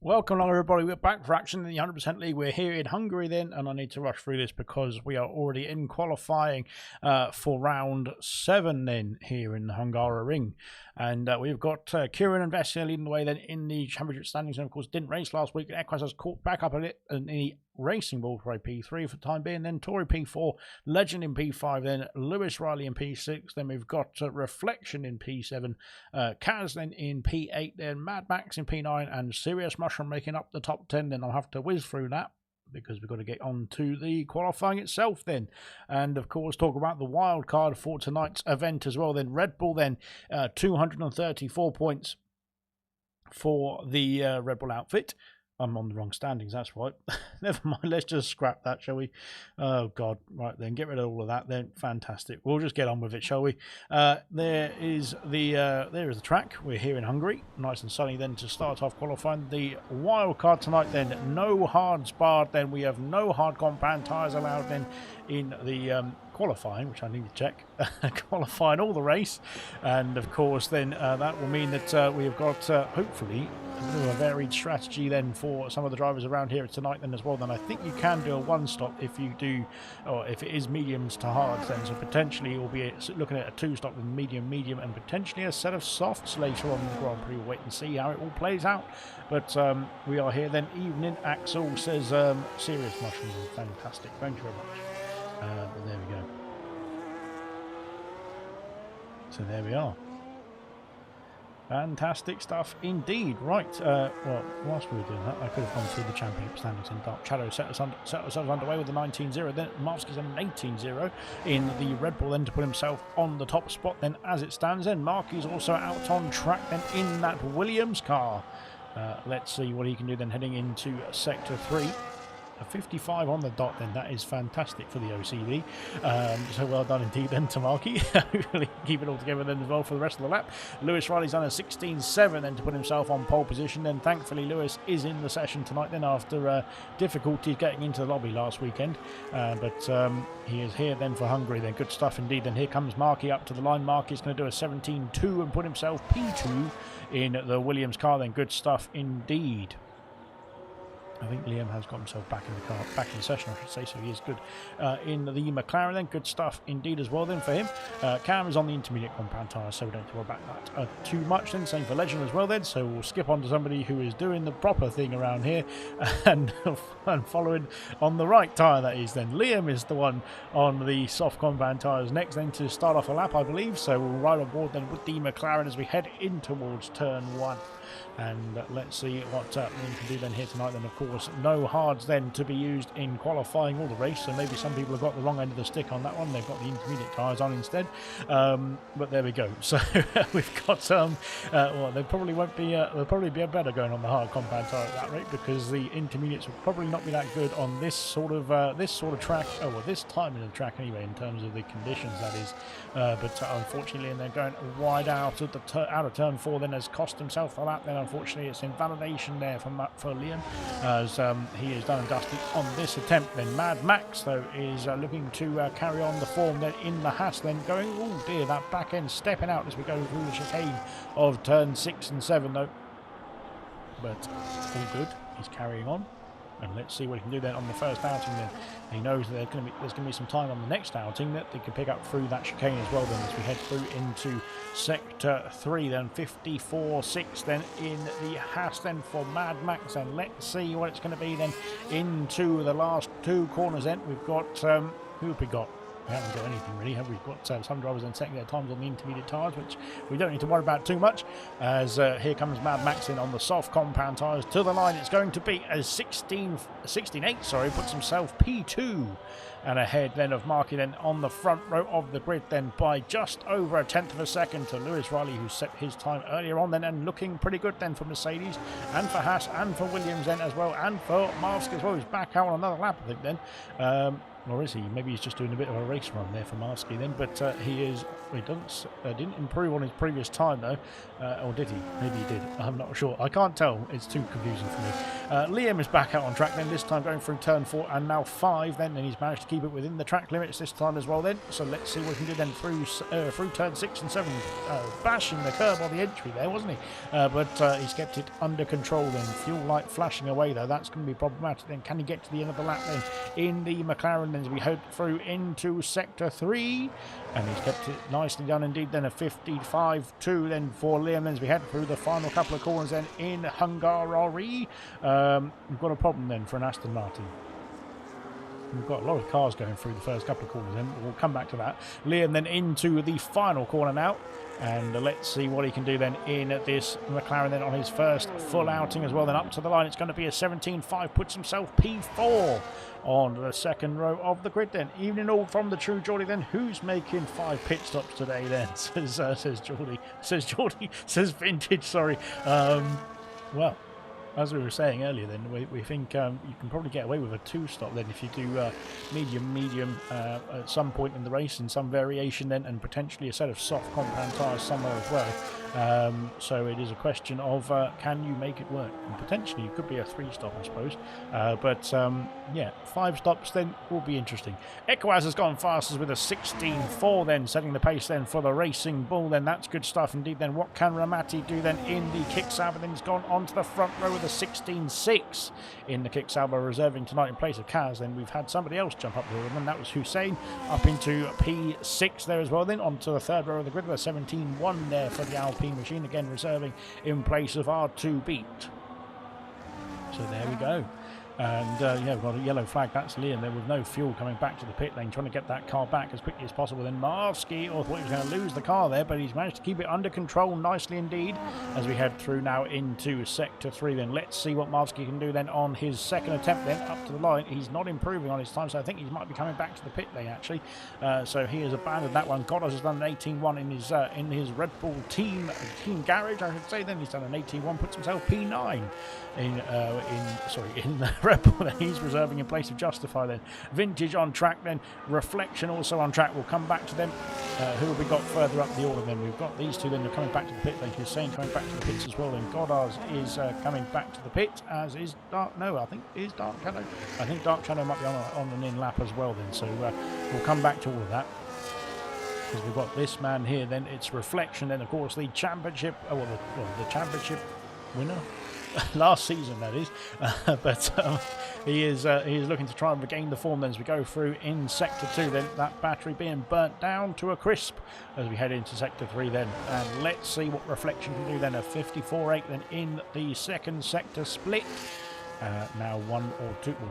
Welcome along everybody, we're back for action in the 100% League. We're here in Hungary then, and I need to rush through this because we are already in qualifying for round 7 then here in the Hungary ring. And we've got Kieran and Vessia leading the way then in the championship standings, and of course didn't race last week. Equus has caught back up a bit in the Racing Ball for a P3 for the time being, then Tory P4, Legend in P5, then Lewis Riley in P6, then we've got Reflection in P7, Kaz then in P8, then Mad Max in P9, and Serious Mushroom making up the top 10. Then I'll have to whiz through that because we've got to get on to the qualifying itself then, and of course talk about the wild card for tonight's event as well. Then Red Bull then 234 points for the Red Bull outfit. I'm on the wrong standings, that's right. Never mind, let's just scrap that, shall we? Oh, God. Right, then, get rid of all of that, then. Fantastic. We'll just get on with it, shall we? There is the track. We're here in Hungary. Nice and sunny, then, to start off qualifying. The wild card tonight, then, no hards barred, then. We have no hard compound tyres allowed, then, in the qualifying, which I need to check. Qualifying all the race. And, of course, then, that will mean that we have got, hopefully, a bit of a varied strategy then for some of the drivers around here tonight then as well. Then I think you can do a one stop if you do, or if it is mediums to hards then, so potentially you'll be looking at a two stop with medium and potentially a set of softs later on in the Grand Prix. We'll wait and see how it all plays out, but we are here then. Evening Axel says serious mushrooms are fantastic, thank you very much. But there we go, so there we are. Fantastic stuff indeed. Right, well, whilst we were doing that, I could have gone through the championship standings in Dark Shadow, set ourselves underway with a 19-0. Then Marski's on an 18-0 in the Red Bull, then to put himself on the top spot. Then as it stands, then Marky's also out on track then in that Williams car. Let's see what he can do then heading into Sector 3. A 55 on the dot then, that is fantastic for the OCD. So well done indeed then to Marky. Really keep it all together then as well for the rest of the lap. Lewis Riley's done a 16-7 then to put himself on pole position. Then thankfully Lewis is in the session tonight then after difficulties getting into the lobby last weekend. But he is here then for Hungary then. Good stuff indeed. Then here comes Marky up to the line. Marky's going to do a 17-2 and put himself P2 in the Williams car then. Good stuff indeed. I think Liam has got himself back in the car, back in the session, I should say, so he is good in the McLaren then. Good stuff indeed as well then for him. Cam is on the intermediate compound tyre, so we don't have to worry about that too much then. Same for Legend as well then, so we'll skip on to somebody who is doing the proper thing around here and following on the right tyre, that is then. Liam is the one on the soft compound tyres next then to start off a lap, I believe, so we'll ride on board then with the McLaren as we head in towards turn 1. And let's see what Liam can do then here tonight. Then, of course, no hards then to be used in qualifying or the race. So maybe some people have got the wrong end of the stick on that one. They've got the intermediate tyres on instead. But there we go. So we've got well, they probably won't be. They'll probably be better going on the hard compound tyre at that rate, because the intermediates will probably not be that good on this sort of track. Oh well, this time in the track anyway, in terms of the conditions, that is. But unfortunately, and they're going wide out of turn 4. Then has cost himself a lap. Then unfortunately it's invalidation there for Liam, as he is done and dusted on this attempt. Then Mad Max though is looking to carry on the form then in the Haas, then going, oh dear, that back end stepping out as we go through the chicane of turn 6 and 7 though, but all good, he's carrying on. And let's see what he can do then on the first outing then. He knows that there's going to be some time on the next outing that they can pick up through that chicane as well then, as we head through into Sector 3 then. 54.6 then in the Haas then for Mad Max, and let's see what it's going to be then into the last 2 corners then. We've got, who have we got? We haven't got anything really, have we? We've got some drivers then setting their times on the intermediate tyres, which we don't need to worry about too much, as here comes Mad Max in on the soft compound tyres to the line. It's going to be a 16.8, sorry, puts himself P2 and ahead then of Marky then on the front row of the grid then by just over 1/10 of a second to Lewis Riley, who set his time earlier on then, and looking pretty good then for Mercedes and for Haas and for Williams then as well, and for Marsk as well, who's back out on another lap I think then. Or is he? Maybe he's just doing a bit of a race run there for Marsky then, but he didn't improve on his previous time though, or did he? Maybe he did. I'm not sure. I can't tell. It's too confusing for me. Liam is back out on track then, this time going through turn 4 and now 5 then, and he's managed to keep it within the track limits this time as well then. So let's see what he can do then through turn 6 and 7, bashing the curb on the entry there, wasn't he? But he's kept it under control then. Fuel light flashing away though. That's going to be problematic then. Can he get to the end of the lap then in the McLaren? As we head through into sector 3, and he's kept it nicely done indeed then, a 55.2 then for Liam then as we head through the final couple of corners then in Hungary. We've got a problem then for an Aston Martin. We've got a lot of cars going through the first couple of corners then, we'll come back to that. Liam then into the final corner now, and let's see what he can do then in this McLaren then on his first full outing as well. Then up to the line, it's going to be a 17.5, puts himself P4 on the second row of the grid then. Evening all from the True Geordie then. Who's making 5 pit stops today then? Says Geordie. Says Vintage, sorry. Well, as we were saying earlier then, we think you can probably get away with a 2-stop then if you do medium at some point in the race in some variation then, and potentially a set of soft compound tyres somewhere as well. So it is a question of can you make it work, and potentially it could be a 3-stop I suppose, but yeah, 5 stops then will be interesting. Equaz has gone fastest with a 16.4 then, setting the pace then for the Racing Bull then. That's good stuff indeed then. What can Ramati do then in the Kick Sauber? Then he's gone onto the front row with a 16.6 in the Kick Sauber, reserving tonight in place of Kaz. Then we've had somebody else jump up the order, and that was Hussein up into P6 there as well then, onto the third row of the grid with a 17.1 there for the Alpine machine, again reserving in place of R2 Beat. So there we go. And yeah, we've got a yellow flag. That's Liam there with no fuel coming back to the pit lane, trying to get that car back as quickly as possible. Then Marsky thought he was going to lose the car there, but he's managed to keep it under control nicely indeed as we head through now into sector 3 then. Let's see what Marsky can do then on his second attempt then up to the line. He's not improving on his time, so I think he might be coming back to the pit lane actually. So he has abandoned that one. Goddard has done an 18.1 in his Red Bull team garage, I should say. Then he's done an 18.1, puts himself P9 in the Red Bull that he's reserving in place of Justify then. Vintage on track then. Reflection also on track. We'll come back to them. Who have we got further up the order then? We've got these two then. They're coming back to the pit lane. Hussein coming back to the pits as well. Then Goddard is coming back to the pit, as is Dark Shadow. I think Dark Shadow might be on an in lap as well then. So we'll come back to all of that, because we've got this man here then. It's Reflection then, of course, the championship, the championship winner last season, that is. But he is looking to try and regain the form then as we go through in sector 2 then. That battery being burnt down to a crisp as we head into sector 3 then, and let's see what Reflection can do then. A 54.8 then in the second sector split. Now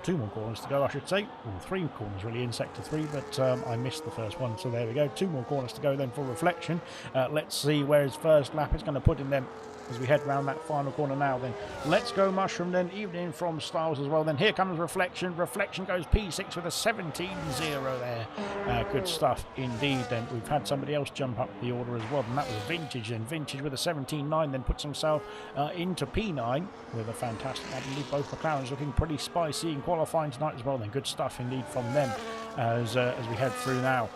two more corners to go, I should say. Or 3 corners really in sector 3, but I missed the first one, so there we go. 2 more corners to go then for Reflection. Let's see where his first lap is going to put him then as we head round that final corner now then. Let's go Mushroom then, evening from Styles as well then. Here comes Reflection. Reflection goes P6 with a 17.0 there. Good stuff indeed then. We've had somebody else jump up the order as well, and that was Vintage then. Vintage with a 17.9 then puts himself into P9 with a fantastic, I believe both McLarens looking pretty spicy in qualifying tonight as well then. Good stuff indeed from them as we head through now.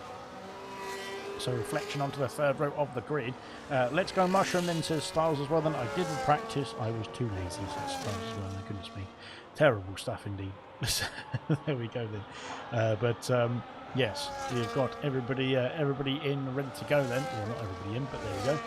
So Reflection onto the third row of the grid. Let's go Mushroom then, says Styles as well then. I didn't practice, I was too lazy, says Styles as well. My goodness me. Terrible stuff indeed. There we go then. Yes, we've got everybody in, ready to go then. Well, not everybody in, but there we go.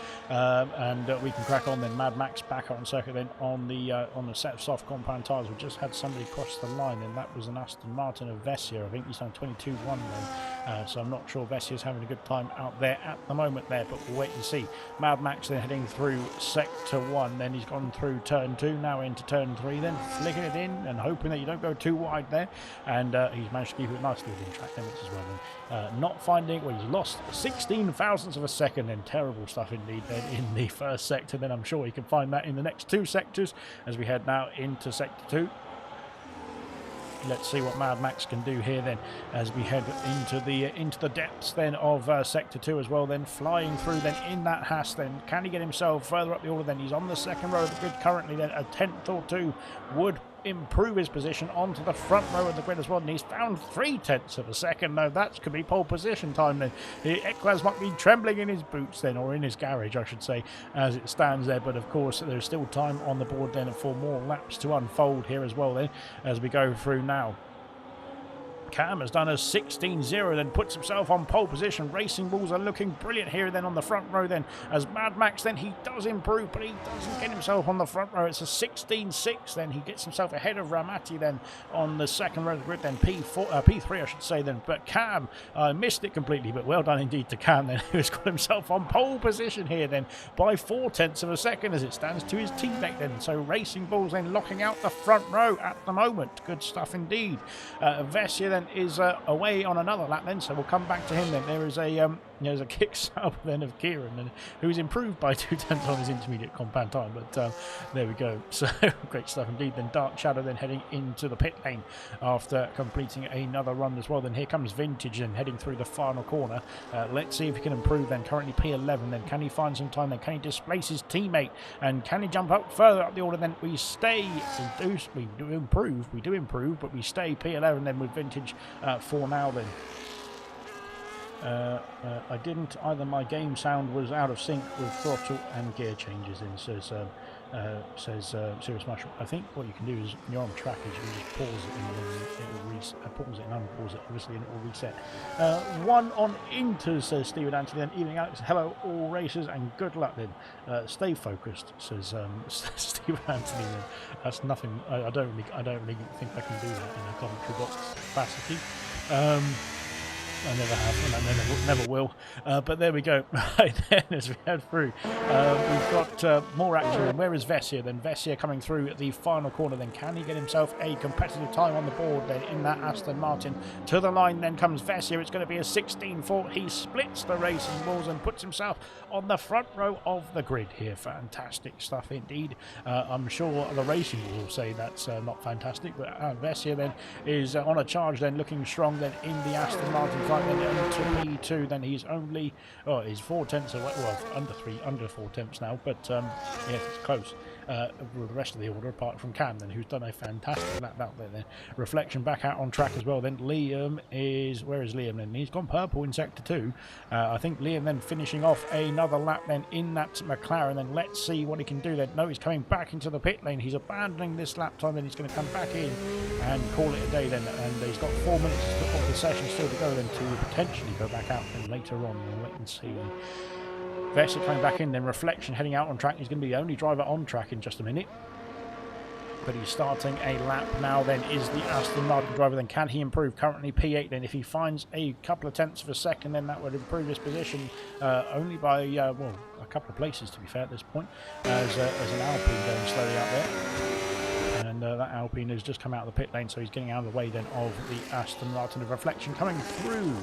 And we can crack on then. Mad Max back on circuit then on the set of soft compound tyres. We just had somebody cross the line, and that was an Aston Martin of Vessia. I think he's done 22.1 then. So I'm not sure Vessia's having a good time out there at the moment there, but we'll wait and see. Mad Max then heading through sector 1. Then he's gone through turn 2, now into turn 3. Then flicking it in and hoping that you don't go too wide there. And he's managed to keep it nicely within track limits as well. Not finding, well, he's lost 16 thousandths of a second, and terrible stuff indeed then in the first sector. Then I'm sure he can find that in the next 2 sectors as we head now into sector 2. Let's see what Mad Max can do here then as we head into the depths then of sector 2 as well then, flying through then in that Haas then. Can he get himself further up the order then? He's on the second row of the grid currently then. A 10th or 2 would improve his position onto the front row of the grid as well, and he's found 0.3 of a second. Now that could be pole position time then. Equaz might be trembling in his boots then, or in his garage I should say, as it stands there, but of course there's still time on the board then for more laps to unfold here as well then, as we go through now. Cam has done a 16.0, then puts himself on pole position. Racing Bulls are looking brilliant here then on the front row then, as Mad Max then he does improve, but he doesn't get himself on the front row. It's a 16.6 then. He gets himself ahead of Ramati then on the second row of the grid then, P3 I should say then. But Cam missed it completely, but well done indeed to Cam then, who's got himself on pole position here then by 0.4 of a second as it stands to his teammate then. So Racing Bulls then locking out the front row at the moment. Good stuff indeed. Vessia then is away on another lap then, so we'll come back to him then. There's a kick sub then of Kieran, who's improved by 0.2 on his intermediate compound time, but there we go. So great stuff indeed. Then Dark Shadow then heading into the pit lane after completing another run as well. Then here comes Vintage then heading through the final corner. Let's see if he can improve then. Currently P11 then. Can he find some time then? Can he displace his teammate? And can he jump up further up the order then? We stay, we do improve, but we stay P11 then with Vintage for now then. I didn't either. My game sound was out of sync with throttle and gear changes in, says Serious Mushroom. I think what you can do is when you're on the track is you can just pause it and then it will pause it and unpause it obviously, and it will reset. One on Inter, says Stephen Anthony. Then evening Alex, hello all racers and good luck then. Stay focused, says Stephen Anthony. Then that's nothing. I don't really think I can do that in a commentary box capacity. I never have, and I never will. But there we go. Right then, as we head through, we've got more action. And where is Vessia? Then Vessia coming through the final corner. Then can he get himself a competitive time on the board? Then in that Aston Martin to the line. Then comes Vessia. It's going to be a 16.4. He splits the Racing Bulls and puts himself on the front row of the grid here. Fantastic stuff indeed. I'm sure the Racing Bulls will say that's not fantastic, but Vessia then is on a charge. Then looking strong. Then in the Aston Martin. Then into P2, then he's only he's 0.4 away, well under 4 now, but yes, it's close with the rest of the order apart from Cam then, who's done a fantastic lap out there then. Reflection back out on track as well. Then Liam is, where is Liam then? He's gone purple in sector 2. I think Liam then finishing off another lap then in that McLaren. Then let's see what he can do then. No, he's coming back into the pit lane. He's abandoning this lap time, then he's going to come back in and call it a day then, and he's got 4 minutes of the session still to go then to potentially go back out and later on. We'll wait and see. Vessia coming back in, then Reflection heading out on track. He's going to be the only driver on track in just a minute, but he's starting a lap now then is the Aston Martin driver. Then can he improve? Currently P8 then. If he finds a couple of tenths of a second, then that would improve his position only by well, a couple of places to be fair at this point, as an Alpine going slowly out there. And that Alpine has just come out of the pit lane, so he's getting out of the way then of the Aston Martin. Of Reflection coming through.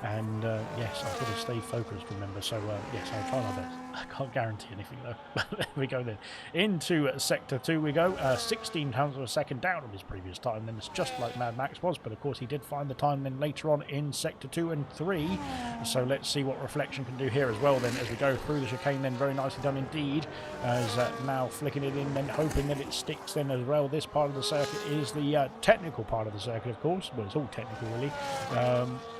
And yes, I've got to stay focused, remember, so yes, I'll try my best. I can't guarantee anything though. But there we go then. Into sector 2 we go. 16 pounds of a second down on his previous time. Then it's just like Mad Max was, but of course he did find the time then later on in sector 2 and 3. So let's see what Reflection can do here as well then as we go through the chicane then. Very nicely done indeed. As now flicking it in then, hoping that it sticks then as well. This part of the circuit is the technical part of the circuit, of course. Well, it's all technical really.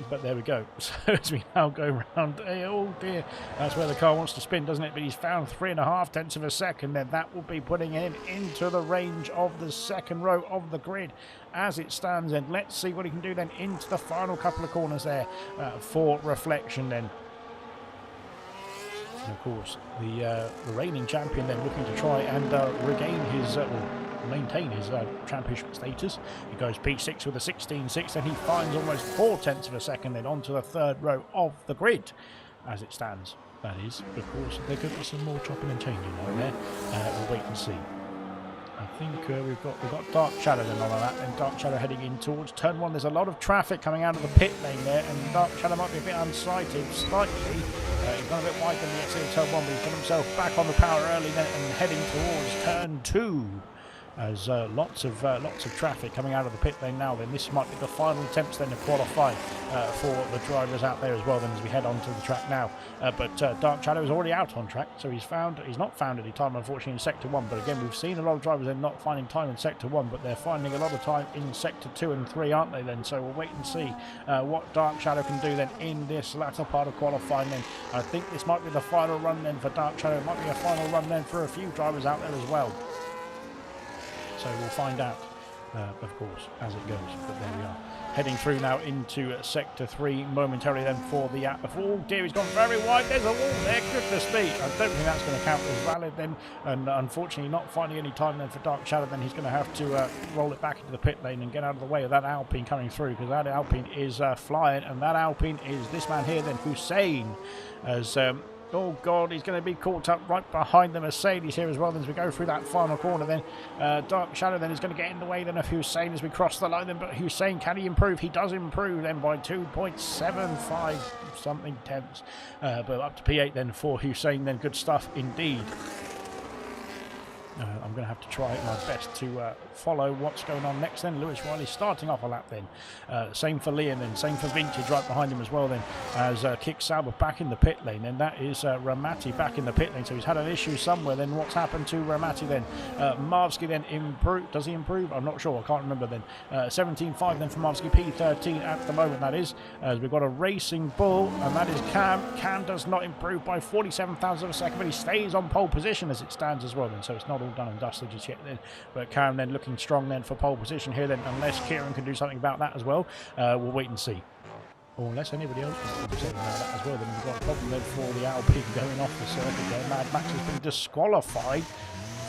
But there we go. So as we now go round, oh dear, that's where the car wants to spin, doesn't it? But he's found 3.5 tenths of a second. Then that will be putting him into the range of the second row of the grid as it stands. And let's see what he can do then into the final couple of corners there for Reflection then. And of course, the reigning champion then looking to try and regain his, maintain his championship status. He goes P6 with a 16.6, and he finds almost 4 tenths of a second then onto the third row of the grid as it stands. That is, of course, there could be some more chopping and changing out there. We'll wait and see. I think we've got Dark Shadow then on that, and Dark Shadow heading in towards turn 1. There's a lot of traffic coming out of the pit lane there, and Dark Shadow might be a bit unsighted slightly. He's gone a bit wide than the exit of turn 1, but he's got himself back on the power early then and heading towards turn 2. as lots of traffic coming out of the pit lane now. Then this might be the final attempts then to qualify for the drivers out there as well. Then as we head onto the track now, but Dark Shadow is already out on track, so he's not found any time unfortunately in sector 1. But again, we've seen a lot of drivers then not finding time in sector 1, but they're finding a lot of time in sector 2 and 3, aren't they? Then so we'll wait and see what Dark Shadow can do then in this latter part of qualifying. Then I think this might be the final run then for Dark Shadow. It might be a final run then for a few drivers out there as well. So we'll find out, of course, as it goes. But there we are. Heading through now into sector 3 momentarily then for the oh dear, he's gone very wide. There's a wall there. Goodness me. I don't think that's going to count as valid then. And unfortunately, not finding any time then for Dark Shadow. Then he's going to have to roll it back into the pit lane and get out of the way of that Alpine coming through, because that Alpine is flying. And that Alpine is this man here then, Hussein, as oh God, he's going to be caught up right behind the Mercedes here as well. Then as we go through that final corner, then Dark Shadow then is going to get in the way then of Hussein as we cross the line. Then, but Hussein, can he improve? He does improve then by 2.75 something tenths, but up to P8 then for Hussein. Then good stuff indeed. I'm going to have to try my best to follow what's going on next then. Lewis Riley starting off a lap then. Same for Liam then. Same for Vintage right behind him as well then. As Kick Sauber back in the pit lane. Then that is Ramati back in the pit lane. So he's had an issue somewhere. Then what's happened to Ramati then? Marvsky then improve. Does he improve? I'm not sure. I can't remember then. 17.5 then for Marvsky. P13 at the moment that is. As we've got a Racing Bull. And that is Cam. Cam does not improve by 47,000 of a second. But he stays on pole position as it stands as well then. So it's not all done and dusted just yet then, but Karen then looking strong then for pole position here then, unless Kieran can do something about that as well. We'll wait and see, or unless anybody else can do something about that as well. Then we've got a problem then for the Alpine going off the circuit there. Mad Max has been disqualified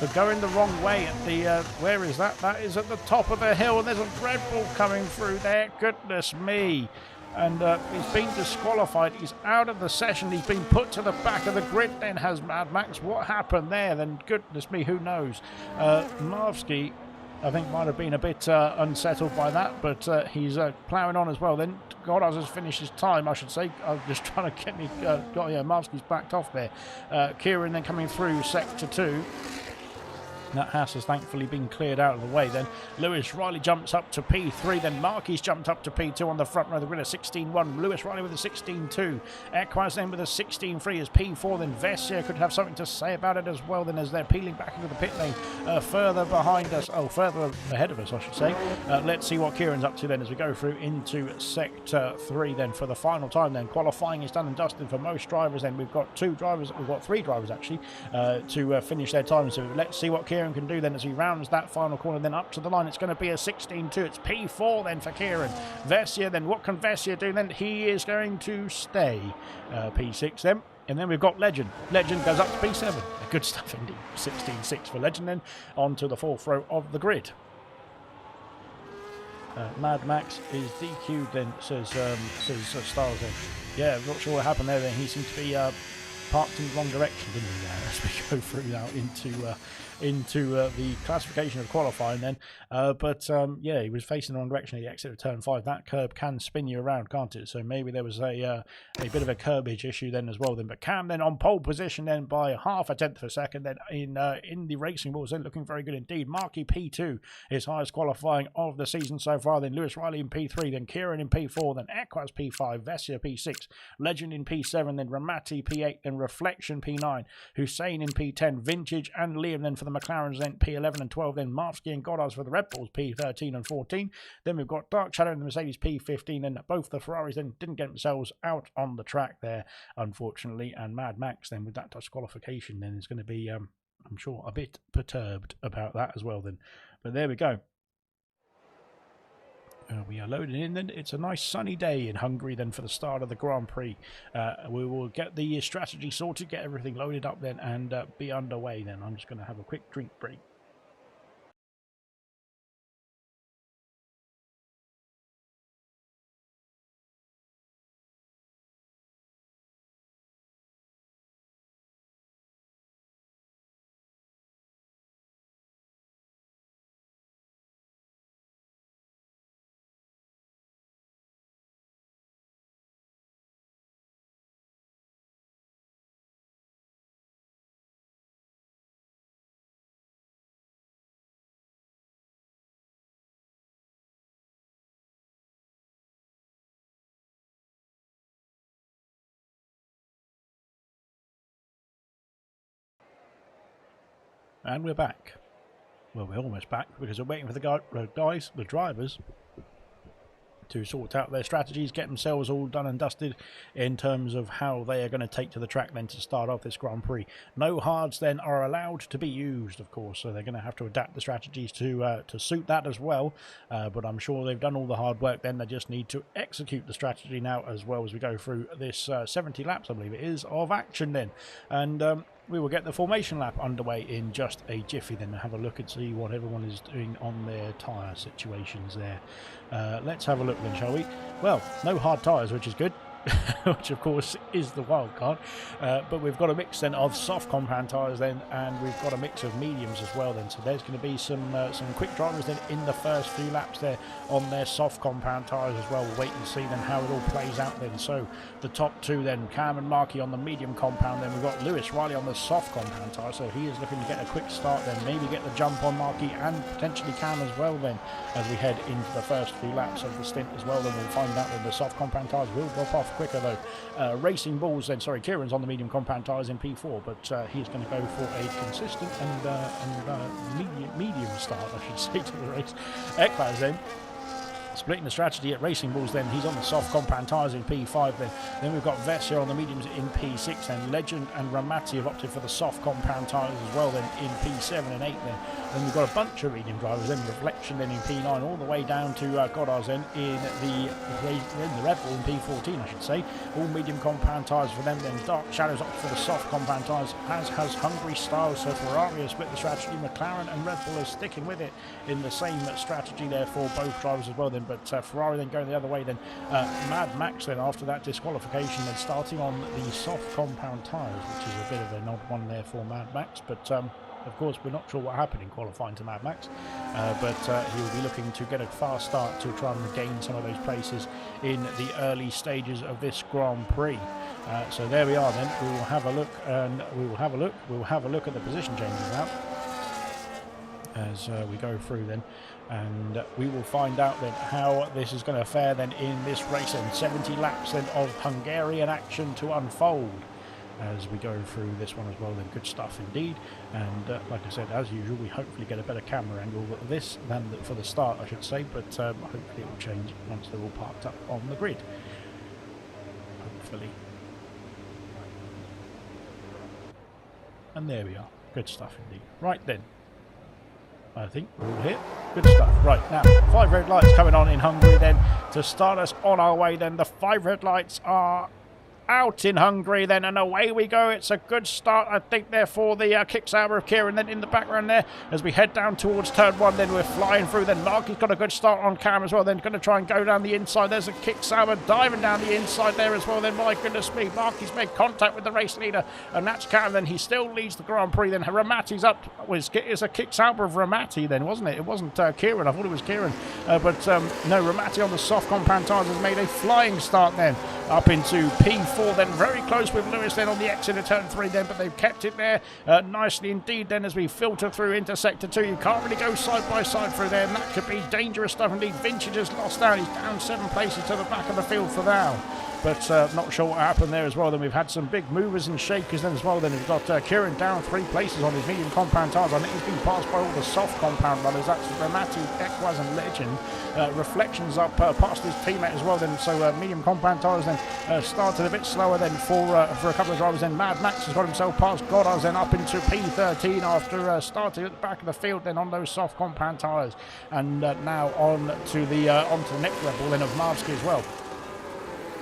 for going the wrong way at the where is that? That is at the top of the hill, and there's a Red Bull coming through there. Goodness me. And he's been disqualified. He's out of the session. He's been put to the back of the grid then, has Mad Max. What happened there then? Goodness me, who knows? Marvsky, I think, might have been a bit unsettled by that, but he's ploughing on as well. Then Goddard has finished his time, I should say. I'm just trying to get me... Marvsky's backed off there. Kieran then coming through sector 2. That house has thankfully been cleared out of the way then. Lewis Riley jumps up to P3, then Marquis jumped up to P2 on the front row. The grid, a 16.1. Lewis Riley with a 16.2. Equaz then with a 16.3 as P4. Then Vessia could have something to say about it as well then, as they're peeling back into the pit lane further behind us. Oh, further ahead of us, I should say. Let's see what Kieran's up to then as we go through into sector 3 then for the final time then. Qualifying is done and dusted for most drivers then. We've got 3 drivers actually to finish their time. So let's see what Kieran can do then as he rounds that final corner then up to the line. It's going to be a 16.2. It's P4 then for Kieran. Vessia then, what can Vessia do then? He is going to stay P6 then. And then we've got Legend. Legend goes up to P7. Good stuff indeed. 16.6 for Legend then. On to the 4th row of the grid. Mad Max is DQ'd then, says Styles then. Yeah, not sure what happened there then. He seemed to be parked in the wrong direction, didn't he, as we go through now into the classification of qualifying then. Yeah, he was facing the wrong direction at the exit of turn 5. That curb can spin you around, can't it? So maybe there was a bit of a curbage issue then as well then. But Cam then on pole position then by half a tenth of a second then in the Racing Bulls then, looking very good indeed. Markey P2, his highest qualifying of the season so far. Then Lewis Riley in P3, then Kieran in P4, then Equaz P5, Vessia P6, Legend in P7, then Ramati P8, then Reflection P9, Hussein in P10, Vintage and Liam then for the McLarens, then P11 and 12, then Marvsky and Goddard for the Red Bulls P13 and 14. Then we've got Dark Shadow and the Mercedes P15, and both the Ferraris then didn't get themselves out on the track there, unfortunately. And Mad Max then with that disqualification then is going to be, I'm sure, a bit perturbed about that as well then. But there we go. We are loading in then. It's a nice sunny day in Hungary then for the start of the Grand Prix. We will get the strategy sorted, get everything loaded up then, and be underway then. I'm just going to have a quick drink break. And we're back. Well, we're almost back because we're waiting for the drivers to sort out their strategies, get themselves all done and dusted in terms of how they are going to take to the track then to start off this Grand Prix. No hards then are allowed to be used, of course, so they're going to have to adapt the strategies to suit that as well. But I'm sure they've done all the hard work then. They just need to execute the strategy now as well as we go through this 70 laps, I believe it is, of action then. And we will get the formation lap underway in just a jiffy then, have a look and see what everyone is doing on their tyre situations there. Let's have a look then, shall we? Well, no hard tyres, which is good. Which of course is the wild card, but we've got a mix then of soft compound tyres then, and we've got a mix of mediums as well then, so there's going to be some quick drivers then in the first few laps there on their soft compound tyres as well. We'll wait and see then how it all plays out then. So the top two then, Cam and Markey on the medium compound, then we've got Lewis Riley on the soft compound tyre, so he is looking to get a quick start then, maybe get the jump on Markey and potentially Cam as well then as we head into the first few laps of the stint as well. Then we'll find out that the soft compound tyres will drop off quicker though. Racing Bulls then, sorry, Kieran's on the medium compound tyres in P4, but he's going to go for a consistent and medium start, I should say, to the race. Ekbaz then splitting the strategy at Racing Bulls then, he's on the soft compound tyres in P5 then we've got Vess here on the mediums in P6 then. Legend and Ramati have opted for the soft compound tyres as well then in P7 and 8 then we've got a bunch of medium drivers then, Reflection then in P9 all the way down to Goddard's then in the Red Bull in P14 I should say. All medium compound tyres for them then. Dark Shadows opted for the soft compound tyres, as has Hungary Styles, so Ferrari has split the strategy. McLaren and Red Bull are sticking with it in the same strategy there for both drivers as well then. But Ferrari then going the other way then. Mad Max then after that disqualification then starting on the soft compound tyres, which is a bit of an odd one there for Mad Max, but of course we're not sure what happened in qualifying to Mad Max, but he'll be looking to get a fast start to try and regain some of those places in the early stages of this Grand Prix. So there we are then. We will have a look and we'll have a look at the position changes now as we go through then, and we will find out then how this is going to fare then in this race, and 70 laps then of Hungarian action to unfold as we go through this one as well then. Good stuff indeed, and like I said, as usual, we hopefully get a better camera angle for this than for the start I should say, but hopefully it will change once they're all parked up on the grid, hopefully. And there we are. Good stuff indeed. Right then, I think we're all here. Good stuff. Right, now, 5 red lights coming on in Hungary then to start us on our way then. The 5 red lights are out in Hungary then, and away we go. It's a good start, I think, there for the kick-sauber of Kieran then in the background there as we head down towards turn 1. Then we're flying through. Then Marky's got a good start on Cam as well, then going to try and go down the inside. There's a kick-sauber diving down the inside there as well then. My goodness me, Marky's made contact with the race leader, and that's Cam then. He still leads the Grand Prix then. Ramati's up. It's a kick-sauber of Ramati then, wasn't it? It wasn't Kieran. I thought it was Kieran, but no, Ramati on the soft compound tyres has made a flying start then up into P4 then, very close with Lewis then on the exit of turn 3 then, but they've kept it there nicely indeed then as we filter through into sector 2. You can't really go side by side through there, and that could be dangerous stuff indeed. Vintage has lost out. He's down 7 places to the back of the field for now, but not sure what happened there as well. Then we've had some big movers and shakers then as well. Then we've got Kieran down 3 places on his medium compound tyres. I think he's been passed by all the soft compound runners. That's Ramati, Ekwaz and Legend. Reflections up past his teammate as well then, so medium compound tyres then started a bit slower then for a couple of drivers. Then Mad Max has got himself past Goddard's then up into P13 after starting at the back of the field then on those soft compound tyres, and now on to the next Red Bull then of Marsky as well.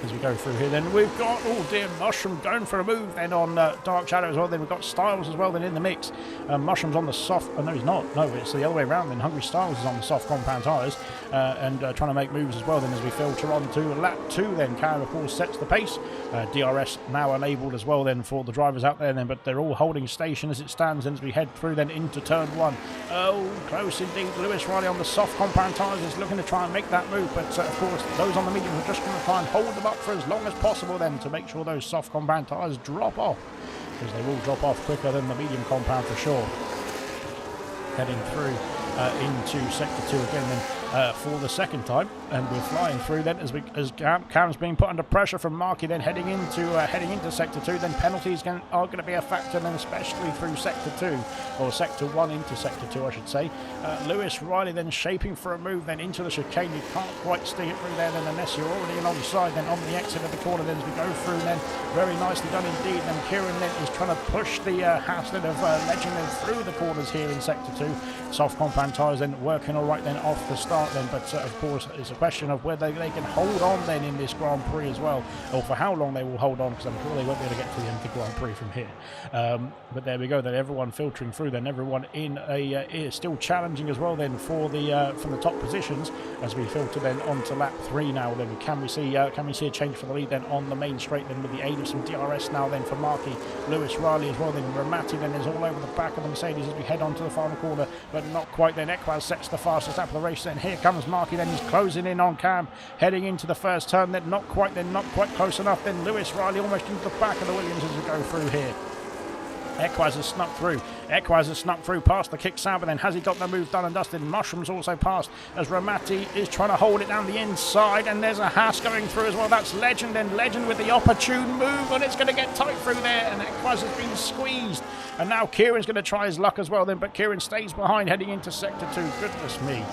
As we go through here then, we've got, oh dear, Mushroom going for a move then on Dark Shadow as well. Then we've got Styles as well then in the mix. Mushroom's on the soft, oh, no he's not, no, it's the other way around then. Hungry Styles is on the soft compound tyres and trying to make moves as well then as we filter on to lap 2 then. Karen of course sets the pace. DRS now enabled as well then for the drivers out there then, but they're all holding station as it stands then as we head through then into turn 1. Oh, close indeed. Lewis Riley on the soft compound tyres is looking to try and make that move, but of course those on the medium are just going to try and hold them up for as long as possible then to make sure those soft compound tyres drop off, because they will drop off quicker than the medium compound for sure. Heading through into sector 2 again then. for the second time, and we're flying through then as Cam's being put under pressure from Markey, then heading into sector 2. Then penalties are going to be a factor, then especially through sector 2, or sector 1 into sector 2 I should say. Lewis Riley then shaping for a move then into the chicane. You can't quite stick it through there then unless you're already alongside. Then on the exit of the corner then as we go through, then very nicely done indeed. Then Kieran then is trying to push the Haslett of Legend then through the corners here in sector 2. Soft compound tyres then working all right then off the start then, but of course it's a question of whether they can hold on then in this Grand Prix as well, or for how long they will hold on, because I'm sure they won't be able to get to the end of the Grand Prix from here. But there we go then, everyone filtering through then, everyone in is still challenging as well then for the from the top positions as we filter then onto lap 3 now. Then can we see a change for the lead then on the main straight then with the aid of some DRS now then for Markey. Lewis Riley as well then, Ramatti then is all over the back of the Mercedes as we head on to the final corner, but not quite then. Equaz sets the fastest lap of the race then. Here comes Markey then, he's closing in on Cam, heading into the first turn then, not quite close enough. Then Lewis Riley almost into the back of the Williams as we go through here. Equaz has snuck through past the kick sound, but then has he got the move done and dusted? Mushrooms also passed as Ramatti is trying to hold it down the inside, and there's a Haas going through as well. That's Legend, and Legend with the opportune move, and it's going to get tight through there, and Equaz has been squeezed. And now Kieran's going to try his luck as well then, but Kieran stays behind heading into sector 2. Goodness me.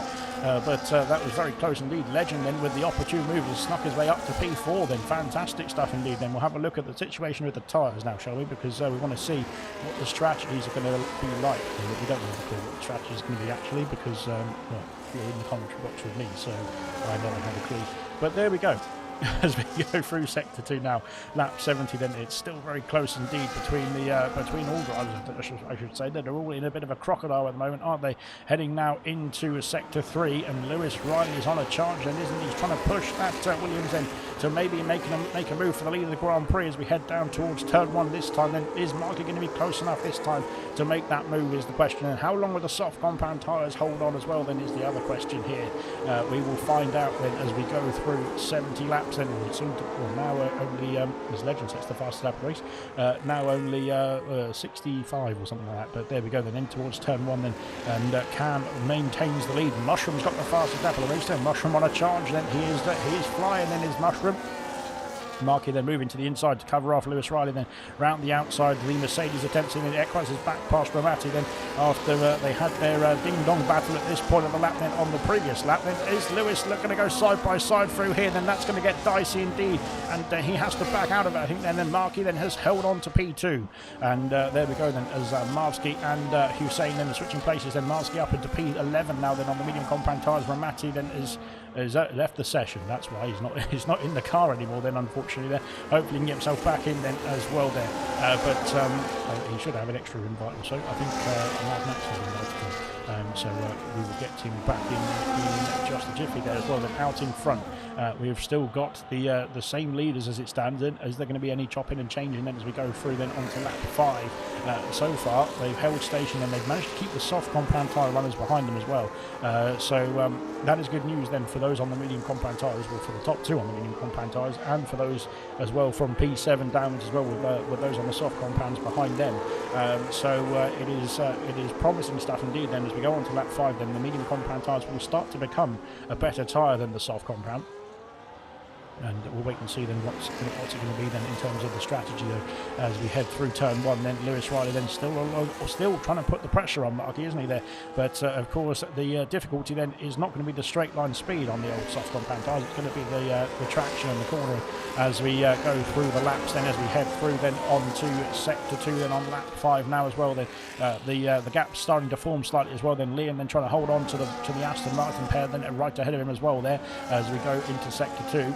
But that was very close indeed. Legend then with the opportune move has snuck his way up to P4 then. Fantastic stuff indeed. Then we'll have a look at the situation with the tyres now, shall we? Because we want to see what the strategies are going to be like. We don't know what the strategy is going to be actually, because well, you're in the commentary box with me, so I never had a clue. But there we go. As we go through sector 2 now, lap 70, then it's still very close indeed between all drivers, I should say. They're all in a bit of a crocodile at the moment, aren't they? Heading now into sector 3, and Lewis Riley is on a charge then, isn't he? He's trying to push that Williams then to maybe make a move for the lead of the Grand Prix as we head down towards turn 1 this time. Then is Markey going to be close enough this time to make that move is the question, and how long will the soft compound tyres hold on as well then is the other question here. We will find out then as we go through 70 laps. Then soon to, well, now only as Legend sets the fastest lap of the race, now only 65 or something like that. But there we go then, in towards turn 1 then, and Cam maintains the lead. Mushroom's got the fastest lap of the race then. Mushroom on a charge then, he is flying then, is Mushroom. Markey then moving to the inside to cover off Lewis Riley, then round the outside the Mercedes attempts in, and Equaz is back past Ramatti then after they had their ding-dong battle at this point of the lap then on the previous lap. Then is Lewis looking to go side by side through here, then that's going to get dicey indeed, and he has to back out of it I think then Markey then has held on to P2, and there we go then as Marsky and Hussein then are switching places. Then Marsky up into P11 now then on the medium compound tyres. Ramatti then is left the session, that's why he's not in the car anymore then, unfortunately there. Hopefully he can get himself back in then as well there, but he should have an extra invite or so. I think Mad Max has invited him, so we will get him back in just a jiffy there as well. Then out in front we've still got the same leaders as it stands. In is there going to be any chopping and changing then as we go through then onto lap 5? So far they've held station and they've managed to keep the soft compound tyre runners behind them as well, so that is good news then for those on the medium compound tyres, well for the top 2 on the medium compound tyres, and for those as well from P7 downwards as well with those on the soft compounds behind them. So it is promising stuff indeed then as we go on to lap 5. Then the medium compound tyres will start to become a better tyre than the soft compound. And we'll wait and see then what's it going to be then in terms of the strategy though as we head through turn 1. Then Lewis Riley then still trying to put the pressure on Markey, isn't he there? But of course the difficulty then is not going to be the straight line speed on the old soft compound tyres. It's going to be the traction in the corner as we go through the laps then as we head through then on to sector 2 then on lap 5 now as well. Then the gap's starting to form slightly as well. Then Liam then trying to hold on to the Aston Martin pair then right ahead of him as well there as we go into sector 2.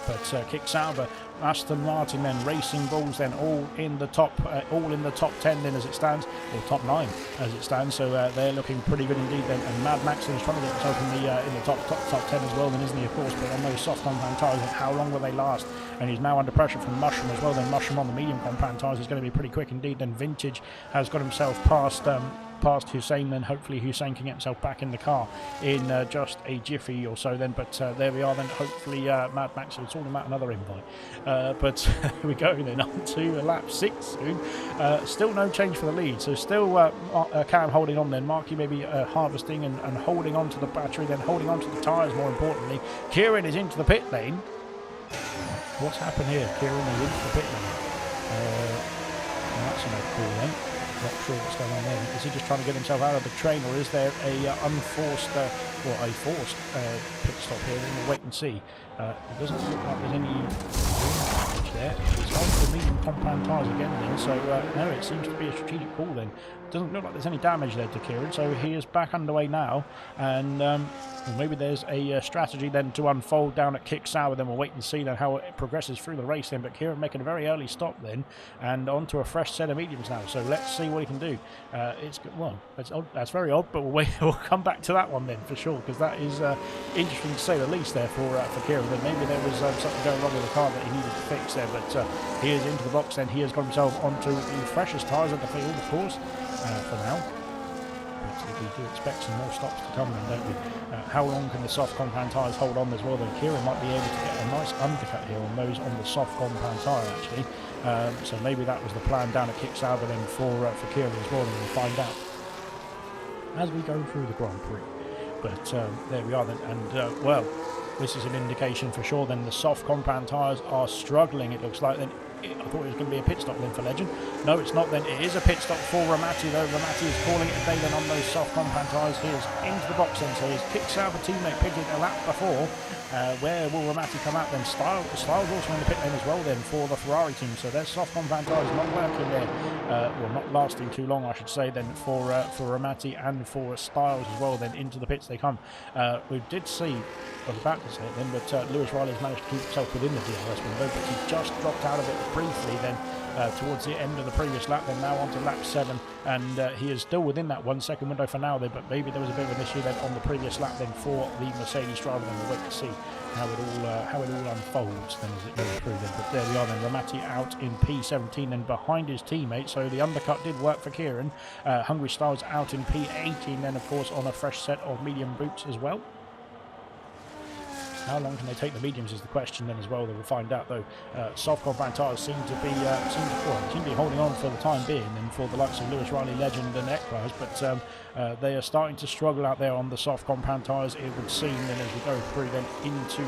But Kick Sauber, Aston Martin then, Racing Bulls then all in the top 10 then as it stands, or top 9 as it stands. So they're looking pretty good indeed then. And Mad Max is trying to get himself in the top 10 as well then, isn't he? Of course, but on those soft compound tyres, how long will they last? And he's now under pressure from Mushroom as well. Then Mushroom on the medium compound tyres is going to be pretty quick indeed. Then Vintage has got himself past past Hussein, then hopefully Hussein can get himself back in the car in just a jiffy or so then. But there we are then. Hopefully Mad Max will sort him out another invite. But here we go then on to lap 6 soon. Still no change for the lead, so still Cam holding on then. Marky maybe harvesting and holding on to the battery, then holding on to the tyres more importantly. Kieran is into the pit lane. What's happened here? Kieran is into the pit lane. Well, that's a no call then. Not sure what's going on there. Is he just trying to get himself out of the train, or is there a unforced or a forced pit stop here? Then we'll wait and see. It doesn't look like there's any damage there. It's on the medium compound tyres again then, so no, it seems to be a strategic call then. Doesn't look like there's any damage there to Kieran, so he is back underway now, and maybe there's a strategy then to unfold down at Kick Sour. Then we'll wait and see then how it progresses through the race then. But Kieran making a very early stop then, and onto a fresh set of mediums now. So let's see what he can do. It's well, that's odd, that's very odd, but we'll come back to that one then for sure, because that is interesting to say the least there for Kieran. Then maybe there was something going wrong with the car that he needed to fix there. But he is into the box then. He has got himself onto the freshest tyres of the field, of course. For now, but we do expect some more stops to come then, don't we? How long can the soft compound tyres hold on as well? Then Kieran might be able to get a nice undercut here on those on the soft compound tyre actually. So maybe that was the plan down at Kick Sauber then for Kieran as well, and we'll find out as we go through the Grand Prix. But there we are then, and well, this is an indication for sure then the soft compound tyres are struggling, it looks like then. I thought it was going to be a pit stop then for Legend. No, it's not then. It is a pit stop for Ramati though. Ramati is calling it a day then on those soft compound tyres. He is into the box then, so his Kick Sauber teammate pitted a lap before. Where will Ramati come out then? Styles also in the pit lane as well then for the Ferrari team. So their soft compound tyres not working there. Well, not lasting too long, I should say, then for Ramati and for Styles as well. Then into the pits they come. We did see, I was about to say it then, but Lewis Riley's managed to keep himself within the DRS window, but he just dropped out of it briefly then towards the end of the previous lap, then now on to lap 7, and he is still within that 1 second window for now then, but maybe there was a bit of an issue then on the previous lap then for the Mercedes driver. Then we'll wait to see how it all unfolds then as it goes through then. But there we are then, Ramati out in P17 and behind his teammate, so the undercut did work for Kieran. Hungary Styles out in P18 then, of course, on a fresh set of medium boots as well. How long can they take the mediums is the question then as well. That we'll find out though. Soft compound tyres seem to be holding on for the time being, and for the likes of Lewis Riley, Legend, and Equaz, but they are starting to struggle out there on the soft compound tyres. It would seem then as we go through then into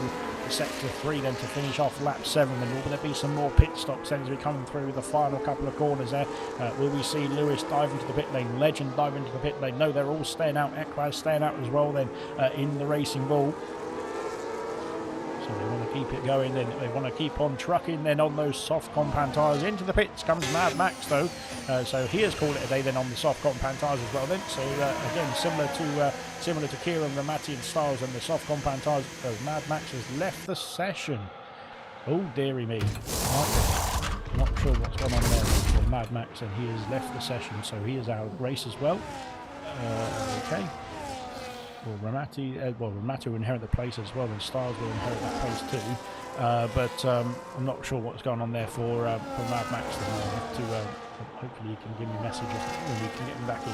sector 3 then to finish off lap 7. Then will there be some more pit stops then as we come through the final couple of corners there? Will we see Lewis dive into the pit lane, Legend dive into the pit lane? No, they're all staying out. Equaz staying out as well then in the Racing Bull. They want to keep it going then, they want to keep on trucking then on those soft compound tyres. Into the pits comes Mad Max though, so he has called it a day then on the soft compound tyres as well then. So again, similar to Kieran, Ramati and Styles and the soft compound tyres. Mad Max has left the session. Oh dearie me, not sure what's going on there for Mad Max, and he has left the session, so he is out of the race as well. Okay. Well, Ramati will inherit the place as well, and Styles will inherit that place too. But I'm not sure what's going on there for Mad Max. I'll have to, hopefully he can give me a message when we can get him back in.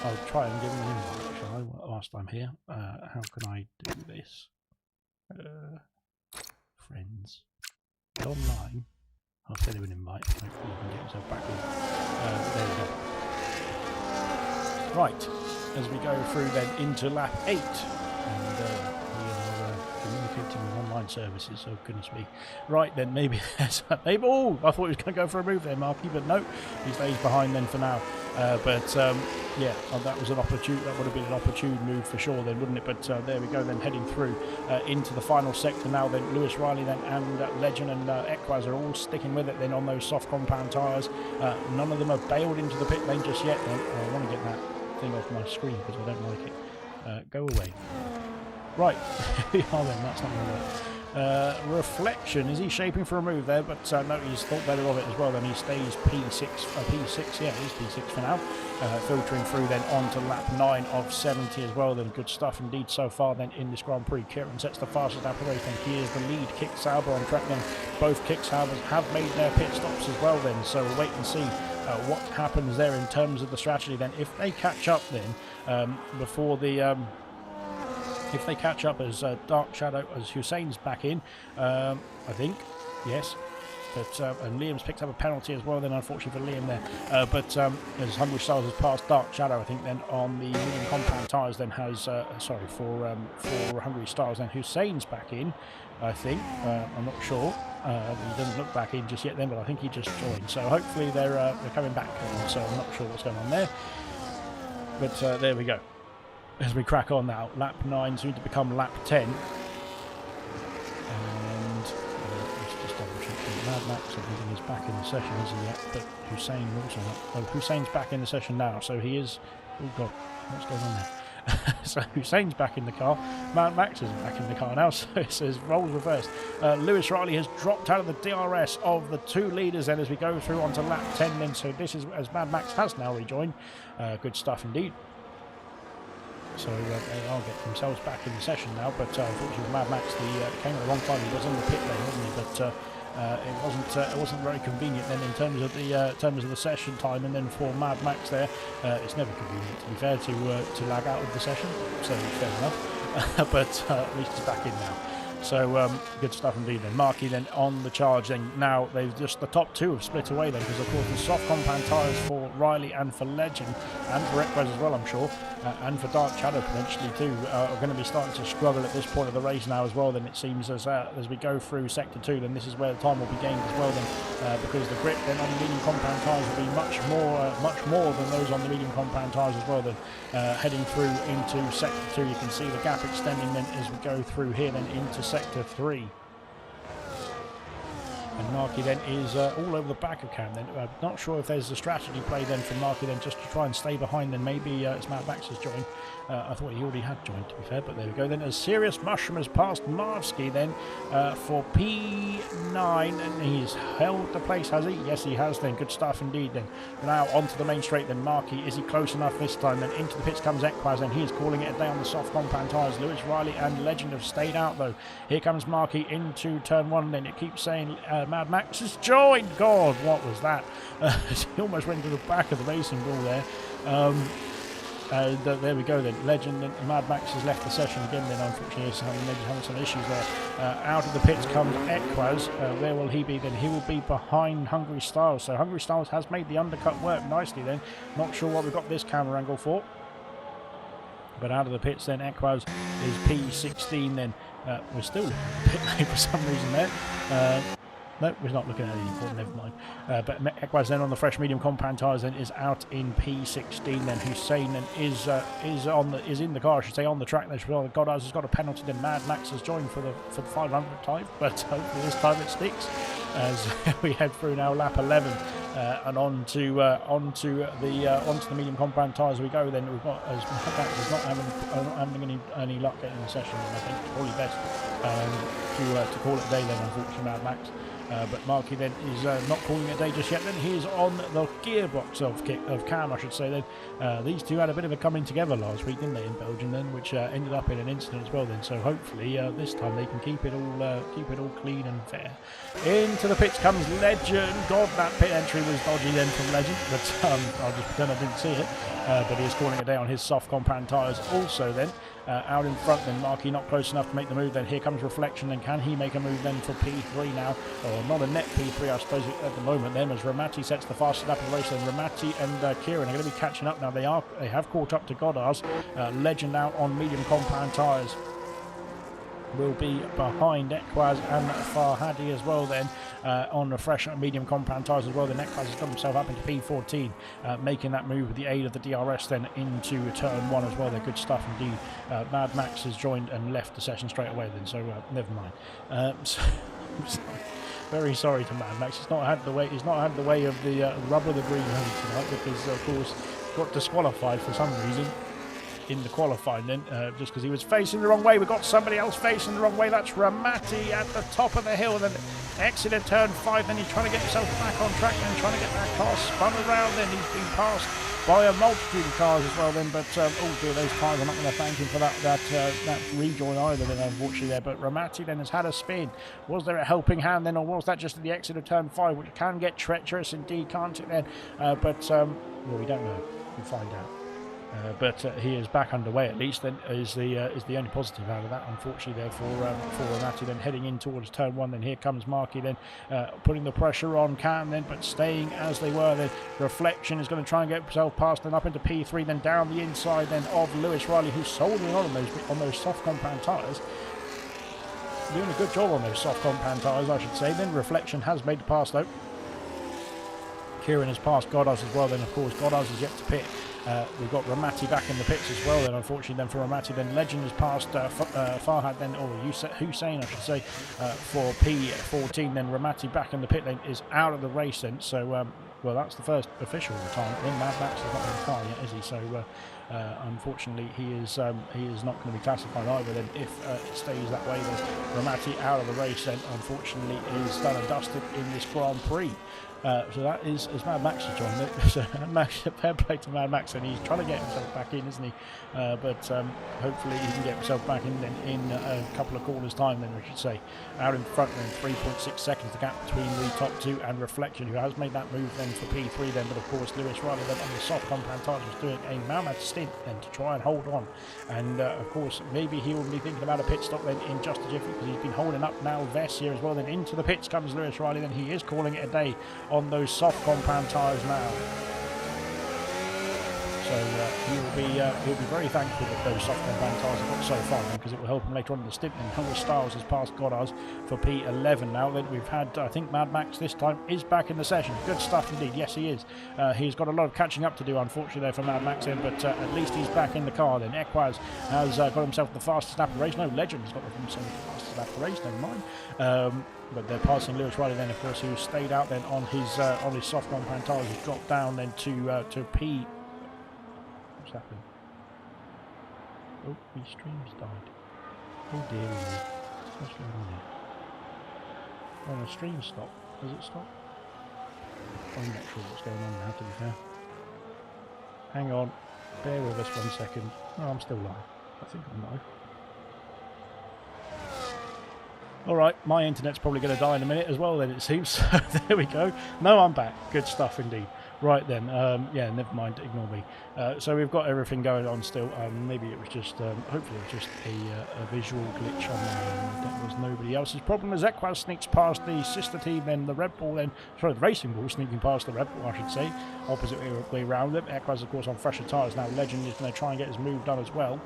I'll try and give him an invite, shall I, whilst I'm here. How can I do this? Friends. Get online. I'll send him an invite. Hopefully he can get himself back in. There we go. Right, as we go through then into lap 8, and we are communicating with online services, so goodness me. Right then, maybe there's maybe, oh, I thought he was going to go for a move there, Marky, but no, he stays behind then for now. Yeah, that was an opportune, that would have been an opportune move for sure then, wouldn't it? But there we go then, heading through into the final sector now then. Lewis Riley then and Legend and Equaz are all sticking with it then on those soft compound tyres. None of them have bailed into the pit lane just yet then. I want to get that thing off my screen because I don't like it. Go away. Right, here we are then, that's not going to work. Reflection, is he shaping for a move there? But no, he's thought better of it as well, and he stays P6, yeah, it is P6 for now. Filtering through then on to lap 9 of 70 as well. Then good stuff indeed so far then in this Grand Prix. Kieran sets the fastest lap of the race, and he is the lead. Kick Sauber on track then. Both Kick Saubers have made their pit stops as well then, so we'll wait and see what happens there in terms of the strategy then. If they catch up then before the... if they catch up as Dark Shadow, as Hussein's back in, I think, yes. But and Liam's picked up a penalty as well then, unfortunately for Liam there. But as Hungry Stars has passed Dark Shadow, I think then on the medium compound tyres then has, sorry, for Hungry Stars then Hussein's back in, I think. I'm not sure. He doesn't look back in just yet then, but I think he just joined. So hopefully they're coming back, so I'm not sure what's going on there. But there we go. As we crack on now, lap 9 soon to become lap 10. And let's just double check. Mad Max, I think he's back in the session, isn't he yet? But Hussein also not. Oh, Hussein's back in the session now, so he is. Oh God, what's going on there? So Hussein's back in the car. Mad Max isn't back in the car now, so it says roles reversed. Lewis Riley has dropped out of the DRS of the 2 leaders then as we go through onto lap 10 then. So this is as Mad Max has now rejoined. Good stuff indeed. So they are getting themselves back in the session now, but unfortunately Mad Max came at the wrong time. He was on the pit lane, wasn't he? But it wasn't very convenient then in terms of the session time. And then for Mad Max there, it's never convenient to be fair to lag out of the session. So fair enough. But at least he's back in now. So good stuff indeed then. Markey then on the charge then. Now they've just, the top 2 have split away then, because of course the soft compound tyres for Riley and for Legend and for Equez as well, I'm sure, and for Dark Shadow potentially too, are going to be starting to struggle at this point of the race now as well then, it seems, as we go through sector 2 then. This is where the time will be gained as well then, because the grip then on the medium compound tyres will be much more than those on the medium compound tyres as well then. Heading through into sector 2, you can see the gap extending then as we go through here then into sector 3. And Markey then is all over the back of Cam then. Not sure if there's a strategy play then from Markey then, just to try and stay behind then. Maybe it's Matt Max has joined. I thought he already had joined, to be fair, but there we go then. As Serious Mushroom has passed Marvsky then for P9, and he's held the place, has he? Yes, he has then. Good stuff indeed then. Now onto the main straight then. Markey, is he close enough this time then? Into the pits comes Equaz, and he is calling it a day on the soft compound tyres. Lewis Riley and Legend have stayed out though. Here comes Markey into turn 1 then. It keeps saying Mad Max has joined. God, what was that? He almost went to the back of the racing ball there. There we go then. Legend and Mad Max has left the session again then, unfortunately. He's having some issues there. Out of the pits comes Equaz. Where will he be then? He will be behind Hungry Styles. So Hungry Styles has made the undercut work nicely then. Not sure what we've got this camera angle for. But out of the pits then, Equaz is P16 then. We're still pit lane for some reason there. No, we're not looking at anything, never mind. But Equaz then on the fresh medium compound tyres then is out in P16 then. Hussein then is in the car, I should say, on the track there. Goddard's has got a penalty then. Mad Max has joined for the 500 time, but hopefully this time it sticks as we head through now lap 11 and onto the medium compound tyres we go. Then we've got, as Mad Max is not having any luck getting in the session, and I think it's probably best to call it a day then, unfortunately, Mad Max. But Markey then is not calling it a day just yet then. He is on the gearbox of Cam, I should say then. These two had a bit of a coming together last week, didn't they, in Belgium then, which ended up in an incident as well then. So hopefully this time they can keep it all clean and fair. Into the pits comes Legend. God, that pit entry was dodgy then from Legend, but I'll just pretend I didn't see it. But he is calling it a day on his soft compound tyres also then. Out in front then, Markey not close enough to make the move then. Here comes Reflection, then can he make a move then for P3 now? Or not a net P3 I suppose at the moment then, as Ramati sets the fastest lap of the race then. Ramati and Kieran are going to be catching up now. They have caught up to Goddard's. Legend out on medium compound tyres will be behind Equaz and Farhadi as well then, on the fresh medium compound tyres as well. Then Equaz has got himself up into P14, making that move with the aid of the DRS then into turn 1 as well. They're good stuff indeed. Mad Max has joined and left the session straight away then, so never mind. Very sorry to Mad Max. He's not had the way of the rubber of the green home tonight, because of course got disqualified for some reason in the qualifying then, just because he was facing the wrong way. We've got somebody else facing the wrong way. That's Ramati at the top of the hill, then exit at turn 5. Then he's trying to get himself back on track and trying to get that car spun around. Then he's been passed by a multitude of cars as well then, but oh dear, those cars are not going to thank him for that rejoin either then, unfortunately there. But Ramati then has had a spin. Was there a helping hand then, or was that just at the exit of turn 5, which can get treacherous indeed, can't it then? Well, we don't know. We'll find out. But he is back underway at least. Then is the only positive out of that. Unfortunately, there for Ramati. Then heading in towards turn 1. Then here comes Markey. Then putting the pressure on Cam. Then but staying as they were. Then Reflection is going to try and get himself past. Then up into P3. Then down the inside. Then of Lewis Riley, who's soldering on those soft compound tyres. Doing a good job on those soft compound tyres, I should say. Then Reflection has made the pass though. Kieran has passed Goddard as well. Then of course Goddard is yet to pit. We've got Ramati back in the pits as well. Then unfortunately, then for Ramati, then Legend has passed Farhad. Then or Hussein, I should say, for P14. Then Ramati back in the pit lane is out of the race. Then so well, that's the first official retirement. Then Mad Max is not in the car yet, is he? So unfortunately, he is not going to be classified either. Then if it stays that way, then Ramati out of the race. Then unfortunately is done and dusted in this Grand Prix. So that is as Mad Max has joined it. So fair play to Mad Max, and he's trying to get himself back in, isn't he? But hopefully he can get himself back in a couple of quarters' time. Then we should say out in front. Then 3.6 seconds the gap between the top 2 and Reflection, who has made that move then for P3. Then, but of course Lewis Riley then on the soft compound tyres was doing a mammoth stint then to try and hold on. And of course maybe he will be thinking about a pit stop then in just a jiffy, because he's been holding up now Vess here as well. Then into the pits comes Lewis Riley. Then he is calling it a day on those soft compound tyres now. So he'll be very thankful that those soft compound tyres have got so far, because it will help him later on in the stint. And Hungary Styles has passed Goddard for P11 now. Then we've had, I think Mad Max this time is back in the session. Good stuff indeed. Yes, he is. He's got a lot of catching up to do, unfortunately, there for Mad Max in, but at least he's back in the car. Then Equaz has got himself the fastest lap of the race. No, Legend's got himself the fastest lap of the race. Never mind. But they're passing Lewis Riley then, of course, who stayed out then on his soft compound tyres. He's dropped down then to P. What's happened? Oh, his stream's died. Oh dear me. What's going on here? Oh, the stream stopped. Does it stop? I'm not sure what's going on now, to be fair. Hang on. Bear with us 1 second. No, I'm still live. I think I'm live. Alright, my internet's probably going to die in a minute as well then, it seems. So there we go. No, I'm back. Good stuff indeed. Right then, yeah, never mind, ignore me. So we've got everything going on still. Maybe it was just, hopefully it was just a visual glitch on that was nobody else's problem. As Equaz sneaks past the sister team, then the Red Bull, then, sorry, the Racing Bull sneaking past the Red Bull, I should say. Opposite way round it. Equaz, of course, on fresher tyres now. Legend is going to try and get his move done as well.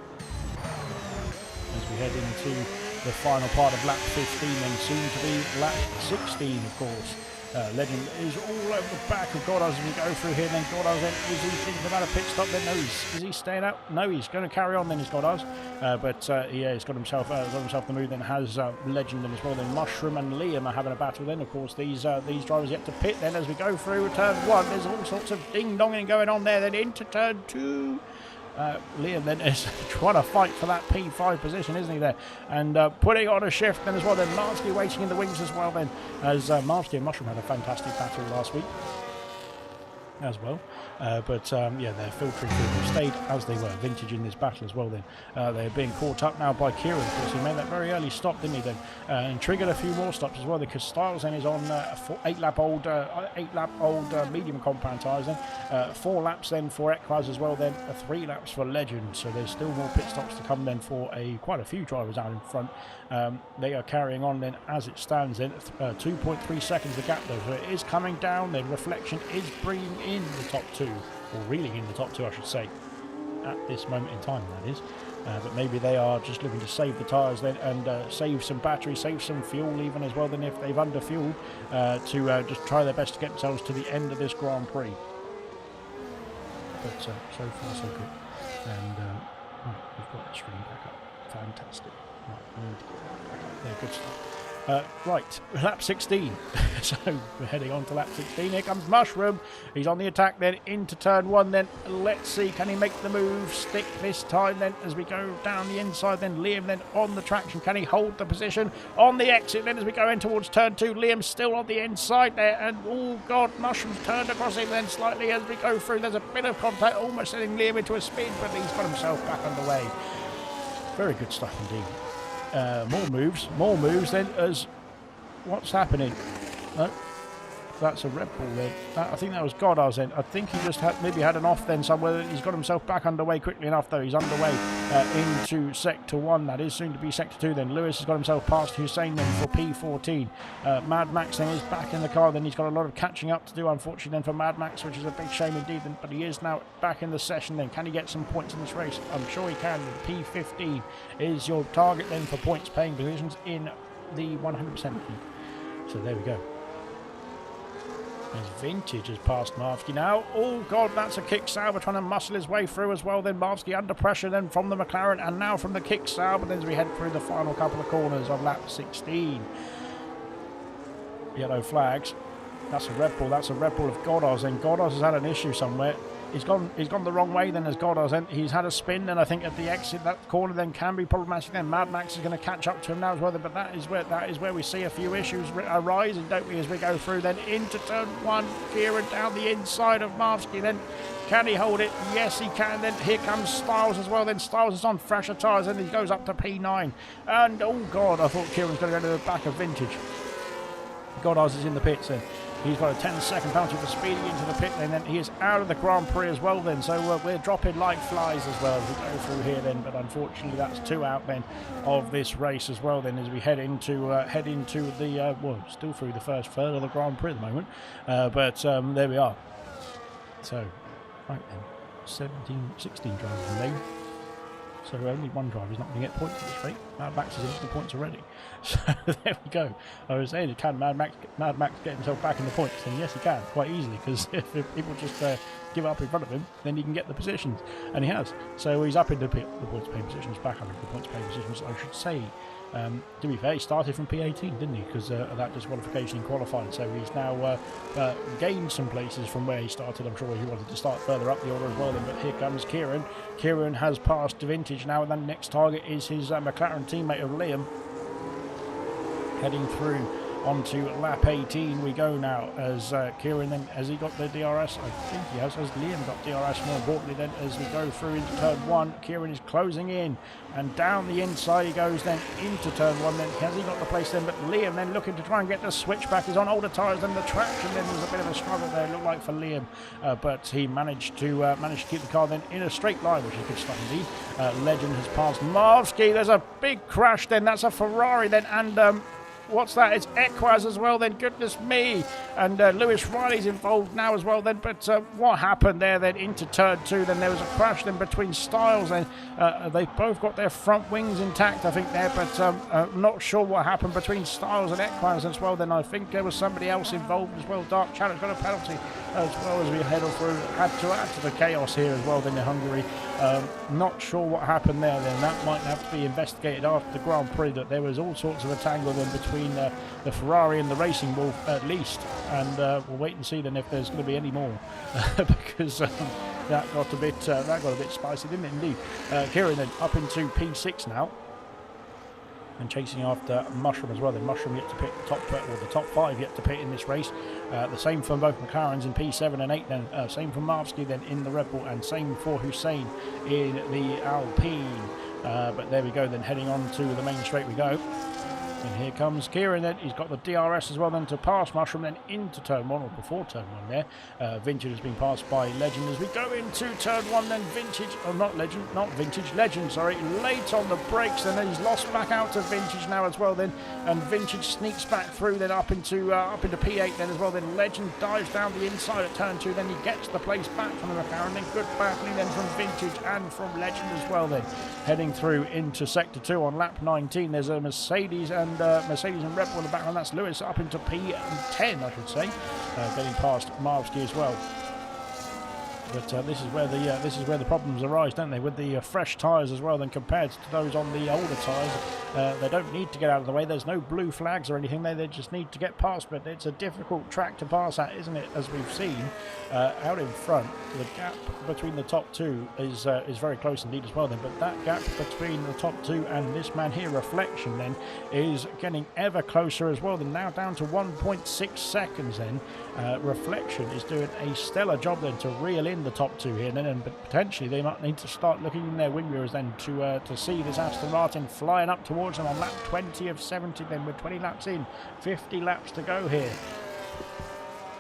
As we head into the final part of lap 15 and soon to be lap 16, of course. Legend is all over the back of Goddard as we go through here. Then Goddard, then is he thinking about a pit stop? Then no, is he staying out? No, he's going to carry on. Then is Goddard, but yeah, he's got himself the move. Then has Legend in as well. Then Mushroom and Liam are having a battle. Then of course these drivers yet to pit. Then as we go through turn 1, there's all sorts of ding donging going on there. Then into turn 2. Liam then is trying to fight for that P5 position, isn't he there? And putting on a shift then as well. Then Marsky waiting in the wings as well then, as Marsky and Mushroom had a fantastic battle last week as well. But yeah, they're filtering through. They've stayed as they were, vintage in this battle as well then. They're being caught up now by Kieran, of course. He made that very early stop, didn't he then? And triggered a few more stops as well, because Styles then is on 8 lap old medium compound tyres then. 4 laps then for Equaz as well then. 3 laps for Legend. So there's still more pit stops to come then for quite a few drivers out in front. They are carrying on then as it stands then. 2.3 seconds the gap though. So it is coming down then. Reflection is bringing in the top 2. Or reeling in the top 2, I should say, at this moment in time, that is. But maybe they are just looking to save the tyres then and save some battery, save some fuel even as well, then if they've under-fueled, to just try their best to get themselves to the end of this Grand Prix. But so far so good. And right, we've got the stream back up. Fantastic. Right, we need to get that back up there. Good stuff. Right, lap 16. So we're heading on to lap 16. Here comes Mushroom. He's on the attack then into turn 1 then. Let's see, can he make the move? Stick this time then as we go down the inside then. Liam then on the traction. Can he hold the position on the exit then as we go in towards turn 2? Liam's still on the inside there and oh god, Mushroom's turned across him then slightly as we go through. There's a bit of contact almost sending Liam into a spin, but he's got himself back underway. Very good stuff indeed. More moves then as what's happening? No, that's a Red Bull then. I think that was Goddard's then. I think he just maybe had an off then somewhere. He's got himself back underway quickly enough though. He's underway into Sector 1. That is soon to be Sector 2 then. Lewis has got himself past Hussein then for P14. Mad Max then is back in the car then. He's got a lot of catching up to do unfortunately then for Mad Max, which is a big shame indeed then. But he is now back in the session then. Can he get some points in this race? I'm sure he can. P15 is your target then for points paying positions in the 100% league. So there we go. As Vintage has passed Marvsky now. Oh god, that's a kick Sauber trying to muscle his way through as well. Then Marvsky under pressure then from the McLaren and now from the kick Sauber then as we head through the final couple of corners of lap 16. Yellow flags. That's a Red Bull. That's a Red Bull of Goddard's. And Goddard's has had an issue somewhere. He's gone the wrong way then as Goddard's. He's had a spin and I think at the exit that corner then can be problematic. Then Mad Max is going to catch up to him now as well. But that is where we see a few issues arising, don't we, as we go through then into turn 1. Kieran down the inside of Marvsky then. Can he hold it? Yes, he can. Then here comes Styles as well. Then Styles is on fresher tyres and he goes up to P9. And oh god, I thought Kieran's going to go to the back of Vintage. Goddard's is in the pits then. He's got a 10-second penalty for speeding into the pit lane. Then he is out of the Grand Prix as well then. So we're dropping like flies as well as we go through here then. But unfortunately that's 2 out then of this race as well then as we head into the well, still through the first third of the Grand Prix at the moment. But there we are. So right then, 16 drivers in the lane. So only one driver is not going to get points at this rate. Mad Max is into the points already. So there we go. I was saying, can Mad Max get himself back in the points? And yes, he can, quite easily, because if people just give up in front of him, then he can get the positions. And he has. So he's up in the points paying positions, back up in the points paying positions, I should say. To be fair, he started from P18, didn't he? Because of that disqualification in qualifying. So he's now gained some places from where he started. I'm sure he wanted to start further up the order as well. Then, but here comes Kieran. Kieran has passed Vintage now, and then the next target is his McLaren teammate of Liam. Heading through onto lap 18 we go now as Kieran then, has he got the DRS? I think he has. Has Liam got DRS? More importantly then, as we go through into turn 1, Kieran is closing in and down the inside he goes then into turn 1 then. Has he got the place then? But Liam then looking to try and get the switch back. He's on older tyres than the traction. Then there's a bit of a struggle there, it looked like, for Liam, but he managed to keep the car then in a straight line, which is good stuff indeed. Legend has passed Marvsky. There's a big crash then. That's a Ferrari then, and what's that? It's Equaz as well then, goodness me. And Lewis Riley's involved now as well then. But what happened there then into turn 2? Then there was a crash then between Styles and they both got their front wings intact, I think there. But I'm not sure what happened between Styles and Equaz as well then. I think there was somebody else involved as well. Dark Challenge got a penalty as well as we head through. Had to add to the chaos here as well then in Hungary. Not sure what happened there then. That might have to be investigated after the Grand Prix, that there was all sorts of a tangle then between the Ferrari and the Racing Bull at least, and we'll wait and see then if there's going to be any more because that got a bit spicy, didn't it indeed? Kieran then up into P6 now and chasing after Mushroom as well. Then Mushroom yet to pit the top 5 yet to pit in this race. The same for both McLarens in P7 and 8 then. Same for Marvsky then in the Red Bull, and same for Hussein in the Alpine. But there we go then, heading on to the main straight we go. And here comes Kieran then. He's got the DRS as well then to pass Mushroom then into turn 1, or before turn 1 there. Vintage has been passed by Legend as we go into turn 1 then. Legend, sorry, late on the brakes, and then he's lost back out to Vintage now as well then. And Vintage sneaks back through then up into P8 then as well. Then Legend dives down the inside at turn 2, then he gets the place back from the McLaren. Then good battling then from Vintage and from Legend as well then. Heading through into sector 2 on lap 19, there's a Mercedes and Red Bull in the background. That's Lewis up into P10, I should say, getting past Marvsky as well. But this is where the problems arise, don't they? With the fresh tyres as well, then compared to those on the older tyres, they don't need to get out of the way. There's no blue flags or anything. They just need to get past. But it's a difficult track to pass at, isn't it? As we've seen out in front, the gap between the top two is very close indeed as well. Then, but that gap between the top two and this man here, Reflection, then is getting ever closer as well. Then now down to 1.6 seconds. Then Reflection is doing a stellar job then to reel in the top two here, then, and potentially they might need to start looking in their wing mirrors then to see this Aston Martin flying up towards them on lap 20 of 70. Then with 20 laps in, 50 laps to go here.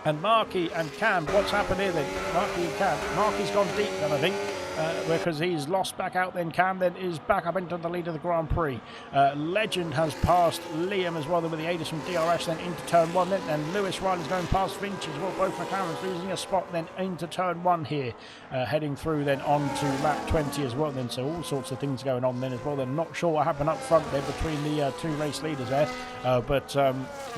And Markey and Cam, what's happened here then? Markey and Cam. Markey's gone deep then, I think. Because he's lost back out, then Cam then is back up into the lead of the Grand Prix. Legend has passed Liam as well, then with the aiders from DRS then into turn one, then, and Lewis Riley's going past Vinci as well. Both McLarens losing a spot then into turn one here, heading through then on to lap 20 as well. Then so all sorts of things going on then as well. They're not sure what happened up front there between the two race leaders there, but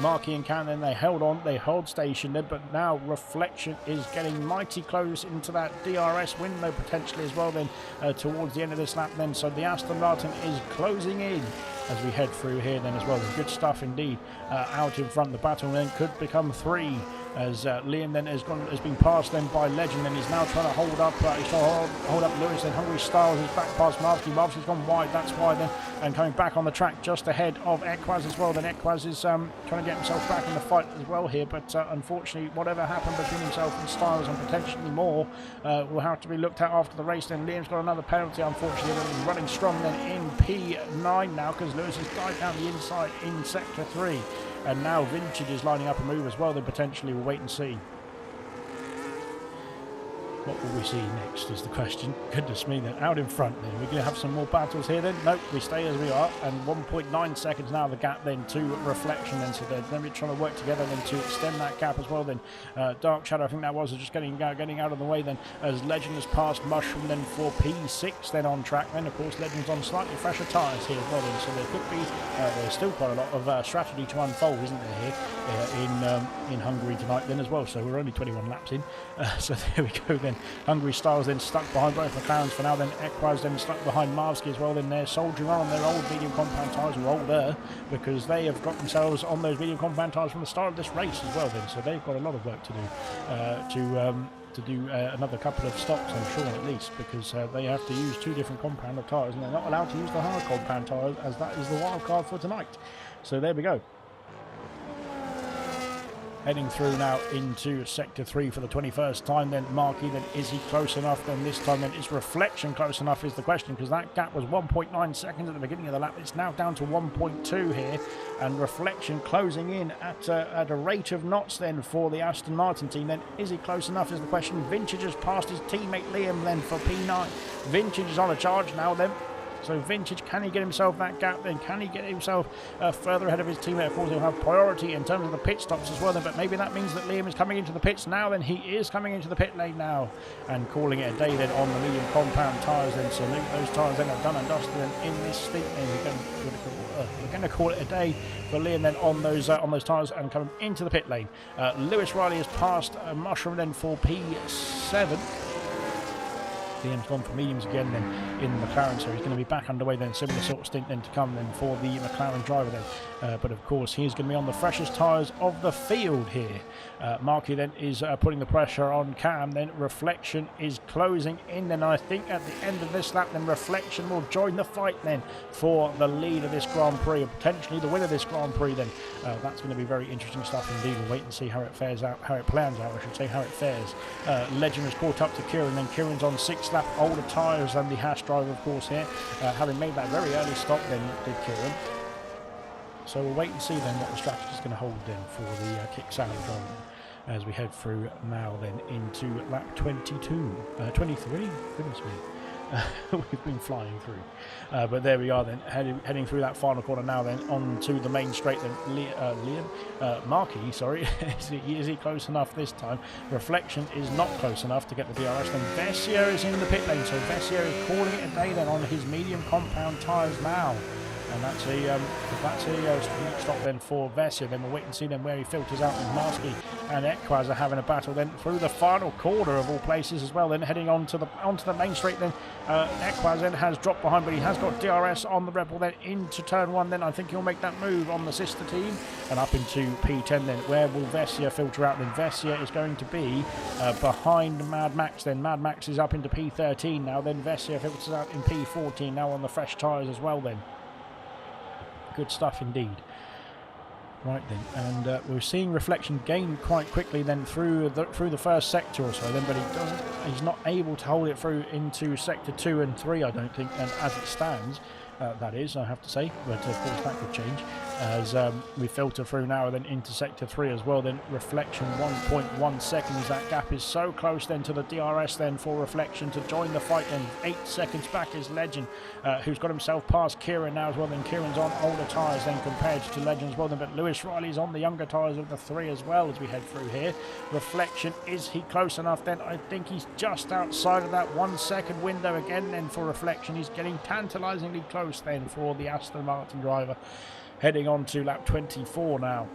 Markey and Cam then they held on, they held station there, but now Reflection is getting mighty close into that DRS window potentially as well then towards the end of this lap then. So the Aston Martin is closing in as we head through here then as well. Good stuff indeed out in front. The battle then could become three as Liam then has been passed then by Legend, and he's now trying to hold up hold up Lewis. Then Hungary Styles is back past Marvsky. Marvsky's gone wide, that's why then, and coming back on the track just ahead of Equaz as well. Then Equaz is trying to get himself back in the fight as well here, but unfortunately whatever happened between himself and Styles and potentially more will have to be looked at after the race. Then Liam's got another penalty unfortunately, he's running strong then in P9 now because Lewis has died down the inside in sector 3. And now Vintage is lining up a move as well, then potentially we'll wait and see. What will we see next is the question. Goodness me, then out in front then. We're going to have some more battles here then. Nope, we stay as we are. And 1.9 seconds now the gap then to Reflection then. So they're maybe trying to work together then to extend that gap as well then. Dark Shadow, I think that was just getting out of the way then as Legend has passed Mushroom then for P6 then on track. Then of course Legend's on slightly fresher tyres here as well then. So there could be, there's still quite a lot of strategy to unfold, isn't there, here in Hungary tonight then as well. So we're only 21 laps in. So there we go then. Hungary Styles then stuck behind both McLarens for now, then Equaz then stuck behind Marvsky as well. Then they're soldiering on their old medium compound tyres, or older, because they have got themselves on those medium compound tyres from the start of this race as well then. So they've got a lot of work to do another couple of stops, I'm sure, at least, because they have to use two different compound of tyres and they're not allowed to use the hard compound tyres, as that is the wild card for tonight. So there we go. Heading through now into sector 3 for the 21st time. Then Markey, then is he close enough? Then this time then is Reflection close enough is the question, because that gap was 1.9 seconds at the beginning of the lap. It's now down to 1.2 here, and Reflection closing in at a rate of knots then for the Aston Martin team. Then is he close enough is the question. Vintage has passed his teammate Liam then for P9. Vintage is on a charge now then. So Vintage, can he get himself that gap then? Can he get himself further ahead of his teammate? Of course, he'll have priority in terms of the pit stops as well then, but maybe that means that Liam is coming into the pits now. Then he is coming into the pit lane now and calling it a day then on the medium compound tyres then. So maybe those tyres then are done and dusted then in this stint. We're going to call it a day for Liam then on those tyres and coming into the pit lane. Lewis Riley has passed Mushroom then for P7. Liam's gone for mediums again then in the McLaren, so he's going to be back underway then. Similar sort of stint then to come then for the McLaren driver then. But of course he's going to be on the freshest tyres of the field here. Markey then is putting the pressure on Cam. Then Reflection is closing in. Then I think at the end of this lap then Reflection will join the fight then for the lead of this Grand Prix, or potentially the win of this Grand Prix then. That's going to be very interesting stuff indeed. We'll wait and see how it fares out, how it plans out, I should say, how it fares. Legend has caught up to Kieran, then Kieran's on 6th lap, older tyres than the Haas driver of course here, having made that very early stop then did Kieran. So we'll wait and see then what the strategy is going to hold then for the kick salad driver as we head through now then into lap 23, goodness me. We've been flying through, but there we are then, heading through that final corner now then onto the main straight then. Markey, sorry, is he close enough this time? Reflection is not close enough to get the DRS. Then Vessier is in the pit lane, so Vessier is calling it a day then on his medium compound tyres now. And that's a stop then for Vessia. Then we'll wait and see then where he filters out with Marsky and Ekwaz are having a battle then through the final corner of all places as well. Then heading onto the main straight. Then Ekwaz then has dropped behind, but he has got DRS on the Red Bull then into turn 1. Then I think he'll make that move on the sister team and up into P10. Then where will Vessia filter out? Then Vessia is going to be behind Mad Max. Then Mad Max is up into P13 now. Then Vessia filters out in P14 now on the fresh tyres as well. Then good stuff indeed. Right then, and we're seeing Reflection gain quite quickly then through the first sector or so then, but he's not able to hold it through into sector 2 and 3, I don't think, and as it stands, that is, I have to say, but of course that could change as we filter through now and then into sector 3 as well. Then Reflection 1.1 seconds, that gap is so close then to the DRS then for Reflection to join the fight. Then 8 seconds back is Legend, who's got himself past Kieran now as well. Then Kieran's on older tyres then compared to Legend as well then, but Lewis Riley's on the younger tyres of the 3 as well as we head through here. Reflection, is he close enough then? I think he's just outside of that 1 second window again then for Reflection. He's getting tantalisingly close then for the Aston Martin driver, heading on to lap 24 now.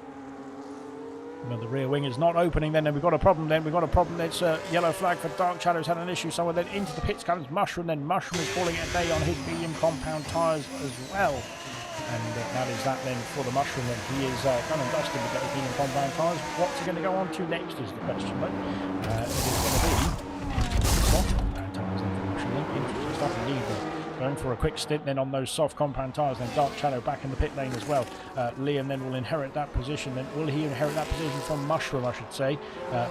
Well, the rear wing is not opening then, and we've got a problem then. We've got a problem. It's a yellow flag for Dark Shadow's had an issue somewhere. Then into the pits comes Mushroom. Then Mushroom is calling it a day on his medium compound tyres as well. And that is that then for the Mushroom. Then he is done and dusted with the medium compound tyres. What's he going to go on to next is the question. But it is going to be soft compound tyres then for Mushroom. Interesting stuff indeed. Going for a quick stint then on those soft compound tyres. Then Dark Shadow back in the pit lane as well. Liam then will inherit that position. Then will he inherit that position from Mushroom, I should say.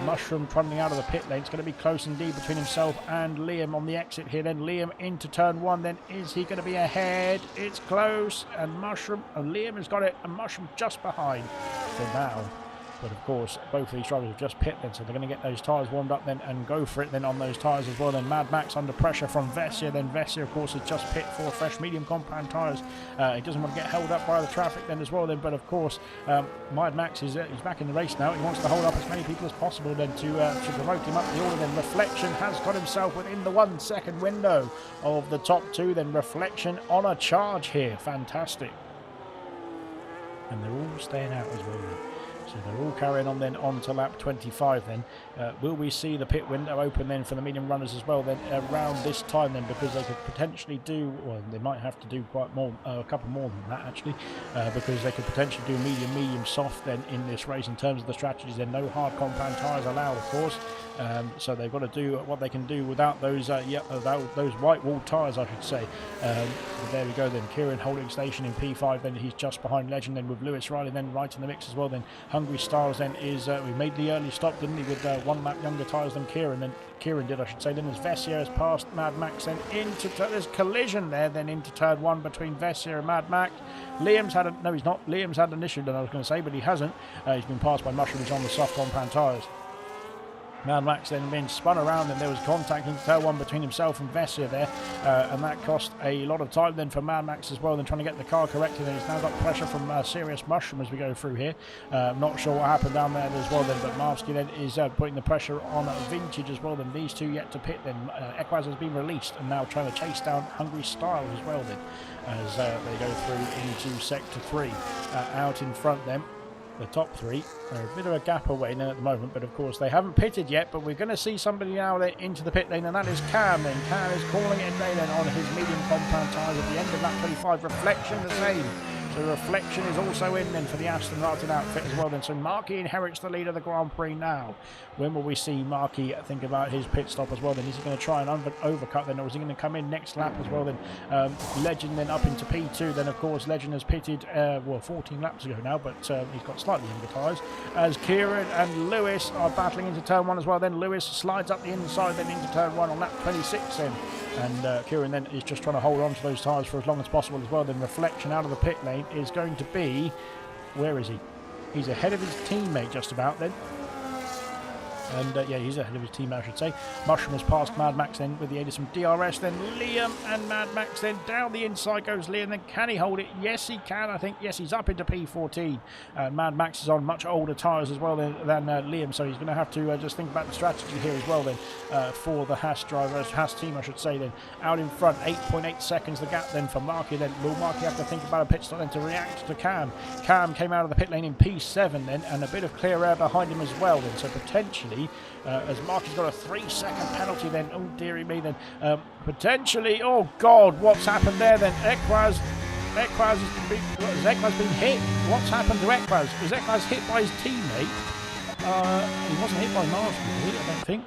Mushroom trundling out of the pit lane. It's going to be close indeed between himself and Liam on the exit here. Then Liam into turn 1. Then is he going to be ahead? It's close. And Mushroom and Liam has got it. And Mushroom just behind for now. But of course, both of these drivers have just pit then, so they're going to get those tyres warmed up then and go for it then on those tyres as well. Then Mad Max under pressure from Vessia. Then Vessia, of course, has just pit for fresh medium compound tyres. He doesn't want to get held up by the traffic then as well. Then, but of course, Mad Max is he's back in the race now. He wants to hold up as many people as possible then to promote him up the order. Then Reflection has got himself within the 1 second window of the top 2. Then Reflection on a charge here. Fantastic. And they're all staying out as well then. So they're all carrying on then on to lap 25 then. Will we see the pit window open then for the medium runners as well then around this time then, because they could potentially do, well, they might have to do quite more, a couple more than that actually, because they could potentially do medium, soft then in this race in terms of the strategies. Then no hard compound tyres allowed, of course. So they've got to do what they can do without those those white wall tyres, I should say. But there we go then. Kieran holding station in P5 then. He's just behind Legend then with Lewis Riley then right in the mix as well. Then Hungry Stars then is we made the early stop, didn't he, with 1 lap younger tyres than Kieran. Then Kieran did, I should say. Then as Vessia has passed Mad Max then into there's collision there then into turn 1 between Vessia and Mad Max. Liam's had no, he's not. Liam's had an issue then, I was going to say, but he hasn't. He's been passed by Mushroom. He's on the soft compound tyres. Mad Max then being spun around, and there was contact into turn 1 between himself and Vessia there, and that cost a lot of time then for Mad Max as well, then trying to get the car corrected. And he's now got pressure from Serious Mushroom as we go through here. Not sure what happened down there as well then, but Marsky then is putting the pressure on Vintage as well. Then these two yet to pit then. Ekwaz has been released and now trying to chase down Hungry Style as well then, as they go through into sector 3. Out in front then, the top 3 are a bit of a gap away now at the moment, but of course they haven't pitted yet. But we're going to see somebody now there into the pit lane, and that is Cam. Then Cam is calling it a day then on his medium compound tyres at the end of lap 25. Reflection the same. So Reflection is also in then for the Aston Martin outfit as well then. So Markey inherits the lead of the Grand Prix now. When will we see Markey think about his pit stop as well then? Is he going to try and overcut then, or is he going to come in next lap as well then? Legend then up into P2 then. Of course Legend has pitted 14 laps ago now, but he's got slightly younger tyres, as Kieran and Lewis are battling into turn 1 as well. Then Lewis slides up the inside then into turn 1 on lap 26 then. And Kieran then is just trying to hold on to those tyres for as long as possible as well. Then Reflection out of the pit lane is going to be, where is he? He's ahead of his teammate just about then. And yeah, he's ahead of his team, I should say. Mushroom has passed Mad Max then with the aid of some DRS. Then Liam and Mad Max then down the inside goes Liam. Then can he hold it? Yes, he can, I think. Yes, he's up into P14. Mad Max is on much older tyres as well than Liam, so he's going to have to just think about the strategy here as well then for the Haas driver, Haas team, I should say. Then out in front, 8.8 seconds the gap then for Markey. Then will Markey have to think about a pit stop then to react to Cam? Cam came out of the pit lane in P7 then, and a bit of clear air behind him as well then, so potentially as Markey's got a 3-second penalty then, oh dearie me then, potentially, oh god, what's happened there then? Ekwaz has been hit. What's happened to Ekwaz? Was Ekwaz hit by his teammate? He wasn't hit by Marsky, I don't think.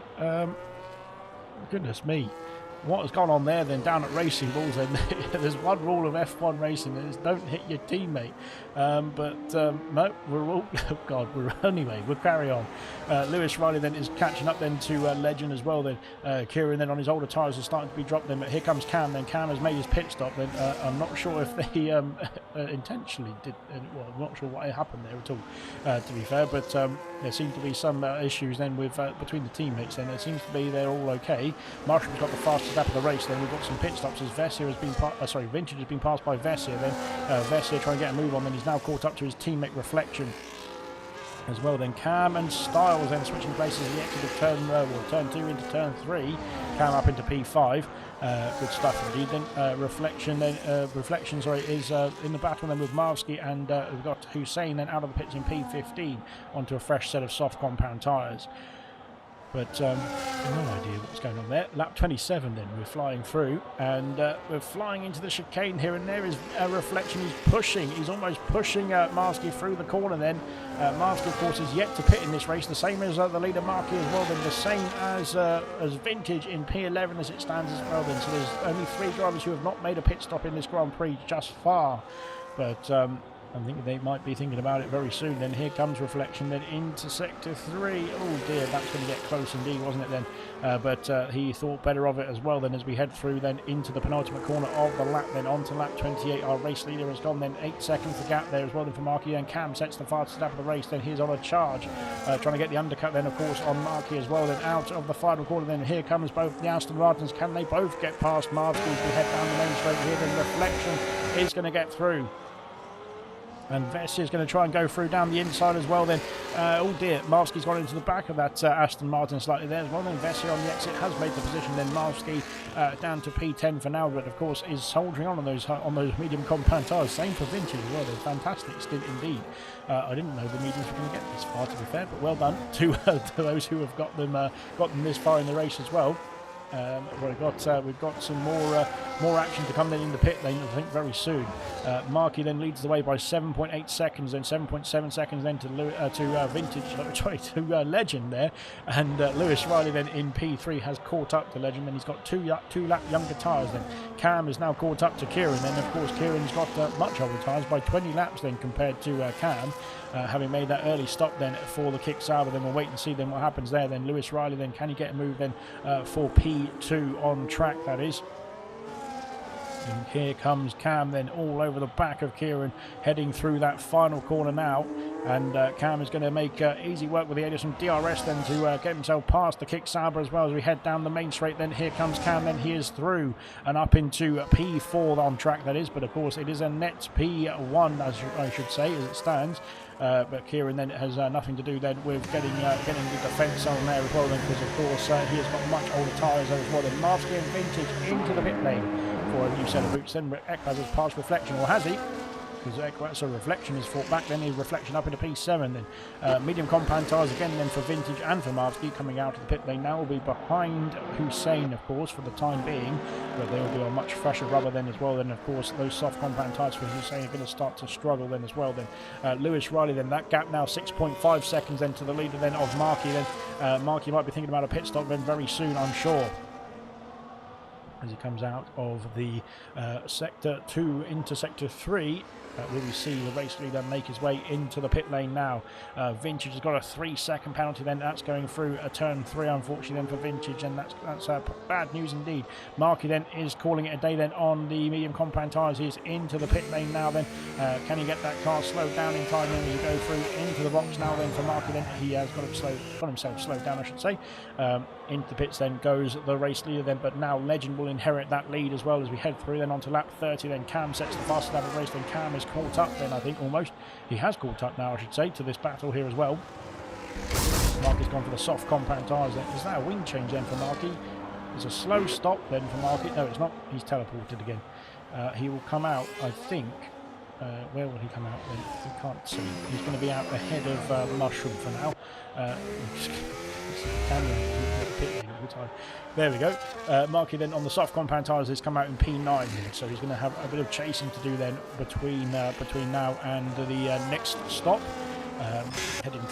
Goodness me. What has gone on there then down at Racing Bulls? Then there's one rule of F1 racing, and it's don't hit your teammate. No, we're all oh god. Anyway, we'll carry on. Lewis Riley then is catching up then to Legend as well. Then Kieran then on his older tyres is starting to be dropped. Then, but here comes Cam. Then Cam has made his pit stop. Then I'm not sure if they intentionally did. Well, I'm not sure what happened there at all. To be fair, but there seem to be some issues then with between the teammates. Then it seems to be they're all okay. Marshall's got the fastest lap of the race. Then we've got some pit stops as Vessia has been Vintage has been passed by Vessia. Then Vessia trying to get a move on. Then he's now caught up to his teammate Reflection as well. Then Cam and Styles then switching places. He exited turn 2 into turn 3. Cam up into P5. Good stuff indeed. Then Reflection is in the battle then with Marsky, and we've got Hussein then out of the pits in P15 onto a fresh set of soft compound tyres. But no idea what's going on there. Lap 27 then, we're flying through, and we're flying into the chicane here, and there is a Reflection. He's almost pushing Marsky through the corner then. Marsky, of course, is yet to pit in this race, the same as the leader Markey as well, then the same as Vintage in P11 as it stands as well then. So there's only 3 drivers who have not made a pit stop in this Grand Prix just far. But I think they might be thinking about it very soon. Then here comes Reflection then into sector 3. Oh dear, that's going to get close indeed, wasn't it then? But he thought better of it as well then as we head through then into the penultimate corner of the lap. Then on to lap 28. Our race leader has gone then 8 seconds the gap there as well then for Markey, and Cam sets the fastest lap of the race. Then he's on a charge, trying to get the undercut then of course on Markey as well. Then out of the final corner then here comes both the Aston Martins. Can they both get past Markey as we head down the main straight here? Then Reflection is going to get through. And Vessia is going to try and go through down the inside as well then. Oh dear, Marsky's gone into the back of that Aston Martin slightly there as well. Then Vessia on the exit has made the position. Then Marsky down to P10 for now, but of course is soldiering on those medium compound tyres. Same for Vintage as well. They're fantastic stint indeed. I didn't know the mediums were going to get this far, to be fair, but well done to those who have got them this far in the race as well. We've got some more action to come then in the pit lane, I think, very soon. Markey then leads the way by 7.8 seconds, then 7.7 seconds then to Vintage, to Legend there, and Lewis Riley then in P3 has caught up to Legend. Then he's got two lap younger tyres. Then Cam is now caught up to Kieran. Then of course Kieran's got much older tyres by 20 laps then compared to Cam. Having made that early stop then for the kick Sauber. Then we'll wait and see then what happens there. Then Lewis Riley then, can he get a move then for P2 on track, that is. And here comes Cam then all over the back of Kieran, heading through that final corner now. And Cam is going to make easy work with the aid of some DRS then to get himself past the kick Sauber as well as we head down the main straight. Then here comes Cam, then he is through and up into P4 on track, that is. But of course it is a net P1, as I should say, as it stands. But Kieran then has nothing to do then with getting the defence on there as well then, because of course he has got much older tyres as well. Then Marsky and Vintage into the pit lane for a new set of boots. Then Ekwaz has passed Reflection, or has he? Because Reflection is fought back, then his Reflection up into P7. Then medium compound tyres again then for Vintage and for Marsky coming out of the pit lane now will be behind Hussein, of course, for the time being, but they will be on much fresher rubber then as well. Then of course those soft compound tyres for Hussein are going to start to struggle then as well. Then Lewis Riley then, that gap now 6.5 seconds then to the leader then of Markey. Then Markey might be thinking about a pit stop then very soon, I'm sure, as he comes out of the sector 2 into sector 3. Will we see the race leader make his way into the pit lane now? Vintage has got a 3-second penalty then. That's going through a turn 3, unfortunately, then for Vintage, and that's bad news indeed. Markey then is calling it a day then on the medium compound tyres. He's into the pit lane now then. Can he get that car slowed down in time then as we go through into the box now then for Markey then? He has got himself slowed down, I should say. Into the pits then goes the race leader then, but now Legend will inherit that lead as well as we head through then onto lap 30. Then Cam sets the fastest lap of the race. Then Cam is caught up then, I think, almost. He has caught up now, I should say, to this battle here as well. Markey's gone for the soft compound tyres then. Is that a wing change then for Markey? There's a slow stop then for Markey. No, it's not. He's teleported again. He will come out, I think. Where will he come out then? We can't see. He's going to be out ahead of Mushroom for now. There we go. Markey then on the soft compound tyres has come out in P9, so he's going to have a bit of chasing to do then between now and the next stop. Heading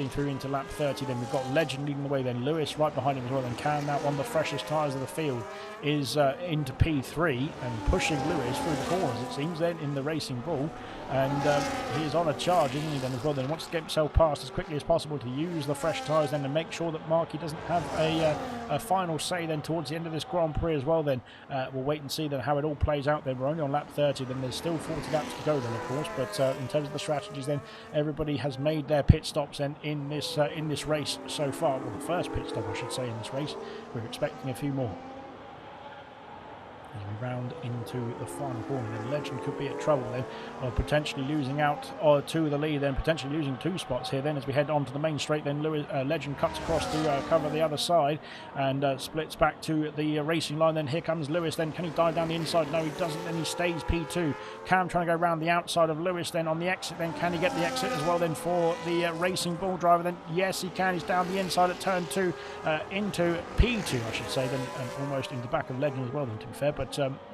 through into lap 30. Then we've got Legend leading the way. Then Lewis right behind him as well. Then Cam now on the freshest tyres of the field is into P3 and pushing Lewis through the corners, it seems, then in the Racing Bull. And he is on a charge, isn't he, then as well? Then wants to get himself past as quickly as possible to use the fresh tyres then to make sure that Markey doesn't have a final say then towards the end of this Grand Prix as well. Then we'll wait and see then how it all plays out. Then we're only on lap 30. Then there's still 40 laps to go then, of course. But in terms of the strategies, then everybody has made their pit stops then in this race so far. Well, the first pit stop, I should say, in this race. We're expecting a few more. As we round into the final corner, then Legend could be at trouble then, or potentially losing out to the lead, then potentially losing 2 spots here. Then as we head on to the main straight, then Legend cuts across to cover the other side and splits back to the racing line. Then here comes Lewis. Then can he dive down the inside? No, he doesn't. Then he stays P2. Cam trying to go around the outside of Lewis. Then on the exit, then can he get the exit as well? Then for the Racing Bull driver, then yes, he can. He's down the inside at turn 2 into P2, I should say. Then and almost into the back of Legend as well. Then to be fair, but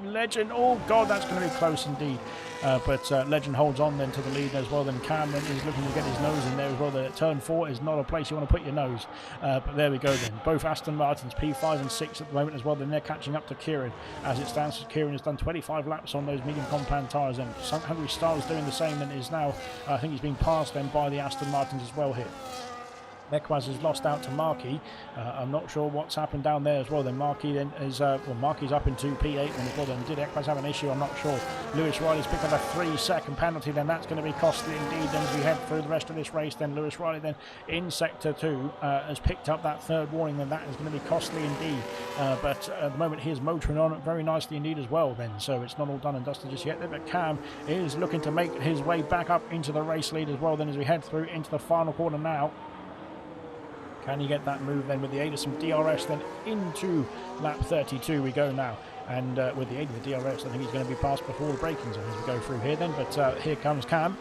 Legend, oh god, that's going to be close indeed. But Legend holds on then to the lead as well. Then Cam then is looking to get his nose in there as well. That turn 4 is not a place you want to put your nose. But there we go then. Both Aston Martins, P5 and 6 at the moment as well. Then they're catching up to Kieran. As it stands, Kieran has done 25 laps on those medium compound tyres. And Hungary Star is doing the same and is now, I think he's been passed then by the Aston Martins as well here. Equaz has lost out to Markey. I'm not sure what's happened down there as well. Then Markey then is Markey's up into P8 then as well. Then did Equaz have an issue? I'm not sure. Lewis Riley's picked up a 3-second penalty. Then that's going to be costly indeed. Then as we head through the rest of this race, then Lewis Riley then in sector 2 has picked up that 3rd warning. Then that is going to be costly indeed. But at the moment he is motoring on very nicely indeed as well. Then so it's not all done and dusted just yet. But Cam is looking to make his way back up into the race lead as well. Then as we head through into the final corner now. Can he get that move then with the aid of some DRS then into lap 32 we go now. And with the aid of the DRS, I think he's going to be passed before the braking zone as we go through here then. But here comes Cam.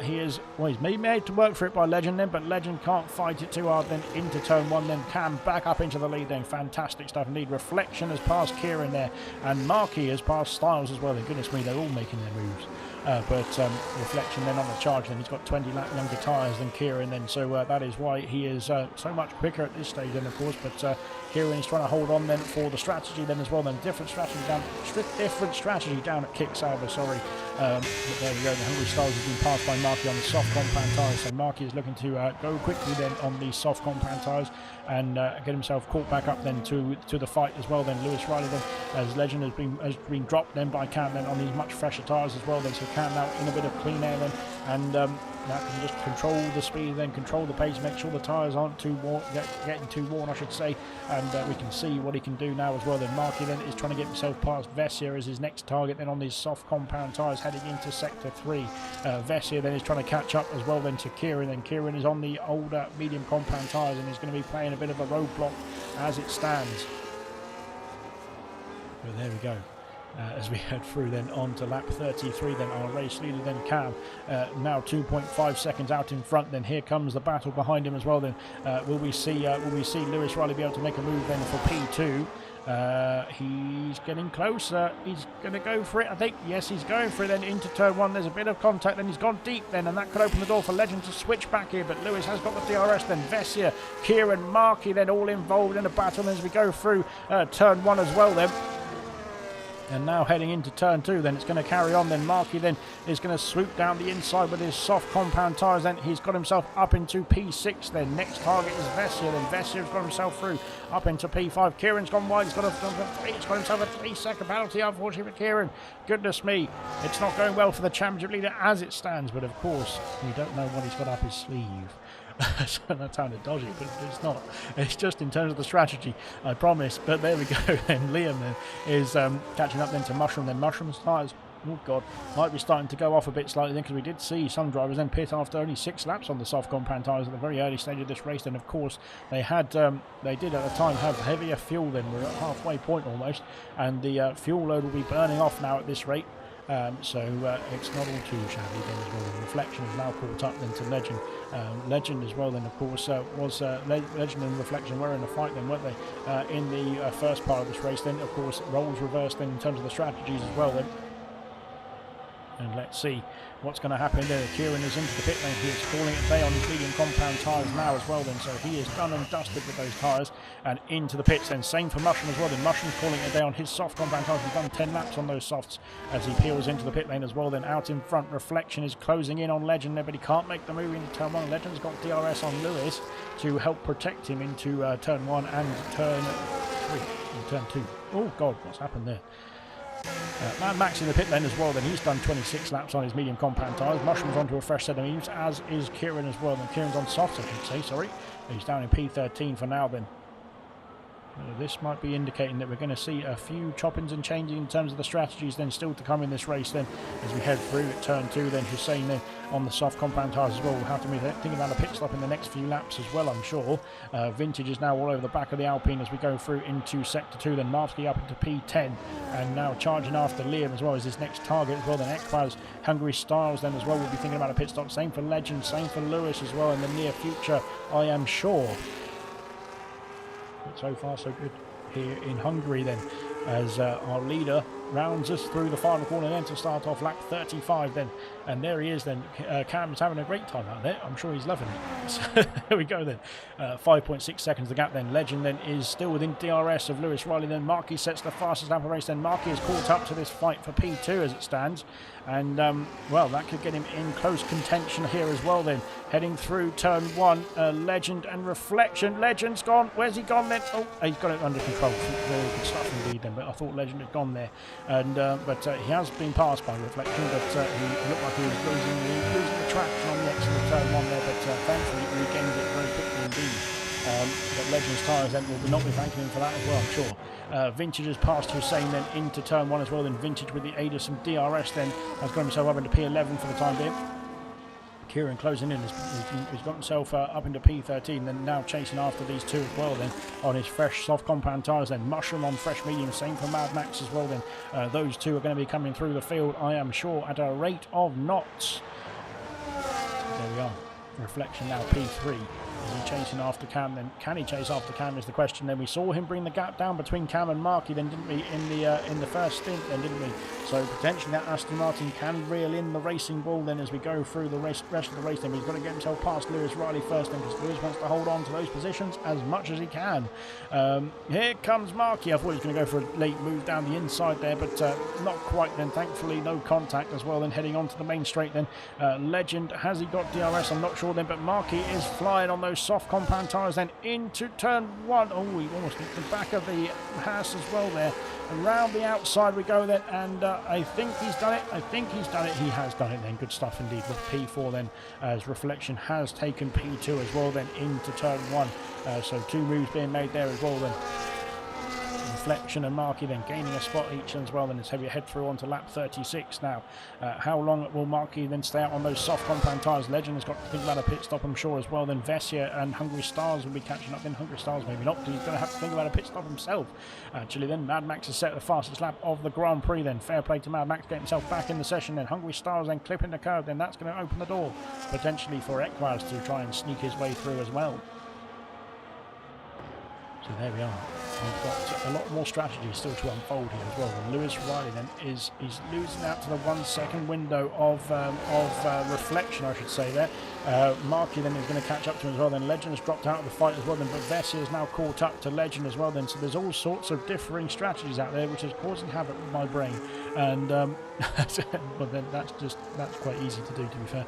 He's made to work for it by Legend then, but Legend can't fight it too hard then into turn 1. Then Cam back up into the lead then. Fantastic stuff indeed. Reflection has passed Kieran there. And Markey has passed Styles as well. And goodness me, they're all making their moves. But Reflection then on the charge then. He's got 20 lap younger tyres than Kieran then. So that is why he is so much quicker at this stage then, of course. But Kieran is trying to hold on then for the strategy then as well. Then different strategy down at Kick Salver, sorry. But there we go. The Hungry Styles has been passed by Markey on the soft compound tyres. So Markey is looking to go quickly then on the soft compound tyres and get himself caught back up then to the fight as well. Then Lewis Riley then, as Legend has been dropped then by Cam then on these much fresher tyres as well. Then so Cam now in a bit of clean air then, and that can just control the speed, then control the pace, make sure the tyres aren't too worn, getting too worn, I should say. And we can see what he can do now as well. Then Markey then is trying to get himself past Vessier as his next target. Then on these soft compound tyres heading into sector 3. Vessier then is trying to catch up as well then to Kieran. And Kieran is on the older medium compound tyres and is going to be playing a bit of a roadblock as it stands. But there we go. As we head through then on to lap 33, then our race leader then Cam now 2.5 seconds out in front. Then here comes the battle behind him as well. Then will we see Lewis Riley be able to make a move then for P2? He's getting closer. He's going to go for it, I think. Yes, he's going for it then into turn 1. There's a bit of contact. Then he's gone deep then, and that could open the door for Legend to switch back here. But Lewis has got the DRS then. Vessier, Kieran, Markey then all involved in a battle as we go through turn 1 as well then. And now heading into turn 2, then it's going to carry on. Then Markey then is going to swoop down the inside with his soft compound tyres. Then he's got himself up into P6. Then next target is Vessia. Then Vessia's got himself through up into P5. Kieran's gone wide. He's got himself a 3-second penalty, unfortunately for Kieran. Goodness me, it's not going well for the championship leader as it stands. But of course, we don't know what he's got up his sleeve. So that sounded dodgy, but it's not. It's just in terms of the strategy, I promise. But there we go. Then Liam then is catching up then to Mushroom. Then Mushroom's tyres, oh god, might be starting to go off a bit slightly then, because we did see some drivers then pit after only 6 laps on the soft compound tyres at the very early stage of this race. Then of course they had they did at the time have heavier fuel. Then we're at halfway point almost, and the fuel load will be burning off now at this rate. So it's not all too shabby then as well. The Reflection is now caught up then to Legend. Legend as well then of course was Legend and Reflection were in a fight then, weren't they, in the first part of this race. Then of course roles reversed then in terms of the strategies as well then. And let's see what's going to happen there. Kieran is into the pit lane. He is calling it day on his medium compound tyres now as well then. So he is done and dusted with those tyres and into the pits. Then same for Mushroom as well. Then Mushroom's calling it day on his soft compound tyres. He's done 10 laps on those softs as he peels into the pit lane as well. Then out in front, Reflection is closing in on Legend there, but he can't make the move into turn 1. Legend's got DRS on Lewis to help protect him into turn 1 and turn 3 and turn 2. Oh god, what's happened there? Mad Max in the pit lane as well. Then he's done 26 laps on his medium compound tyres. Mushroom's onto a fresh set of mediums, as is Kieran as well. Then Kieran's on softs, I should say, sorry. He's down in P13 for now then. This might be indicating that we're going to see a few choppings and changing in terms of the strategies then still to come in this race then as we head through at turn 2. Then Hussein then on the soft compound tyres as well. We'll have to be thinking about a pit stop in the next few laps as well, I'm sure. Vintage is now all over the back of the Alpine as we go through into sector 2. Then Marski up into P10 and now charging after Liam as well as his next target as well. Then Ekpaz, Hungary Styles then as well. We'll be thinking about a pit stop. Same for Legend, same for Lewis as well in the near future, I am sure. But so far so good here in Hungary then, as our leader rounds us through the final corner then to start off lap 35 then. And there he is then. Cam's having a great time out there. I'm sure he's loving it. So there we go then. 5.6 seconds the gap then. Legend then is still within DRS of Lewis Riley then. Markey sets the fastest lap of the race then. Markey is caught up to this fight for P2 as it stands. And well, that could get him in close contention here as well then. Heading through turn 1, Legend and Reflection. Legend's gone. Where's he gone then? Oh, he's got it under control. Very good stuff indeed then, but I thought Legend had gone there. And but he has been passed by Reflection, but he looked like he was losing the traction on the exit of turn 1 there, but thankfully he regained it very quickly indeed. But Legend's tyres then will not be thanking him for that as well, I'm sure. Vintage has passed Hussein then into turn 1 as well. Then Vintage with the aid of some DRS then has got himself up into P11 for the time being. Kieran closing in, he's got himself up into P13, then now chasing after these two as well then on his fresh soft compound tyres. Then Mushroom on fresh medium, same for Mad Max as well then. Those two are going to be coming through the field, I am sure, at a rate of knots. There we are. Reflection now P3. Is he chasing after Cam then? Can he chase after Cam is the question. Then we saw him bring the gap down between Cam and Markey then, didn't we, in the first stint then, didn't we? So potentially that Aston Martin can reel in the racing ball then as we go through the rest of the race then. But he's got to get himself past Lewis Riley first then, because Lewis wants to hold on to those positions as much as he can. Here comes Markey. I thought he was going to go for a late move down the inside there, but not quite then. Thankfully no contact as well then, heading on to the main straight then. Legend, has he got DRS? I'm not sure then, but Markey is flying on those soft compound tyres then into turn 1. Oh, he almost hit the back of the house as well there. Around the outside we go then, and I think he's done it. He has done it then. Good stuff indeed with P4 then, as Reflection has taken P2 as well then into turn 1. So 2 moves being made there as well then. Reflection and Markey then gaining a spot each as well. Then it's heavy head through onto lap 36 now. How long will Markey then stay out on those soft compound tyres? Legend has got to think about a pit stop, I'm sure, as well. Then Vessia and Hungry Stars will be catching up. Then Hungry Stars maybe not, because he's going to have to think about a pit stop himself. Actually then Mad Max has set the fastest lap of the Grand Prix then. Fair play to Mad Max, getting himself back in the session. Then Hungry Stars then clipping the curve. Then that's going to open the door potentially for Ekvaz to try and sneak his way through as well. So there we are. we've got a lot more strategy still to unfold here as well. And Lewis Riley then is losing out to the 1 second window of reflection, I should say there. Markey then is going to catch up to him as well. Then Legend has dropped out of the fight as well. Then, but Vessia is now caught up to Legend as well. Then, so there's all sorts of differing strategies out there, which is causing havoc with my brain. And but then that's quite easy to do, to be fair.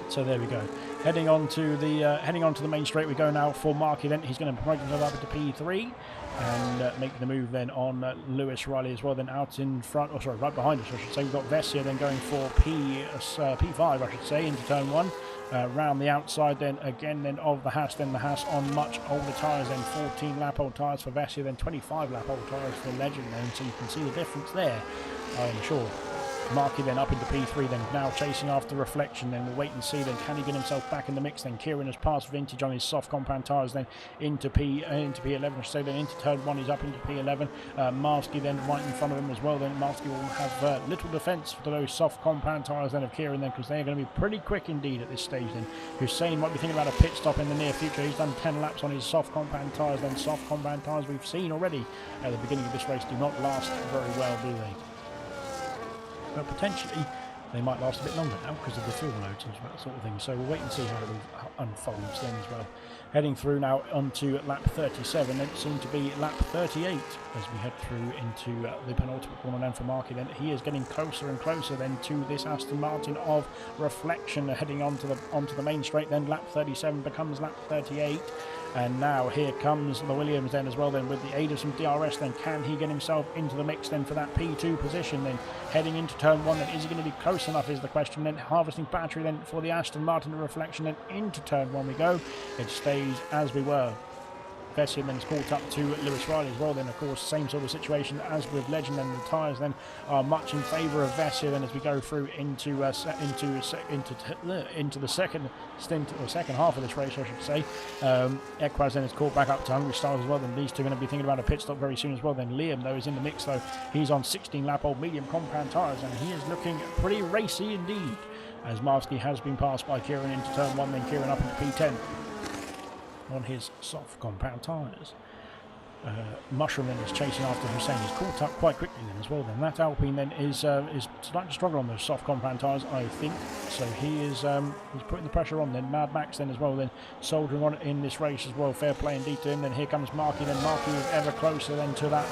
So there we go. Heading on to the main straight we go now for Markey. Then he's going to promote himself up into P3 and make the move then on Lewis Riley as well. Then out in front, or sorry, right behind us, I should say. We've got Vessia then going for P5, I should say, into turn 1. Round the outside then again then of the Haas. Then the Haas on much older tyres. Then 14 lap old tyres for Vessia. Then 25 lap old tyres for Legend. Then so you can see the difference there, I am sure. Markey then up into P3, then now chasing after Reflection. Then we'll wait and see. Then can he get himself back in the mix? Then Kieran has passed Vintage on his soft compound tyres. Then into P11. So then into turn 1, he's up into P11. Marsky then right in front of him as well. Then Marsky will have little defence for those soft compound tyres then of Kieran then, because they're going to be pretty quick indeed at this stage. Then Hussein might be thinking about a pit stop in the near future. He's done 10 laps on his soft compound tyres. Then soft compound tyres we've seen already at the beginning of this race do not last very well, do they? But potentially they might last a bit longer now because of the fuel loads and that sort of thing. So we'll wait and see how it all unfolds then as well. Heading through now onto lap 37, then soon to be lap 38 as we head through into the penultimate corner then for Markey. Then he is getting closer and closer then to this Aston Martin of Reflection, heading onto the main straight. Then lap 37 becomes lap 38. And now here comes the Williams then as well, then with the aid of some DRS. Then can he get himself into the mix then for that P2 position? Then heading into turn 1, then is he going to be close enough is the question. Then harvesting battery then for the Aston Martin of Reflection. Then into turn 1 we go. It stays as we were. Vessia then is caught up to Lewis Riley as well. Then of course same sort of situation as with Legend, and the tyres then are much in favour of Vessia then as we go through into the second stint, or second half of this race I should say. Equaz then is caught back up to Hungary Stars as well. Then these two are going to be thinking about a pit stop very soon as well. Then Liam though is in the mix though. He's on 16 lap old medium compound tyres and he is looking pretty racy indeed, as Marsky has been passed by Kieran into turn 1. Then Kieran up into P10 on his soft compound tyres. Mushroom then is chasing after Hussein. He's caught up quite quickly then as well. Then that Alpine then is starting to struggle on those soft compound tyres, I think. So he is he's putting the pressure on. Then Mad Max then as well, then soldiering on in this race as well. Fair play indeed to him. Then here comes Markey. Then Markey is ever closer then to that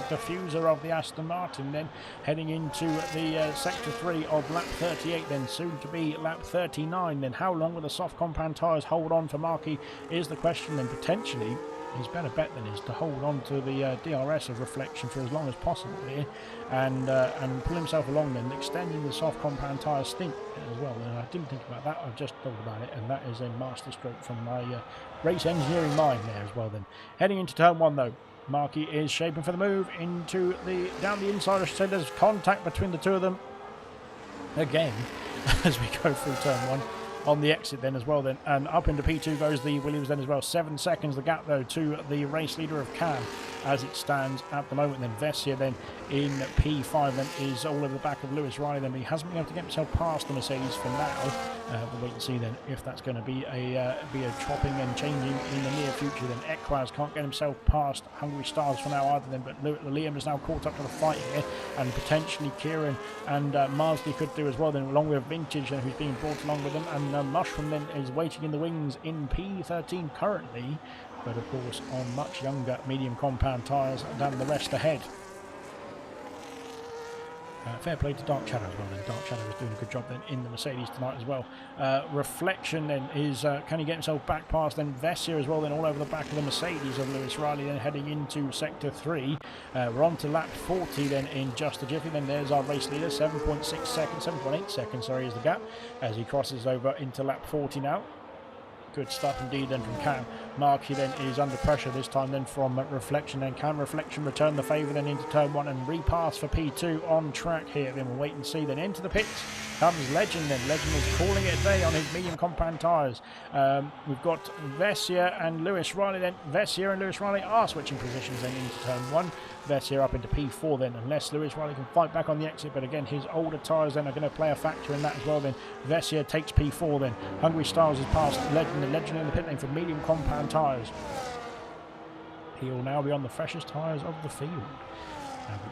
diffuser of the Aston Martin. Then heading into the sector 3 of lap 38. Then soon to be lap 39. Then how long will the soft compound tyres hold on for Markey is the question. Then potentially his better bet then is to hold on to the DRS of Reflection for as long as possible here, and pull himself along then, extending the soft compound tyre stint as well. And I didn't think about that, I've just thought about it, and that is a masterstroke from my race engineering mind there as well. Then heading into turn 1 though, Markey is shaping for the move into down the inside. I should say there's contact between the two of them again as we go through turn 1. On the exit then as well then, and up into P2 goes the Williams then as well. 7 seconds the gap though to the race leader of Cam as it stands at the moment. Then Vessia then in P5 then is all over the back of Lewis Riley then, but he hasn't been able to get himself past the Mercedes for now. We'll wait and see then if that's going to be a chopping and changing in the near future. Then Equaz can't get himself past Hungary Stars for now either then, but Liam is now caught up to the fight here, and potentially Kieran and Marsden could do as well then, along with Vintage who's being brought along with them, and Mushroom then is waiting in the wings in P13 currently, but of course on much younger medium compound tyres than the rest ahead. Fair play to Dark Shadow as well then. Dark Shadow is doing a good job then in the Mercedes tonight as well. Reflection then is, can he get himself back past then Vessia as well then, all over the back of the Mercedes of Lewis Riley then, heading into sector 3. We're on to lap 40 then in just a jiffy. Then there's our race leader, 7.6 seconds, 7.8 seconds sorry is the gap, as he crosses over into lap 40 now. Good stuff indeed then from Cam. Markey then is under pressure this time then from Reflection. Then can Reflection return the favour then into turn 1 and repass for P2 on track here? Then we'll wait and see. Then into the pits comes Legend then. Legend is calling it a day on his medium compound tyres. We've got Vessia and Lewis Riley then. Vessia and Lewis Riley are switching positions then into turn 1. Vessia up into P4 then, unless Lewis Riley can fight back on the exit, but again his older tyres then are going to play a factor in that as well. Then Vessia takes P4 then. Hungry Stars has passed Legend, the Legend in the pit lane for medium compound tyres. He will now be on the freshest tyres of the field.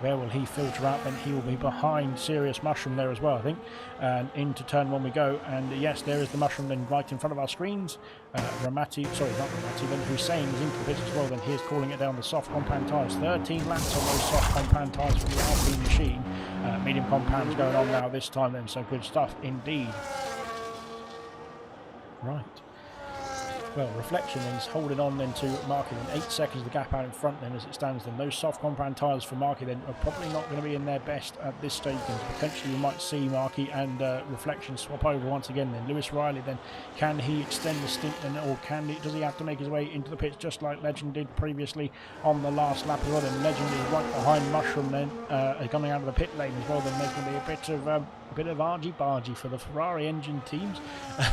Where will he filter out? Then he will be behind Serious Mushroom there as well, I think. And into turn 1 we go. And yes, there is the Mushroom then right in front of our screens. Ramati, sorry, not Ramati, then Hussein is into the pits as well. Then here's calling it down the soft compound tyres. 13 laps on those soft compound tyres from the Alpine machine. Medium compounds going on now this time then, so good stuff indeed. Right. Well, Reflection then is holding on then to Marky then. 8 seconds the gap out in front then as it stands then. Those soft compound tyres for Marky then are probably not going to be in their best at this stage then. Potentially we might see Marky and Reflection swap over once again then. Lewis Riley then, can he extend the stint then, or does he have to make his way into the pits just like Legend did previously on the last lap as well then? Legend is right behind Mushroom then, coming out of the pit lane as well then. There's going to be a bit of argy-bargy for the Ferrari engine teams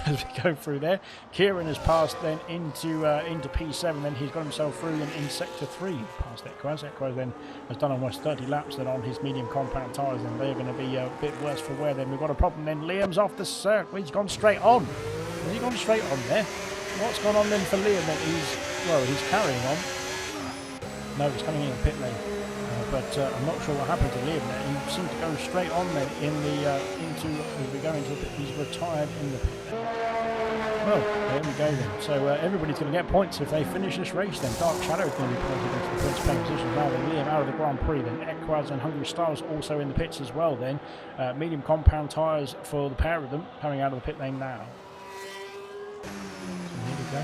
as we go through there. Kieran has passed then into P7, then he's got himself through in Sector 3 past Equaz. Equaz then has done almost 30 laps then on his medium compound tyres, and they're going to be a bit worse for wear then. We've got a problem then. Liam's off the circuit. He's gone straight on. Has he gone straight on there? What's gone on then for Liam then? He's carrying on. No, he's coming in the pit lane. But I'm not sure what happened to Liam there. He seemed to go straight on then as we go into the pit. He's retired in the pit. Well, there we go then. So everybody's going to get points if they finish this race then. Dark Shadow is going to be pointed into the points paying position now then. Liam out of the Grand Prix then. Equaz and Hungry Stars also in the pits as well then. Medium compound tyres for the pair of them coming out of the pit lane now. So here we go.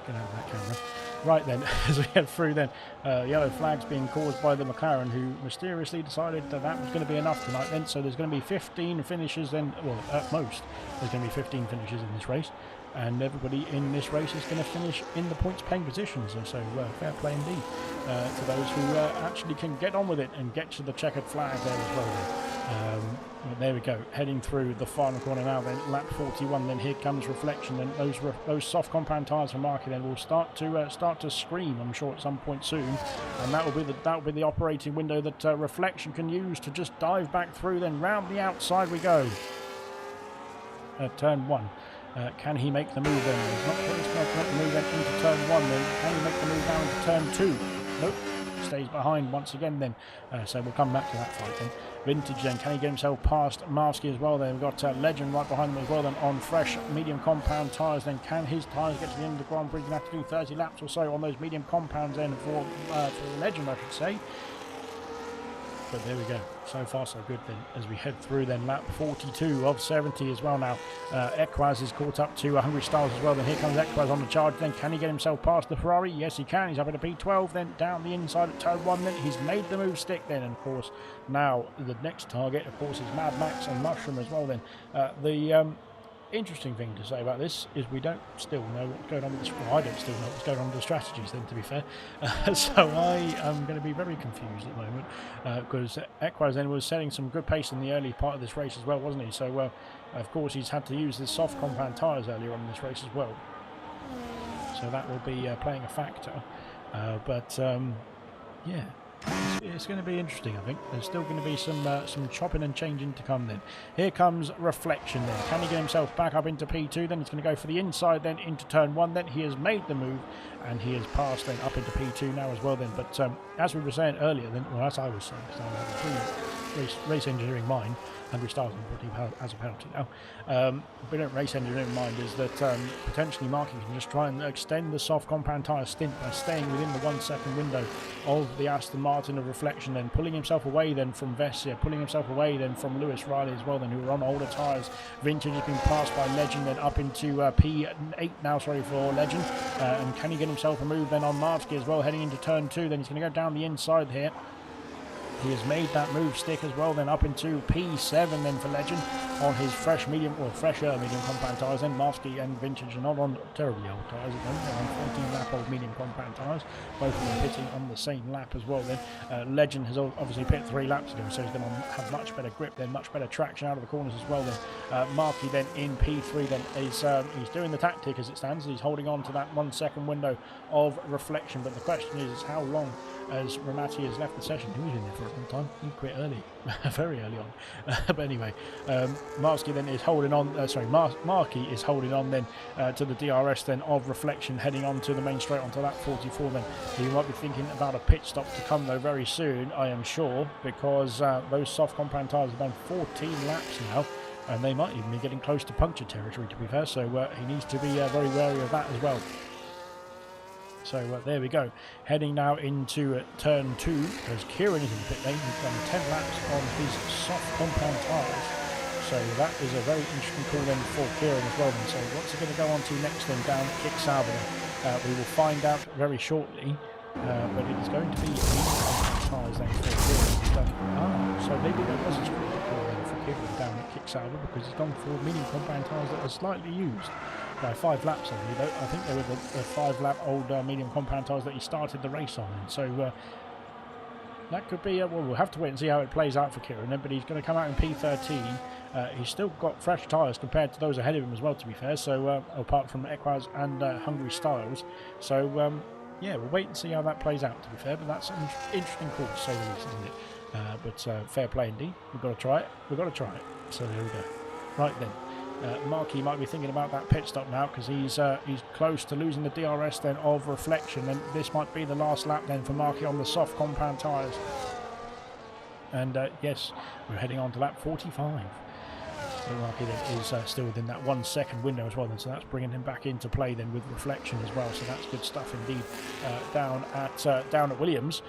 Get out of that camera. Right then, as we head through then, yellow flags being caused by the McLaren, who mysteriously decided that was going to be enough tonight then. So there's going to be 15 finishes then, well at most there's going to be 15 finishes in this race, and everybody in this race is going to finish in the points paying positions, and so fair play indeed to those who actually can get on with it and get to the checkered flag there as well then. There we go, heading through the final corner now then, lap 41, then here comes Reflection, and those soft compound tyres for Marky then will start to scream, I'm sure, at some point soon, and that will be the operating window that Reflection can use to just dive back through. Then round the outside we go at turn 1. Can he make the move then? He's not going to make the move then into turn 1 then. Can he make the move down into turn 2? Nope. Stays behind once again then, so we'll come back to that fight then. Vintage then, can he get himself past Marsky as well then? We've got Legend right behind him as well then on fresh medium compound tyres then. Can his tyres get to the end of the Grand Prix? He's going to have to do 30 laps or so on those medium compounds then for Legend, I should say. But there we go. So far so good then as we head through then lap 42 of 70 as well now. Equaz is caught up to Hungry Stars as well. Then here comes Equaz on the charge. Then can he get himself past the Ferrari? Yes he can. He's up at a P12 then down the inside at turn 1 then. He's made the move stick then, and of course now the next target of course is Mad Max and Mushroom as well then. The interesting thing to say about this is we don't still know what's going on with this. Well, I don't still know what's going on with the strategies then, to be fair. So I am going to be very confused at the moment because Equaz then was setting some good pace in the early part of this race as well, wasn't he? So of course he's had to use his soft compound tyres earlier on in this race as well. So that will be playing a factor. Yeah. It's going to be interesting, I think. There's still going to be some chopping and changing to come then. Here comes Reflection then. Can he get himself back up into P2? Then he's going to go for the inside then into turn 1 then. He has made the move and he has passed then up into P2 now as well then. But as we were saying earlier then, well as I was saying, because I have a race engineering mind, Hungry Stars as a penalty now. Brilliant race engineering mind is that potentially Marky can just try and extend the soft compound tyre stint by staying within the 1 second window of the Aston Martin of Reflection, then pulling himself away then from Vessia, pulling himself away then from Lewis Riley as well then, who are on older tyres. Vintage has been passed by Legend then up into P8 now, sorry, for Legend. And can he get himself a move then on Marsky as well, heading into turn 2? Then he's going to go down the inside here. He has made that move stick as well, then up into P7 then for Legend on his fresher medium compound tyres. Then Marsky and Vintage are not on terribly old tyres at the moment. They're on 14 lap old medium compound tyres. Both of them pitting on the same lap as well then. Legend has obviously pit 3 laps ago, so he's going to have much better grip then, much better traction out of the corners as well then. Marky then in P3 then is he's doing the tactic as it stands. He's holding on to that 1 second window of Reflection, but the question is how long as Ramati has left the session. He was in there for a long time. He quit early, very early on. But anyway, Marski then is holding on. Markey is holding on then to the DRS then of Reflection, heading on to the main straight onto lap 44. Then he might be thinking about a pit stop to come though very soon, I am sure, because those soft compound tyres have done 14 laps now. And they might even be getting close to puncture territory, to be fair, so he needs to be very wary of that as well. So there we go. Heading now into turn 2, as Kieran is in the pit lane. He's done 10 laps on his soft compound tyres. So that is a very interesting call then for Kieran as well. So what's he going to go on to next then down at Kick Sauber? We will find out very shortly. But it is going to be tyres then for Kieran. So maybe that wasn't really a call then for Kieran down at Kick Sauber, because he's gone for medium compound tyres that are slightly used by 5 laps only. I think they were the 5-lap old medium compound tyres that he started the race on. And so that could be, well, we'll have to wait and see how it plays out for Kieran then, but he's going to come out in P13. He's still got fresh tyres compared to those ahead of him as well, to be fair, so apart from Equaz and Hungary Styles. So yeah, we'll wait and see how that plays out, to be fair, but that's an interesting call to say the least, isn't it? But fair play indeed. We've got to try it. We've got to try it. So there we go. Right then. Markey might be thinking about that pit stop now, because he's close to losing the DRS then of Reflection, and this might be the last lap then for Markey on the soft compound tyres. And yes, we're heading on to lap 45. So Markey then is still within that 1 second window as well, then, so that's bringing him back into play then with Reflection as well. So that's good stuff indeed. Down at Williams,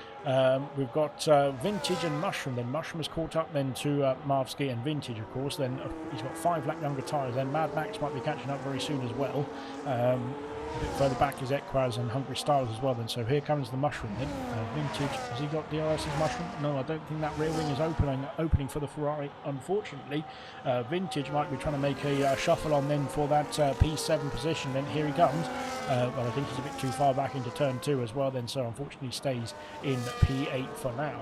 we've got Vintage and Mushroom. Then Mushroom is caught up then to Marvsky, and Vintage, of course. Then he's got 5 lap younger tyres. Then Mad Max might be catching up very soon as well. A bit further back is Equaz and Hungry Styles as well then. So here comes the Mushroom then. Vintage, has he got DRS's Mushroom? No, I don't think that rear wing is opening for the Ferrari, unfortunately. Vintage might be trying to make a shuffle on then for that P7 position. Then here he comes. But I think he's a bit too far back into turn 2 as well then, so unfortunately stays in P8 for now.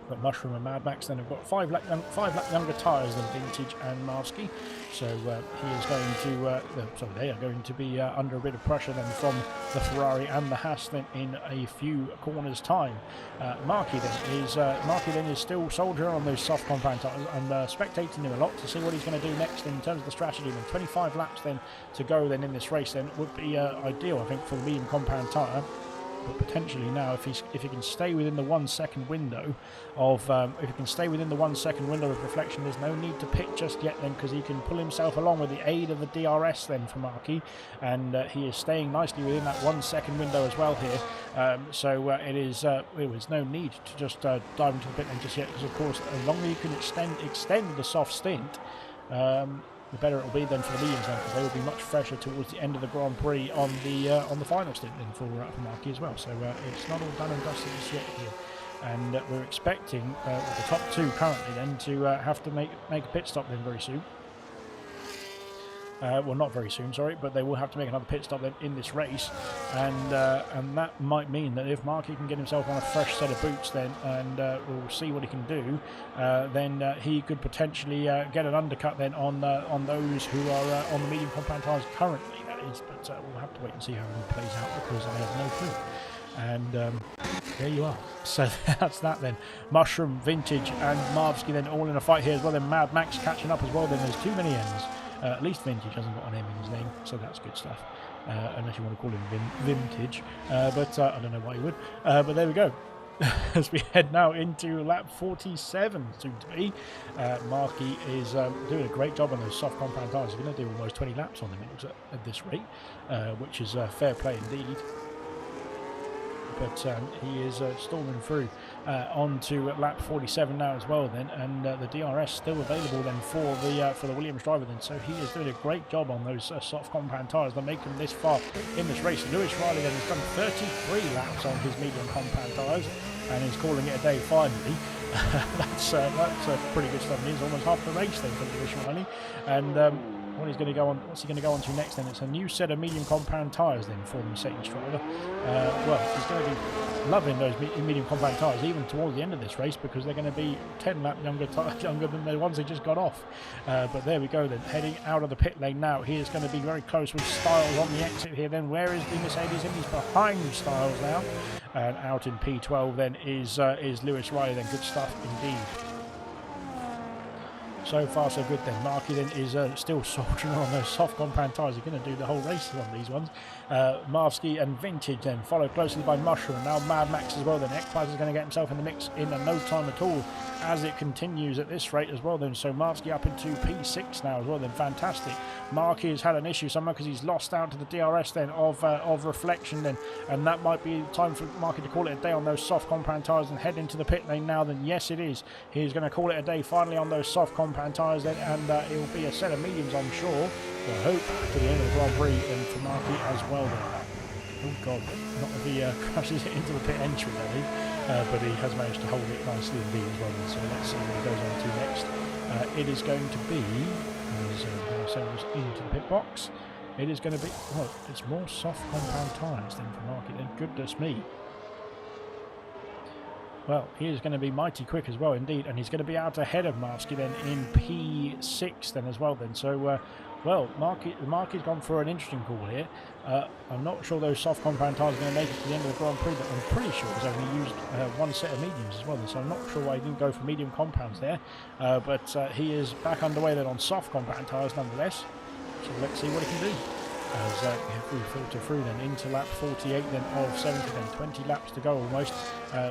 But Mushroom and Mad Max then have got 5 lap younger tyres than Vintage and Marski. So he is going to, they are going to be under a bit of pressure then from the Ferrari and the Haas then in a few corners' time. Markey then is still soldiering on those soft compound tyres. I'm spectating him a lot to see what he's going to do next in terms of the strategy. Then 25 laps then to go then in this race then would be ideal, I think, for the medium compound tyre. But potentially now, if he can stay within the 1 second window of of Reflection, there's no need to pit just yet then, because he can pull himself along with the aid of the DRS then for Markey, and he is staying nicely within that 1 second window as well here. So there was no need to just dive into the pit lane just yet, because of course the longer you can extend the soft stint, the better it will be then for the mediums then, because they will be much fresher towards the end of the Grand Prix on the final stint then for Markey as well. So it's not all done and dusted just yet here, and we're expecting the top 2 currently then to have to make a pit stop then very soon. Well, not very soon, sorry, but they will have to make another pit stop then in this race, and that might mean that if Markey can get himself on a fresh set of boots then, and we'll see what he can do, then he could potentially get an undercut then on those who are on the medium compound tyres currently, that is, but we'll have to wait and see how it all plays out, because I have no clue. And there you are. So that's that then. Mushroom, Vintage and Marvsky then all in a fight here as well. Then Mad Max catching up as well. Then there's too many M's. At least Vintage hasn't got an M in his name, so that's good stuff. Unless you want to call him Vintage. But I don't know why you would. But there we go. As we head now into lap 47, soon to be. Markey is doing a great job on those soft compound tyres. He's going to do almost 20 laps on them at this rate, which is fair play indeed. But he is storming through onto lap 47 now as well then, and the DRS still available then for the Williams driver then, so he is doing a great job on those soft compound tyres that make him this far in this race. Lewis Riley then has done 33 laps on his medium compound tyres and is calling it a day finally. That's pretty good stuff. He's almost half the race then for Lewis Riley, and what's he going to go on to next then? It's a new set of medium compound tyres then for the Mercedes driver. Well, he's going to be loving those medium compound tyres even towards the end of this race, because they're going to be 10 laps younger than the ones they just got off. But there we go then, heading out of the pit lane now. He is going to be very close with Styles on the exit here then. Where is the Mercedes? And he's behind Styles now. And out in P12 then is Lewis Riley then. Good stuff indeed. So far so good then. Markey then is still soldiering on those soft compound tyres. He's going to do the whole race on these ones. Marvsky and Vintage then followed closely by Mushroom. Now Mad Max as well then. Ekpaz is going to get himself in the mix in no time at all as it continues at this rate as well then. So Marvsky up into P6 now as well then. Fantastic. Markey has had an issue somewhere because he's lost out to the DRS then of Reflection then, and that might be time for Markey to call it a day on those soft compound tyres and head into the pit lane now then. Yes it is. He's going to call it a day finally on those soft compound tyres then, and it will be a set of mediums I'm sure. I hope to the end of the Grand Prix and for Markey as well then. Oh god, not if he crashes it into the pit entry really, but he has managed to hold it nicely indeed as well then. So let's see what he goes on to next. It is going to be, as Sarah's into the pit box, it is going to be, well, it's more soft compound tyres than for Markey then. Goodness me. Well, he is going to be mighty quick as well indeed, and he's going to be out ahead of Marvsky then in P6 then as well then. So, well, Markey's gone for an interesting call here. I'm not sure those soft compound tyres are going to make it to the end of the Grand Prix, but I'm pretty sure he's only used one set of mediums as well, so I'm not sure why he didn't go for medium compounds there. But he is back underway then on soft compound tyres nonetheless, so let's see what he can do. As if we filter through then into lap 48 then of 70 then, 20 laps to go almost.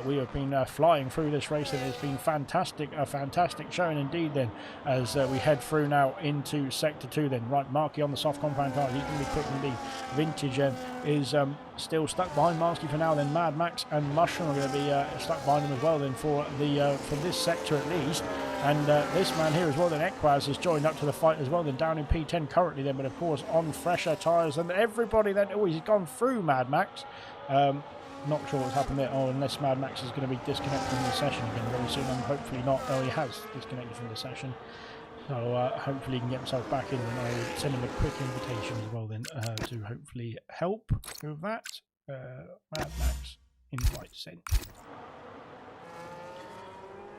We have been flying through this race and it's been fantastic, a fantastic showing indeed then as we head through now into sector 2 then. Right, Markey on the soft compound tyre, he's going to be quick indeed. Vintage is still stuck behind Marvsky for now then. Mad Max and Mushroom are going to be stuck behind him as well then for this sector at least. And this man here as well then, Ekpaz, has joined up to the fight as well then, down in P10 currently then, but of course on fresher tyres and everybody then. Oh, he's gone through Mad Max. Not sure what's happened there. Oh, unless Mad Max is going to be disconnected from the session again very soon, and hopefully not. Oh, he has disconnected from the session. So hopefully he can get himself back in, and I'll send him a quick invitation as well then to hopefully help with that. Mad Max invite sent.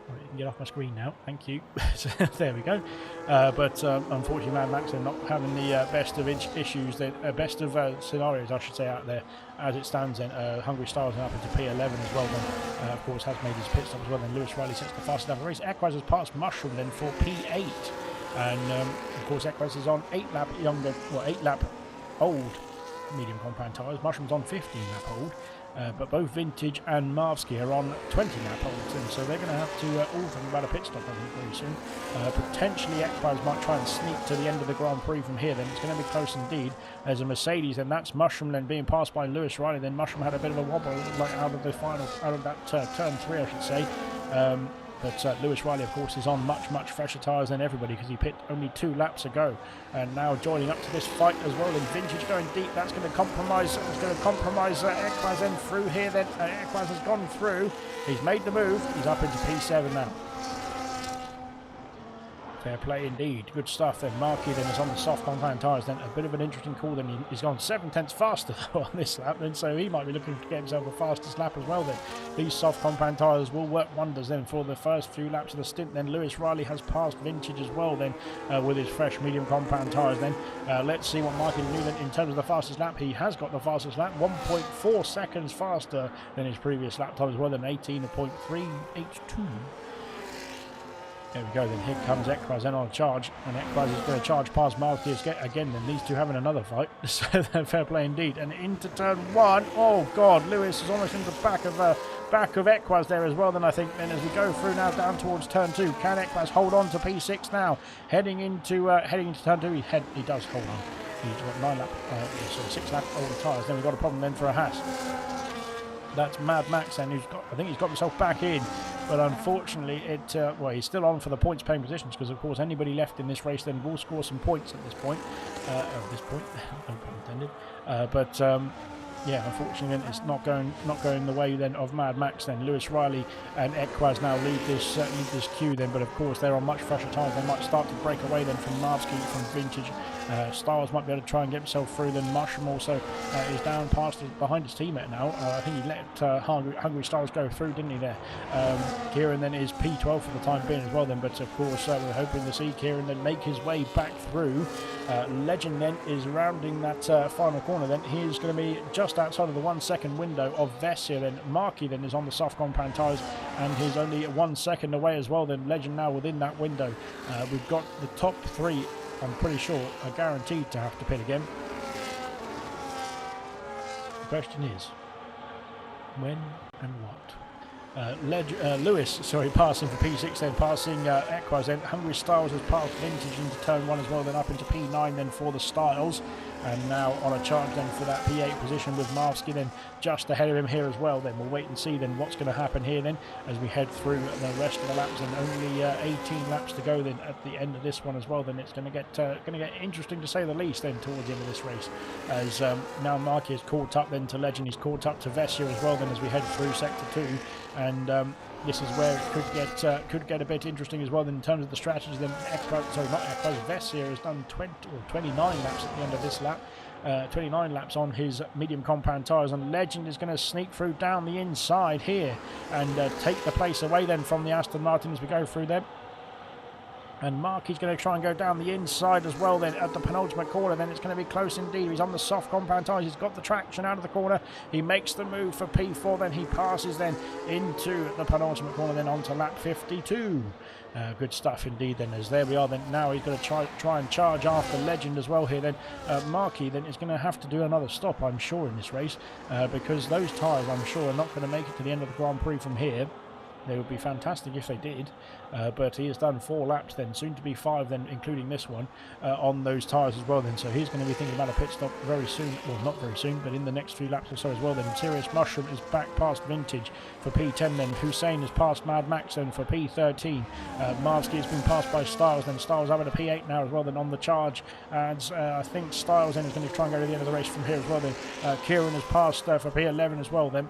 Right, you can get off my screen now, thank you. So, there we go. But unfortunately Mad Max are not having the best of issues, best of scenarios I should say out there as it stands then. Hungary Styles up into P11 as well then, of course has made his pit stop as well then. Lewis Riley sets the fastest lap of the race. Ekpaz has passed Mushroom then for P8, and of course Ekpaz is on 8 lap old medium compound tyres. Mushroom's on 15 lap old. But both Vintage and Marvsky are on 20 lap olds, and so they're going to have to all think about a pit stop I think very soon. Potentially Ekpaz might try and sneak to the end of the Grand Prix from here then. It's going to be close indeed. There's a Mercedes and that's Mushroom then being passed by Lewis Riley. Then Mushroom had a bit of a wobble like out of that turn 3 I should say. But Lewis Riley, of course, is on much fresher tyres than everybody because he pit only 2 laps ago. And now joining up to this fight as well. And Vintage going deep. That's going to compromise. It's going to compromise Ekpaz then through here. Then Ekpaz has gone through. He's made the move. He's up into P7 now. Fair play indeed. Good stuff then. Markey then is on the soft compound tyres then. A bit of an interesting call then. He's gone 7/10 faster on this lap then, so he might be looking to get himself a fastest lap as well then. These soft compound tyres will work wonders then for the first few laps of the stint then. Lewis Riley has passed Vintage as well then with his fresh medium compound tyres then. Let's see what Markey can do then in terms of the fastest lap. He has got the fastest lap, 1.4 seconds faster than his previous lap time as well, than 18.382. There we go then, here comes Ekpaz then on a charge, and Ekpaz is going to charge past Marvsky again then, these two having another fight, so fair play indeed. And into turn 1, oh god, Lewis is almost in the back of Ekpaz there as well then I think. Then as we go through now down towards turn 2, can Ekpaz hold on to P6 now? Heading into turn 2, he does hold on. He's got 6 lap older tyres, then we've got a problem then for a Haas. That's Mad Max and I think he's got himself back in, but unfortunately well, he's still on for the points paying positions because of course anybody left in this race then will score some points at this point. No pun intended. Yeah, unfortunately it's not going the way then of Mad Max then. Lewis Riley and Ekpaz now lead this queue then, but of course they're on much fresher tyres. They might start to break away then from Marvsky, from Vintage. Styles might be able to try and get himself through. Then Mushroom also is down behind his teammate now. I think he let Hungry Styles go through, didn't he there? Kieran then is P12 for the time being as well then, but of course we're hoping to see Kieran then make his way back through. Legend then is rounding that final corner then. He is going to be just just outside of the 1 second window of Vessia. Then Markey then is on the soft compound tyres and he's only 1 second away as well. Then Legend now within that window. We've got the top 3, I'm pretty sure, are guaranteed to have to pit again. The question is, when and what? Lewis, passing for P6, then passing Equaz, then Hungary Styles has passed Vintage into turn 1 as well, then up into P9 then for the Styles, and now on a charge then for that P8 position with Marvsky then just ahead of him here as well. Then we'll wait and see then what's going to happen here then as we head through the rest of the laps, and only 18 laps to go then at the end of this one as well. Then it's going to get interesting to say the least then towards the end of this race, as now Markey is caught up then to Legend, he's caught up to Vessia as well then as we head through sector 2. And this is where it could get a bit interesting as well in terms of the strategy. Then Vessia has done 29 laps at the end of this lap. 29 laps on his medium compound tyres, and Legend is going to sneak through down the inside here and take the place away then from the Aston Martin as we go through them. And Markey's going to try and go down the inside as well then at the penultimate corner. Then it's going to be close indeed. He's on the soft compound tyres. He's got the traction out of the corner. He makes the move for P4. Then he passes then into the penultimate corner, then onto lap 52. Good stuff indeed then, as there we are then. Now he's going to try and charge after Legend as well here then. Markey then is going to have to do another stop, I'm sure, in this race, because those tyres, I'm sure, are not going to make it to the end of the Grand Prix from here. They would be fantastic if they did, but he has done 4 laps then, soon to be 5 then, including this one, on those tyres as well then. So he's going to be thinking about a pit stop very soon, well, not very soon, but in the next few laps or so as well then. Serious Mushroom is back past Vintage for P10 then. Hussein is past Mad Max then for P13. Marvsky has been passed by Styles, then Styles up at a P8 now as well then on the charge. And I think Styles then is going to try and go to the end of the race from here as well then. Kieran has passed for P11 as well then.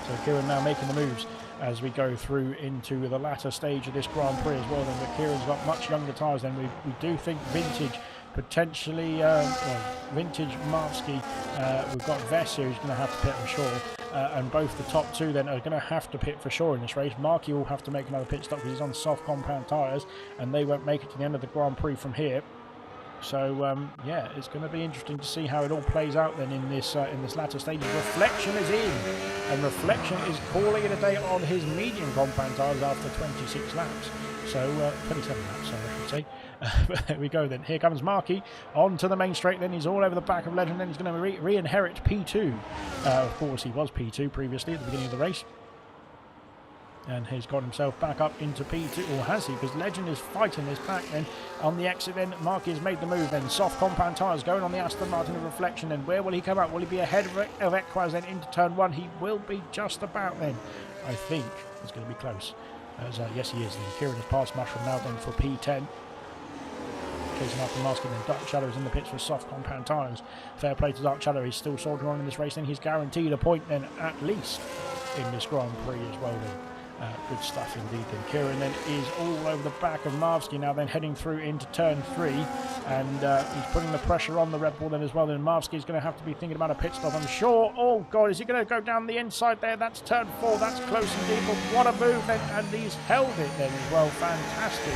So Kieran now making the moves as we go through into the latter stage of this Grand Prix as well then. But Kieran's got much younger tyres then. We do think Vintage potentially, Vintage, Marvsky, we've got Vessia who's going to have to pit, I'm sure, and both the top 2 then are going to have to pit for sure in this race. Markey will have to make another pit stop because he's on soft compound tyres and they won't make it to the end of the Grand Prix from here. So yeah, it's going to be interesting to see how it all plays out then in this latter stage. Reflection is in, and Reflection is calling it a day on his medium compound tyres after 26 laps. So 27 laps, sorry, I should say. But there we go then. Here comes Markey onto the main straight. Then he's all over the back of Legend. Then he's going to re-inherit P2. Of course, he was P2 previously at the beginning of the race. And he's got himself back up into P2, or has he? Because Legend is fighting this pack then. On the exit then, Markey has made the move then. Soft compound tyres going on the Aston Martin of Reflection then. Where will he come out? Will he be ahead of Equaz then into turn 1? He will be just about then. I think it's going to be close. Yes, he is then. Kieran has passed Mushroom now then for P10. Chasing after Marvsky then. Dark Shadow's in the pits for soft compound tyres. Fair play to Dark Shadow. He's still soldiering on in this race then. He's guaranteed a point then at least in this Grand Prix as well then. Good stuff indeed then. Kieran then is all over the back of Marvsky now then, heading through into turn 3, and he's putting the pressure on the Red Bull then as well. Then Marvsky's going to have to be thinking about a pit stop, I'm sure. Oh god, is he going to go down the inside there? That's turn 4, that's close indeed, but what a move then, and he's held it then as well. Fantastic.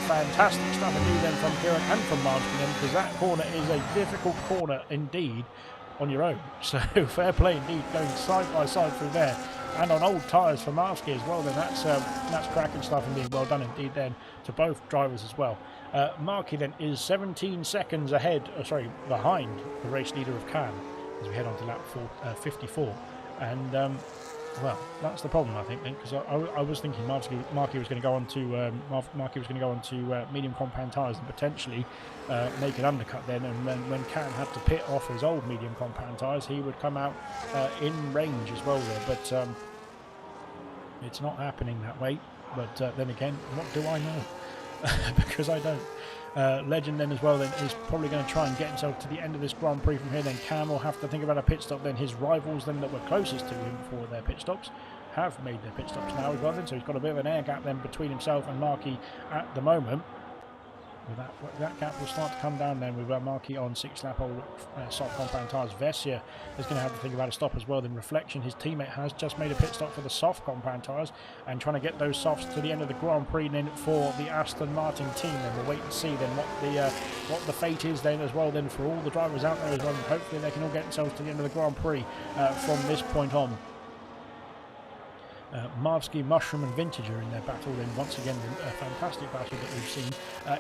Fantastic stuff indeed then from Kieran and from Marvsky then, because that corner is a difficult corner indeed on your own. So fair play indeed, going side by side through there. And on old tyres for Marvsky as well, then that's cracking stuff indeed. Well done indeed then to both drivers as well. Markey then is 17 seconds behind the race leader of Can as we head on to lap 54. And well, that's the problem I think then, because I was thinking Markey was going to go on to medium compound tyres and potentially make an undercut then, and when Can had to pit off his old medium compound tyres, he would come out in range as well there. But it's not happening that way. But then again, what do I know? Because I don't. Legend then as well then is probably going to try and get himself to the end of this Grand Prix from here. Then Cam will have to think about a pit stop. Then his rivals then that were closest to him for their pit stops have made their pit stops now as well then, so he's got a bit of an air gap then between himself and Markey at the moment. That gap will start to come down then with Markey on 6-lap-old soft compound tyres. Vessia is going to have to think about a stop as well. Then Reflection, his teammate, has just made a pit stop for the soft compound tyres and trying to get those softs to the end of the Grand Prix then for the Aston Martin team. Then we'll wait and see then what the fate is then as well then for all the drivers out there as well. And hopefully they can all get themselves to the end of the Grand Prix from this point on. Marvsky, Mushroom and Vintage are in their battle then once again, a fantastic battle that we've seen.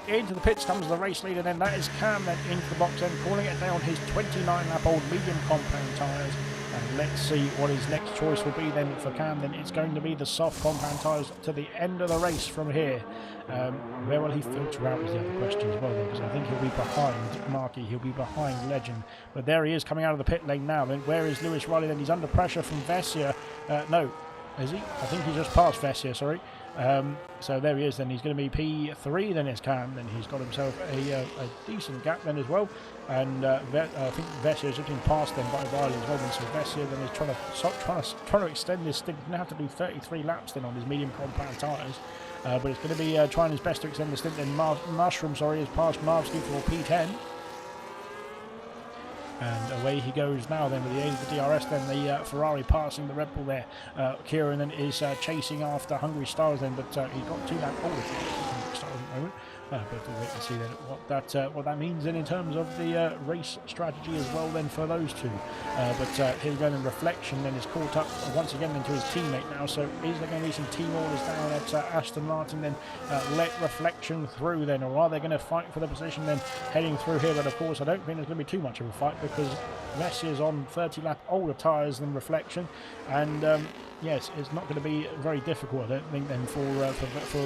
Into the pits comes the race leader then, that is Cam then into the box then, calling it down his 29-lap-old medium compound tyres. And let's see what his next choice will be then for Cam. Then it's going to be the soft compound tyres to the end of the race from here. Where will he filter out is the other question as well then, because I think he'll be behind Markey, he'll be behind Legend. But there he is coming out of the pit lane now. Then where is Lewis Riley then? He's under pressure from Vessia. No. Is he? I think he just passed Vessia, sorry. So there he is then. He's going to be P3, then it's Cam. Then he's got himself a decent gap then as well. And I think Vessia is just been passed then by Riley as well. Then so Vessia then is trying to extend this stint. He's going to have to do 33 laps then on his medium compound tyres. But it's going to be trying his best to extend the stint. Then Mushroom, sorry, has passed Marvsky for P10. And away he goes now then with the aid of the DRS, then the Ferrari passing the Red Bull there. Kieran then is chasing after Hungary Stars then, but he's got 2 laps older Hungary Stars at the moment. But we'll wait and see then what that means then in terms of the race strategy as well then for those two. But here we go then, Reflection then is caught up once again then to his teammate now. So is there going to be some team orders down at Aston Martin then? Let Reflection through then, or are they going to fight for the position then heading through here? But of course I don't think there's going to be too much of a fight because Messi is on 30-lap older tyres than Reflection, and yes, it's not going to be very difficult, I don't think, then for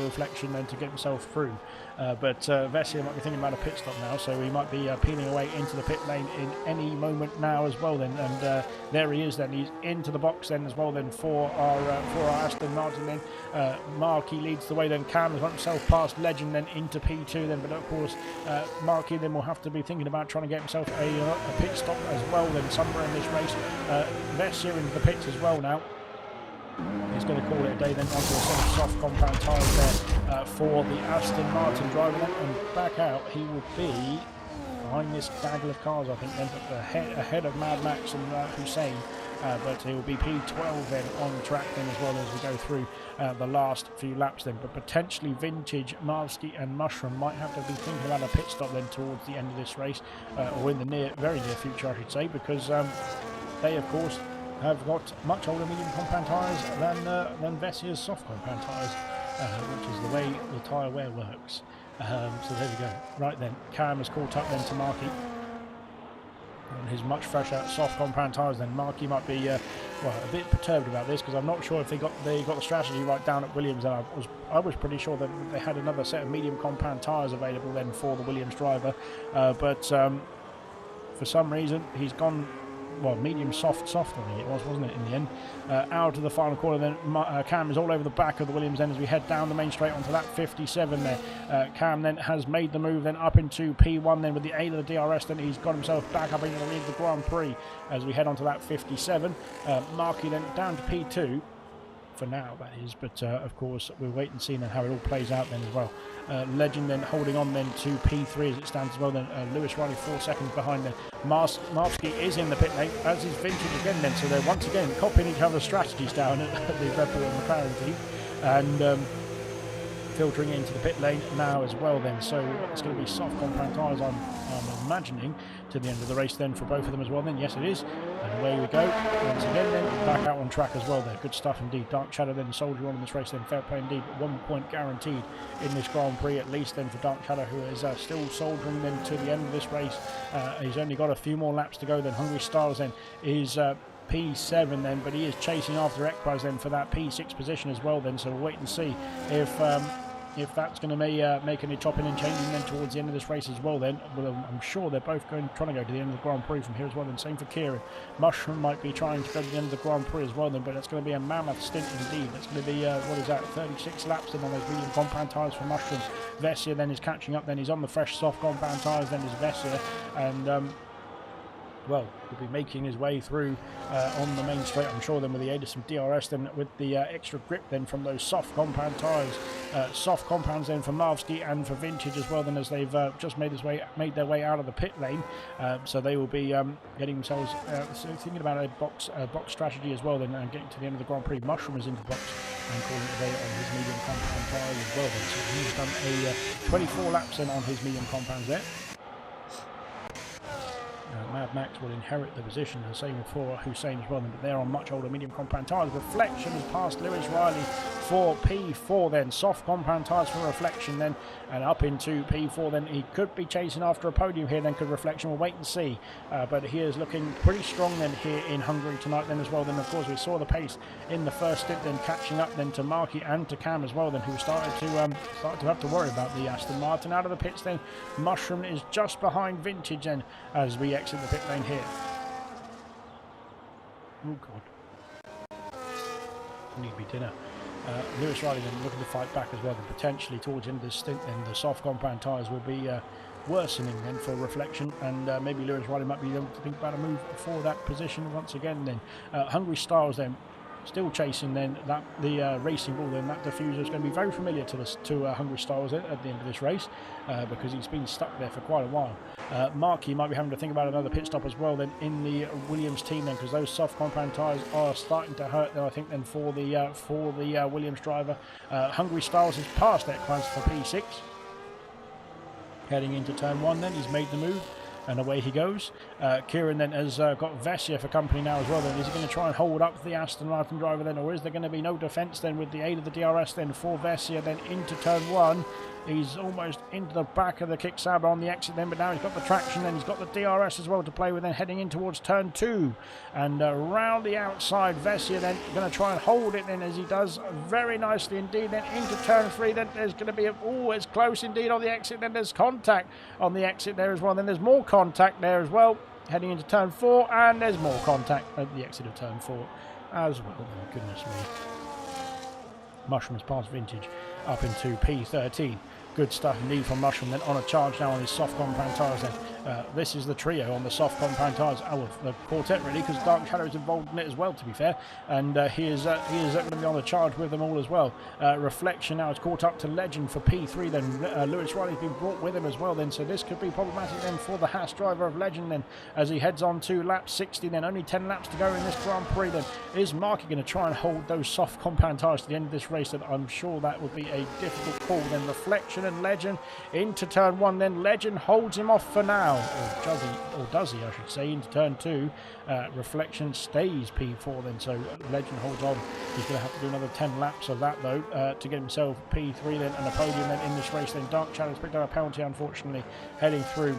Reflection then to get himself through. But Vessia might be thinking about a pit stop now, so he might be peeling away into the pit lane in any moment now as well then. And there he is then, he's into the box then as well then for our Aston Martin then. Markey leads the way then, Cam has got himself past Legend then into P2 then, but of course Markey then will have to be thinking about trying to get himself a pit stop as well then somewhere in this race. Vessia into the pits as well now. He's going to call it a day then onto a set of soft compound tyres there for the Aston Martin driver then, and back out he will be behind this gaggle of cars I think then, but ahead of Mad Max and Hussein. But he will be P12 then on track then as well as we go through the last few laps then. But potentially Vintage, Marvsky and Mushroom might have to be thinking about a pit stop then towards the end of this race, or in the very near future I should say, because they of course have got much older medium compound tyres than Vessia's soft compound tyres, which is the way the tyre wear works. So there we go. Right then, Cam has caught up then to Markey on his much fresher soft compound tyres. Then Markey might be a bit perturbed about this, because I'm not sure if they got the strategy right down at Williams. And I was pretty sure that they had another set of medium compound tyres available then for the Williams driver, but for some reason he's gone. Well, medium soft I think it was, wasn't it, in the end? Out to the final corner then, Cam is all over the back of the Williams then as we head down the main straight onto that 57 there. Cam then has made the move then up into P1 then with the aid of the DRS, then he's got himself back up into the lead of the Grand Prix as we head onto that 57. Markey then down to P2 for now, that is, but of course we'll wait and see then how it all plays out then as well. Legend then holding on then to P3 as it stands as well then. Lewis Riley 4 seconds behind then. Marvsky is in the pit lane, as is Vintage again then, so they're once again copying each other's strategies down at the Red Bull and McLaren team, and filtering into the pit lane now as well then. So it's going to be soft compound tyres I'm imagining to the end of the race then for both of them as well then. Yes it is, and away we go once again then, back out on track as well there. Good stuff indeed. Dark Shadow then soldier on in this race then. Fair play indeed. 1 point guaranteed in this Grand Prix at least then for Dark Shadow, who is still soldiering then to the end of this race. He's only got a few more laps to go then. Hungry Stars then is P7 then, but he is chasing after Ekbaz then for that P6 position as well then, so we'll wait and see if that's going to make any chopping and changing then towards the end of this race as well then. Well, I'm sure they're both trying to go to the end of the Grand Prix from here as well then. Same for Kieran. Mushroom might be trying to go to the end of the Grand Prix as well then, but it's going to be a mammoth stint indeed. It's going to be, 36 laps then on those medium compound tyres for Mushroom. Vessia then is catching up then. He's on the fresh soft compound tyres then is Vessia, and well, will be making his way through on the main straight, I'm sure, then with the aid of some DRS, then with the extra grip then from those soft compound tyres. Soft compounds then for Marvsky and for Vintage as well, then, as they've just made their way out of the pit lane. So they will be getting themselves thinking about a box strategy as well, then, getting to the end of the Grand Prix. Mushroom is into the box and calling it a day on his medium compound tyres as well, then. So he's done a 24 laps in on his medium compounds there. Mad Max will inherit the position, the same for Hussein as well, but they're on much older medium compound tyres. Reflection has passed Lewis Riley for P4 then. Soft compound tyres for Reflection then, and up into P4 then. He could be chasing after a podium here then, could Reflection. We'll wait and see, but he is looking pretty strong then here in Hungary tonight then as well. Then of course we saw the pace in the first stint, then catching up then to Markey and to Cam as well then, who started to have to worry about the Aston Martin. Out of the pits then, Mushroom is just behind Vintage then as we exit the pit lane here. Oh god, need to be dinner. Lewis Riley then looking to fight back as well, and potentially towards the end of this stint then the soft compound tyres will be worsening then for Reflection, and maybe Lewis Riley might be able to think about a move for that position once again then. Hungry Styles then still chasing then the racing ball, then that diffuser is going to be very familiar to Hungry Styles at the end of this race, because he's been stuck there for quite a while. Markey might be having to think about another pit stop as well then in the Williams team then, because those soft compound tyres are starting to hurt then, I think, then for the Williams driver. Hungry Styles has passed Equans for P6, heading into turn 1 then. He's made the move and away he goes. Kieran then has got Vessia for company now as well then. Is he going to try and hold up the Aston Martin driver then, or is there going to be no defence then with the aid of the DRS then for Vessia then into turn 1? He's almost into the back of the kick saber on the exit then, but now he's got the traction then, he's got the DRS as well to play with then, heading in towards turn 2. And around the outside, Vessia then going to try and hold it then, as he does very nicely indeed then into turn 3. Then there's going to be it's close indeed on the exit, then there's contact on the exit there as well, then there's more contact there as well, heading into turn 4, and there's more contact at the exit of turn 4 as well. Oh, goodness me. Mushroom has passed Vintage up into P13. Good stuff indeed from Mushroom then, on a charge now on his soft compound tyres then. This is the trio on the soft compound tyres, the quartet really, because Dark Shadow's involved in it as well, to be fair, and he is going to be on the charge with them all as well. Reflection now is caught up to Legend for P3 then. Lewis Riley's been brought with him as well then, so this could be problematic then for the Haas driver of Legend then, as he heads on to lap 60 then. Only 10 laps to go in this Grand Prix then. Is Markey going to try and hold those soft compound tyres to the end of this race? Then I'm sure that would be a difficult call then. Reflection and Legend into turn 1 then. Legend holds him off for now, or does he I should say, into turn 2. Reflection stays P4 then, so Legend holds on. He's going to have to do another 10 laps of that though, to get himself P3 then, and a podium then in this race then. Dark Shadow's picked up a penalty unfortunately, heading through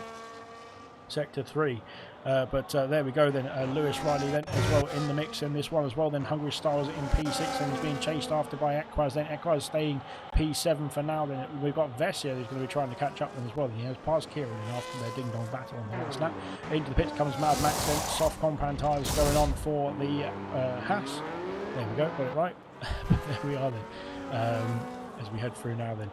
sector 3. But there we go then. Lewis Riley then as well in the mix in this one as well then. Hungry Stars in P6 and he's being chased after by Equaz then. Equaz staying P7 for now then. We've got Vessia who's going to be trying to catch up then as well. He has passed Kieran after their ding dong battle on the last lap. Into the pits comes Mad Max then. Soft compound tyres going on for the Haas. There we go, got it right. But there we are then. As we head through now then.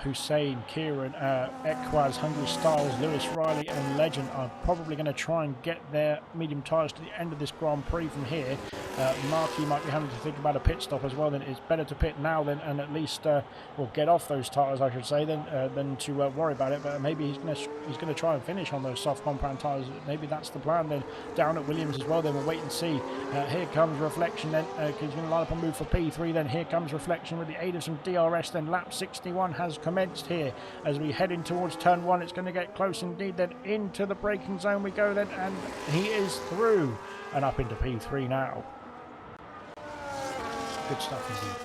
Hussein, Kieran, Equaz, Hungry Styles, Lewis Riley and Legend are probably going to try and get their medium tyres to the end of this Grand Prix from here. Markey might be having to think about a pit stop as well then. It's better to pit now then, and at least get off those tyres I should say then, than to worry about it. But maybe he's going to try and finish on those soft compound tyres. Maybe that's the plan then. Down at Williams as well then. We'll wait and see. Here comes Reflection then, he's going to line up a move for P3 then. Here comes Reflection with the aid of some DRS then. Lap 61 has commenced here as we head in towards turn 1. It's going to get close indeed then. Into the braking zone we go then, and he is through and up into P3 now. Good stuff indeed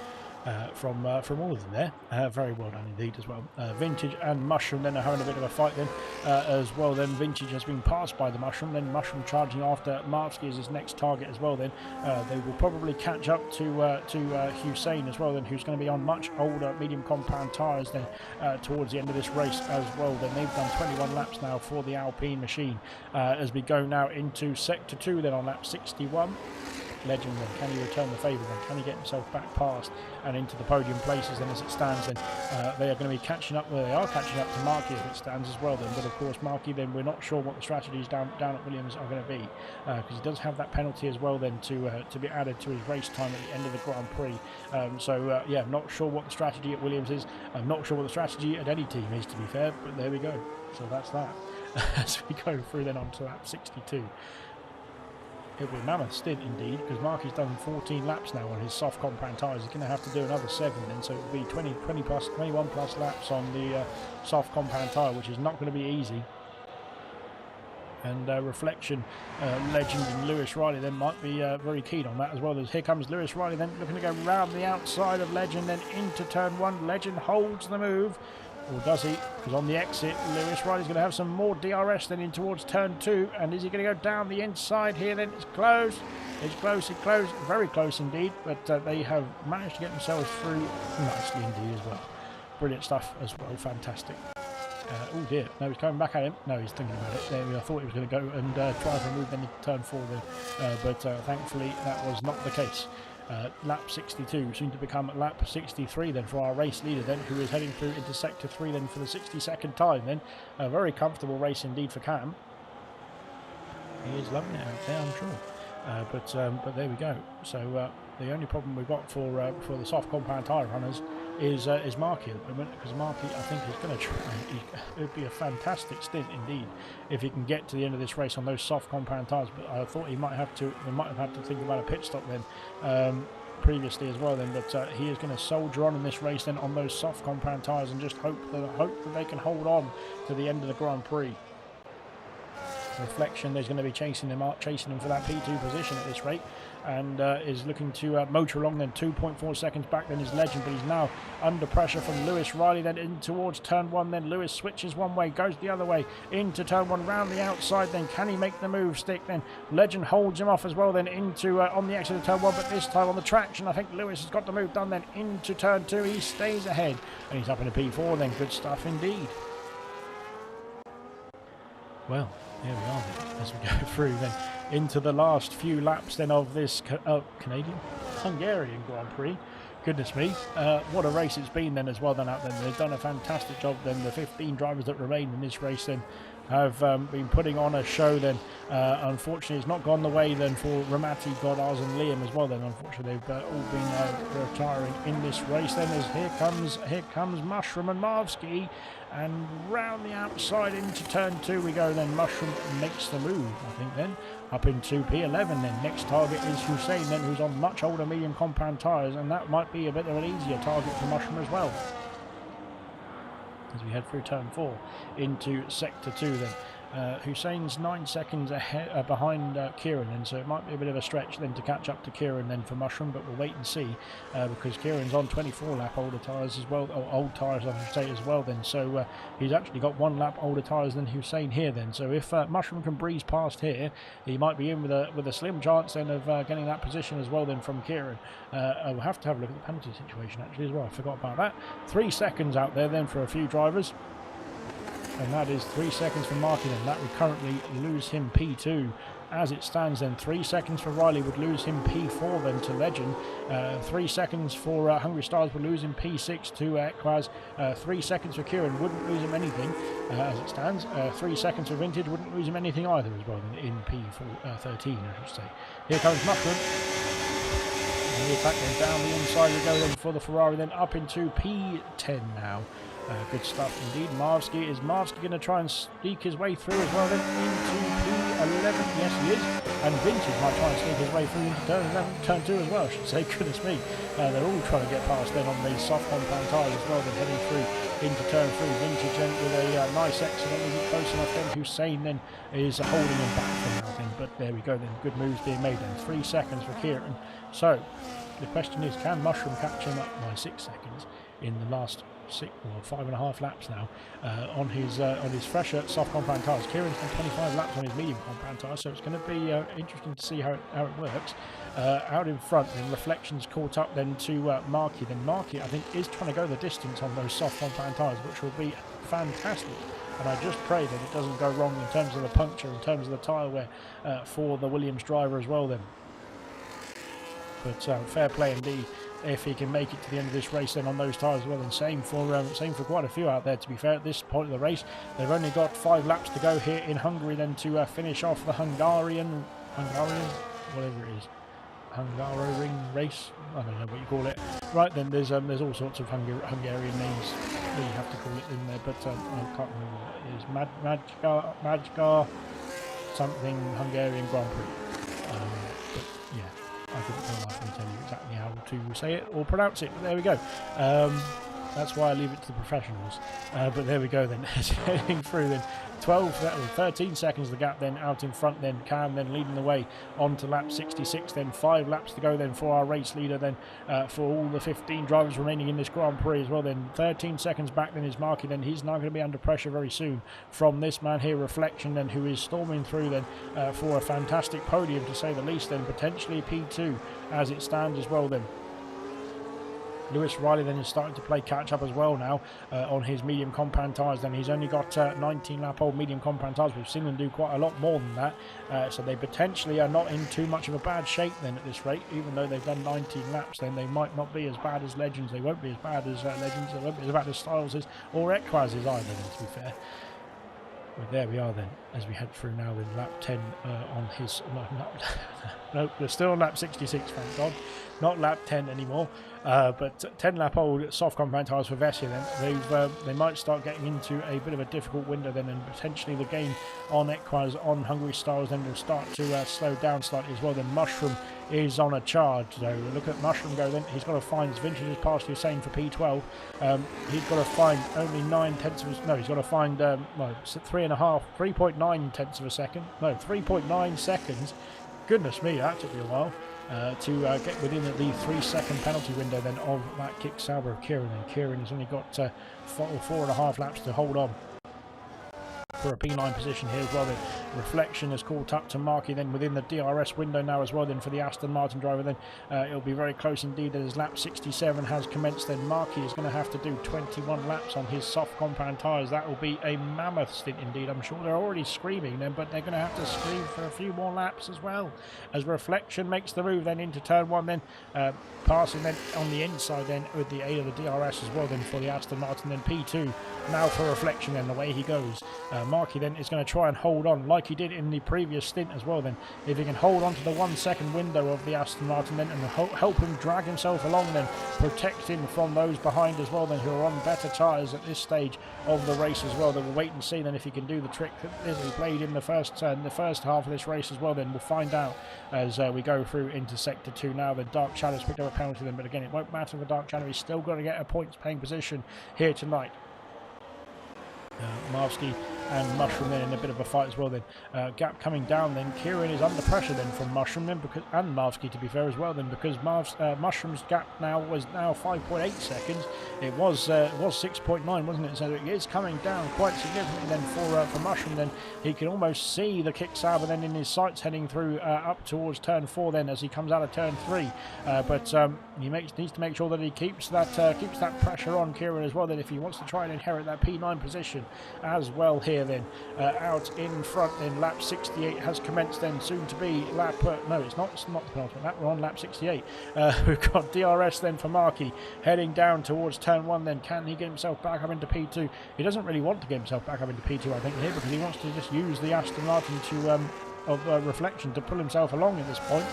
from all of them there. Very well done indeed as well. Vintage and Mushroom then are having a bit of a fight then as well then. Vintage has been passed by the Mushroom, then Mushroom charging after Marvsky as his next target as well then. They will probably catch up to Hussein as well then, who's going to be on much older medium compound tyres then towards the end of this race as well then. They've done 21 laps now for the Alpine machine as we go now into sector 2 then on lap 61. Legend then? Can he return the favour then? Can he get himself back past and into the podium places then as it stands then? They are going to be catching up, well, they are catching up to Markey as it stands as well then, but of course Markey then, we're not sure what the strategies down at Williams are going to be, because he does have that penalty as well then to be added to his race time at the end of the Grand Prix. Yeah, not sure what the strategy at Williams is. I'm not sure what the strategy at any team is, to be fair, but there we go. So that's that. As we go through then on to lap 62. It'll be a mammoth stint indeed, because Markey's done 14 laps now on his soft compound tyres. He's going to have to do another 7 then, so it'll be 21 plus laps on the soft compound tyre, which is not going to be easy. And Reflection legend and Lewis Riley then might be very keen on that as well. Here comes Lewis Riley then looking to go round the outside of Legend, then into turn 1. Legend holds the move, or does he? Because on the exit, Lewis Riley's going to have some more DRS then in towards turn 2. And is he going to go down the inside here then? It's close. It's close, it's close, very close indeed. But they have managed to get themselves through nicely indeed as well. Brilliant stuff as well, fantastic. Oh dear, no, he's coming back at him. No, he's thinking about it. There, I thought he was going to go and try for a move then into turn 4 then. But thankfully that was not the case. Lap 62 soon to become lap 63 then for our race leader then, who is heading through into sector 3 then for the 62nd time then. A very comfortable race indeed for Cam. He is loving it out there, I'm sure. But there we go. So the only problem we've got for the soft compound tyre runners is Markey at the moment, because Markey I think is going to try. It would be a fantastic stint indeed if he can get to the end of this race on those soft compound tyres. But I thought he might have to. They might have had to think about a pit stop then previously as well then. But he is going to soldier on in this race then on those soft compound tyres and just hope that they can hold on to the end of the Grand Prix. Reflection, there's going to be chasing him for that P2 position at this rate, and is looking to motor along then 2.4 seconds back than his Legend, but he's now under pressure from Lewis Riley then in towards turn 1. Then Lewis switches one way, goes the other way into turn 1, round the outside then. Can he make the move stick then? Legend holds him off as well then into on the exit of turn 1, but this time on the traction I think Lewis has got the move done then into turn 2. He stays ahead and he's up in a P4 then. Good stuff indeed. Well, here we are then, as we go through then into the last few laps then of this Hungarian Grand Prix. Goodness me, what a race it's been then as well then out there. They've done a fantastic job then. The 15 drivers that remain in this race then have been putting on a show then. Unfortunately it's not gone the way then for Ramati, Godars and Liam as well then. Unfortunately they've all been retiring in this race then, as here comes Mushroom and Marvsky, and round the outside into turn 2 we go then. Mushroom makes the move I think then up into P11 then. Next target is Hussein then, who's on much older medium compound tyres, and that might be a bit of an easier target for Mushroom as well as we head through turn 4 into sector 2 then. Hussein's 9 seconds ahead behind Kieran then, so it might be a bit of a stretch then to catch up to Kieran then for Mushroom, but we'll wait and see, because Kieran's on 24 lap older tyres as well, or old tyres I should say as well then, so he's actually got 1 lap older tyres than Hussein here then. So if Mushroom can breeze past here, he might be in with a slim chance then of getting that position as well then from Kieran. We'll have to have a look at the penalty situation actually as well, I forgot about that. 3 seconds out there then for a few drivers. And that is 3 seconds for Martin, and that would currently lose him P2 as it stands then. 3 seconds for Riley would lose him P4 then to Legend. 3 seconds for Hungry Stars would lose him P6 to Equaz. 3 seconds for Kieran wouldn't lose him anything as it stands. 3 seconds for Vintage wouldn't lose him anything either as well in P13 I should say. Here comes Mushroom. And the attack then down the inside we go then for the Ferrari, then up into P10 now. Good stuff indeed. Marvsky going to try and sneak his way through as well then into P11? Yes he is. And Vintage might try and sneak his way through into turn 2 as well, I should say. Goodness me. They're all trying to get past then on the soft compound tyres as well, then heading through into turn 3. Vintage then with a nice exit, then close enough then. Hussein then is holding him back from now then, but there we go then. Good moves being made then. 3 seconds for Kieran. So the question is, can Mushroom catch him up by 6 seconds in the last 5.5 laps now on his fresher soft compound tyres? Kieran's done 25 laps on his medium compound tyres, so it's going to be interesting to see how it works. Out in front then, Reflections caught up then to Markey. Then Markey I think is trying to go the distance on those soft compound tyres, which will be fantastic. And I just pray that it doesn't go wrong in terms of the puncture, in terms of the tyre wear for the Williams driver as well then. But fair play indeed if he can make it to the end of this race then on those tyres as well. And same for quite a few out there, to be fair, at this point of the race. They've only got 5 laps to go here in Hungary then to finish off the Hungarian, whatever it is, Hungaroring race. I don't know what you call it. Right then, there's all sorts of Hungarian names that you have to call it in there, but I can't remember what it is. Magyar something Hungarian Grand Prix. But yeah, I couldn't tell you exactly how to say it or pronounce it, but there we go. That's why I leave it to the professionals. But there we go then. Heading through then. 13 seconds the gap then out in front then. Cam then leading the way on to lap 66 then. 5 laps to go then for our race leader then. For all the 15 drivers remaining in this Grand Prix as well then. 13 seconds back then is Marky then. He's now going to be under pressure very soon from this man here, Reflection then, who is storming through then for a fantastic podium to say the least then. Potentially P2 as it stands as well then. Lewis Riley then is starting to play catch up as well now on his medium compound tyres. Then he's only got 19 lap old medium compound tyres. We've seen them do quite a lot more than that, so they potentially are not in too much of a bad shape then at this rate. Even though they've done 19 laps, then they might not be as bad as Legends. They won't be as bad as Legends. They won't be as bad as Styles is or Equaz is either, then, to be fair. But there we are then, as we head through now in lap 10 on his... No, we're still on lap 66, thank God. Not lap 10 anymore. But 10 lap old soft compound tyres for Vessia then. They might start getting into a bit of a difficult window then, and potentially the game on Equaz, on Hungary Styles then will start to slow down slightly as well. Then Mushroom is on a charge, so look at Mushroom go then. He's got to find, his vintage is past Hussein for P12. He's got to find only 9 tenths of a, no, he's got to find 3.9 tenths of a second, no, 3.9 seconds. Goodness me, that took me a while to get within the 3-second penalty window then of that kick Sauber of Kieran. And Kieran has only got 4.5 laps to hold on for a P9 position here as well then. Reflection has caught up to Marky then within the DRS window now as well then for the Aston Martin driver then. It'll be very close indeed as lap 67 has commenced then. Marky is going to have to do 21 laps on his soft compound tyres. That will be a mammoth stint indeed. I'm sure they're already screaming then, but they're going to have to scream for a few more laps as well, as Reflection makes the move then into turn 1 then, passing then on the inside then with the aid of the DRS as well then for the Aston Martin. Then P2 now for Reflection and away he goes. Marky then is going to try and hold on like he did in the previous stint as well then. If he can hold on to the 1 second window of the Aston Martin then and help him drag himself along then, protect him from those behind as well then who are on better tyres at this stage of the race as well. Then we'll wait and see then if he can do the trick that he played in the first half of this race as well then. We'll find out as we go through into sector 2 now. The Dark Shadow's picked up a penalty then, but again it won't matter for Dark Shadow. He's still got to get a points paying position here tonight. Marvsky and Mushroom then in a bit of a fight as well then. Gap coming down then. Kieran is under pressure then from Mushroom then, because, and Marvsky to be fair as well then, because Mushroom's gap now was 5.8 seconds. It was 6.9, wasn't it? So it is coming down quite significantly then for Mushroom then. He can almost see the kick Sauber then in his sights heading through up towards turn 4 then as he comes out of turn 3. But he needs to make sure that he keeps that pressure on Kieran as well then if he wants to try and inherit that P9 position as well here then. Out in front then, lap 68 has commenced then, soon to be lap no, it's not the penultimate lap, we're on lap 68. We've got DRS then for Marky heading down towards turn 1 then. Can he get himself back up into P2? He doesn't really want to get himself back up into P2 I think here, because he wants to just use the Aston Martin to of Reflection to pull himself along at this point.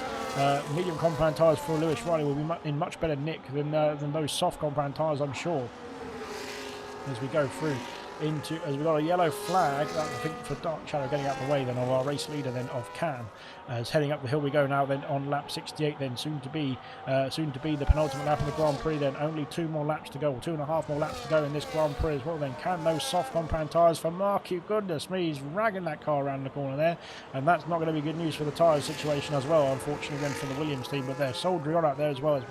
Medium compound tyres for Lewis Riley will be in much better nick than those soft compound tyres, I'm sure, as we go through into, as we've got a yellow flag, I think for Dark Shadow getting out of the way then of our race leader then of Cam. As heading up the hill we go now then on lap 68 then, soon to be the penultimate lap of the Grand Prix then. Only 2 more laps to go, or 2.5 more laps to go in this Grand Prix as well then. Can those soft compound tyres for Marky, goodness me, he's ragging that car around the corner there, and that's not going to be good news for the tyres situation as well, unfortunately then for the Williams team, but they're soldiering on out there as well as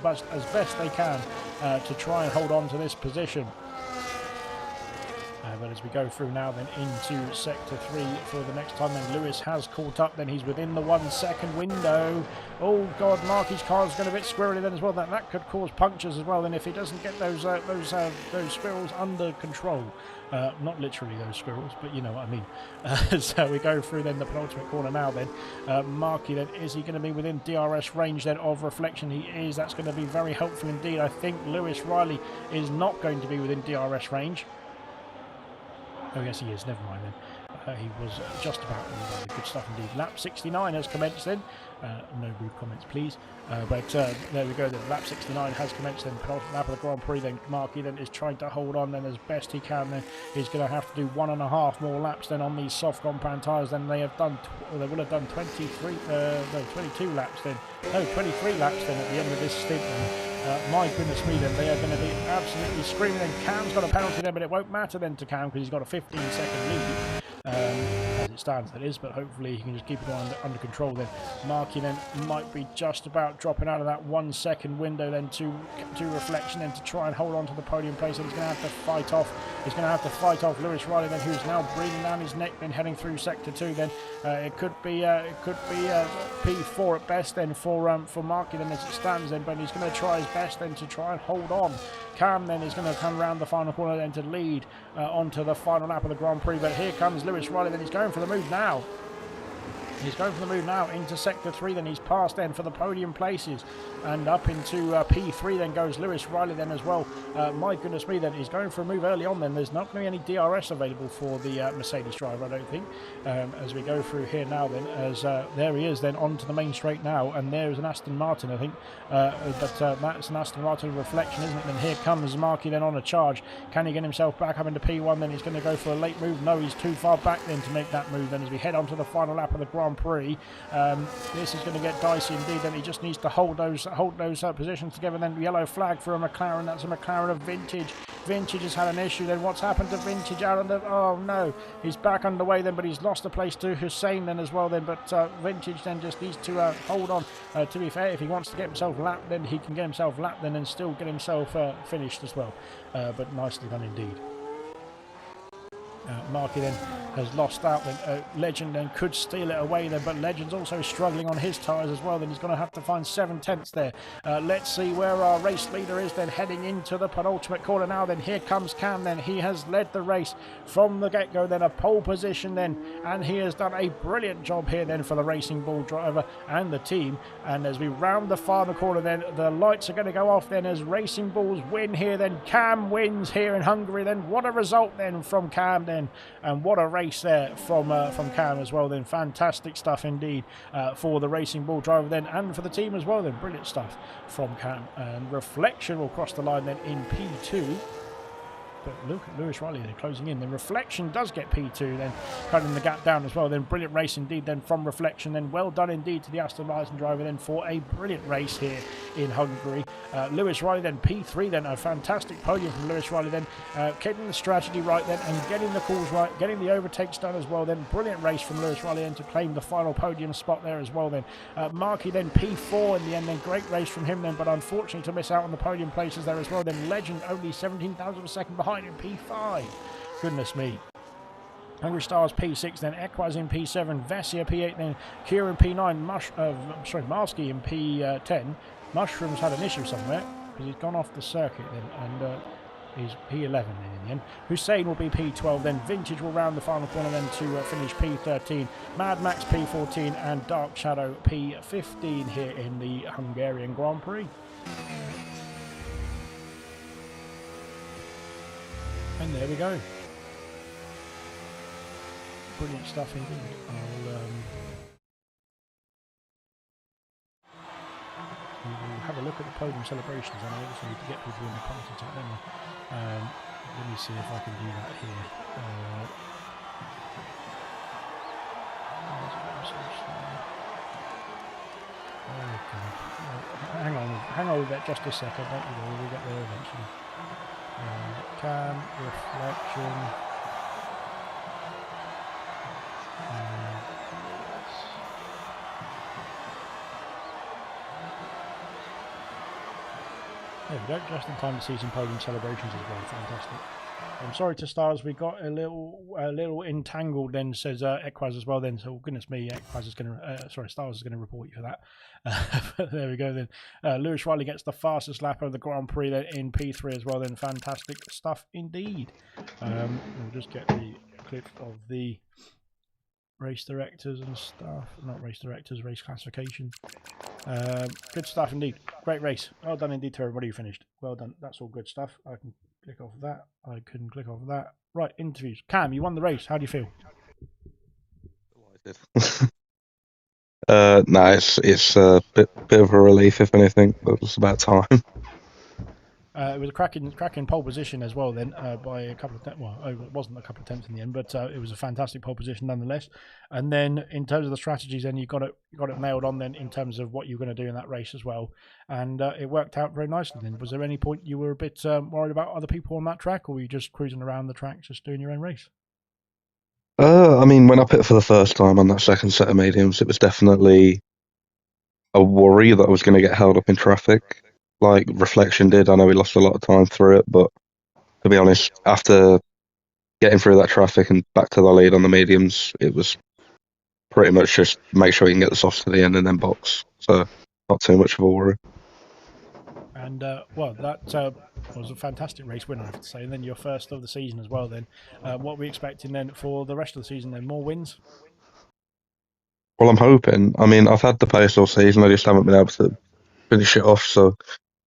best they can to try and hold on to this position. But as we go through now then into sector 3 for the next time, then Lewis has caught up, then he's within the 1 second window. Oh god, Marky's car is going a bit squirrely then as well. That could cause punctures as well, then if he doesn't get those squirrels under control. Not literally those squirrels, but you know what I mean. So we go through then the penultimate corner now then. Marky then, is he going to be within DRS range then of reflection? He is. That's going to be very helpful indeed. I think Lewis Riley is not going to be within DRS range. Oh yes he is, never mind then. He was just about good stuff indeed. Lap 69 has commenced then. No rude comments please. But there we go then. Lap 69 has commenced then. Penultimate lap of the Grand Prix then. Marky then is trying to hold on then as best he can then. He's going to have to do 1.5 more laps then on these soft compound tyres than they have done. They will have done 22 laps then. No, 23 laps then at the end of this stint then. My goodness me then, they are going to be absolutely screaming. Then Cam's got a penalty then, but it won't matter then to Cam because he's got a 15-second lead. As it stands that is, but hopefully he can just keep it under control then. Marky then might be just about dropping out of that 1 second window then to reflection then to try and hold on to the podium place, and he's going to have to fight off. He's going to have to fight off Lewis Riley then, who's now breathing down his neck then, heading through sector 2 then. It could be P4 at best then for Marky then as it stands then, but he's going to try his best then to try and hold on. Cam then is going to come around the final corner then to lead onto the final lap of the Grand Prix, but here comes Lewis Riley then. He's going for the move now. He's going for the move now into sector 3 then. He's passed then for the podium places and up into P3 then goes Lewis Riley then as well. My goodness me then, he's going for a move early on then. There's not going to be any DRS available for the Mercedes driver, I don't think, as we go through here now then, as there he is then onto the main straight now, and there is an Aston Martin I think, but that's an Aston Martin reflection, isn't it? Then here comes Marky then on a charge. Can he get himself back up into P1 then? He's going to go for a late move. No, he's too far back then to make that move then as we head on to the final lap of the Grand Prix. This is going to get dicey indeed then. He just needs to hold those positions together then. Yellow flag for a McLaren. That's a McLaren of Vintage. Vintage has had an issue then. What's happened to Vintage out on the... Oh no, he's back underway then, but he's lost a place to Hussein then as well then, but Vintage then just needs to hold on. To be fair, if he wants to get himself lapped, then he can get himself lapped then and still get himself finished as well. But nicely done indeed. Marky then has lost out then. Legend then could steal it away then, but Legend's also struggling on his tyres as well, then he's going to have to find 7/10 there. Let's see where our race leader is then, heading into the penultimate corner now then. Here comes Cam then. He has led the race from the get-go then, a pole position then, and he has done a brilliant job here then for the Racing Bull driver and the team. And as we round the final corner then, the lights are going to go off then as Racing Bulls win here then. Cam wins here in Hungary then. What a result then from Cam then. And what a race there from Cam as well then. Fantastic stuff indeed for the Racing Bull driver then, and for the team as well then. Brilliant stuff from Cam. And Reflection will cross the line then in P2. But look at Lewis Riley, they're closing in. Then Reflection does get P2, then cutting the gap down as well. Then brilliant race indeed then from Reflection. Then well done indeed to the Aston Martin driver then for a brilliant race here in Hungary. Lewis Riley then P3 then, a fantastic podium from Lewis Riley then, getting the strategy right then and getting the calls right, getting the overtakes done as well then. Brilliant race from Lewis Riley then to claim the final podium spot there as well then. Marky then P4 in the end then. Great race from him then, but unfortunately to miss out on the podium places there as well then. Legend only 17,000 of a second behind in P5. Goodness me. Hungry Stars P6 then, Equaz in P7, Vessia P8 then, Kieran P9, Marsky in P10. Mushrooms had an issue somewhere because he's gone off the circuit then, and he's P11 then in the end. Hussein will be P12 then. Vintage will round the final corner then to finish P13. Mad Max P14 and Dark Shadow P15 here in the Hungarian Grand Prix. And there we go. Brilliant stuff indeed. We will have a look at the podium celebrations, and I also need to get people in the party chat, don't I? Let me see if I can do that here. Okay. Hang on with that just a second, don't you know, we'll get there eventually. Cam, Reflection. There we go, just in time to see some podium celebrations as well. Fantastic. I'm sorry to stars, we got a little entangled. Then says Equaz as well. Then so goodness me, Equaz is going to stars is going to report you for that. But there we go. Then Lewis Riley gets the fastest lap of the Grand Prix then in P3 as well. Then fantastic stuff indeed. We'll just get the clip of the race directors and stuff. Not race directors, race classification. Good stuff indeed. Great race. Well done indeed to everybody who finished. Well done. That's all good stuff. I can click off of that. I can click off of that. Right, interviews. Cam, you won the race. How do you feel? No, it's a bit of a relief, if anything. It was about time. It was a cracking pole position as well. Then by a couple of it wasn't a couple of tenths in the end, but it was a fantastic pole position nonetheless. And then in terms of the strategies, then you got it nailed on. Then in terms of what you were going to do in that race as well, and it worked out very nicely. Then was there any point you were a bit worried about other people on that track, or were you just cruising around the track, just doing your own race? I mean, when I pit for the first time on that second set of mediums, it was definitely a worry that I was going to get held up in traffic, like Reflection did. I know we lost a lot of time through it, but to be honest, after getting through that traffic and back to the lead on the mediums, it was pretty much just make sure you can get the softs to the end and then box. So not too much of a worry. And that was a fantastic race winner, I have to say. And then your first of the season as well. Then, what are we expecting then for the rest of the season? Then more wins. Well, I'm hoping. I mean, I've had the pace all season. I just haven't been able to finish it off. So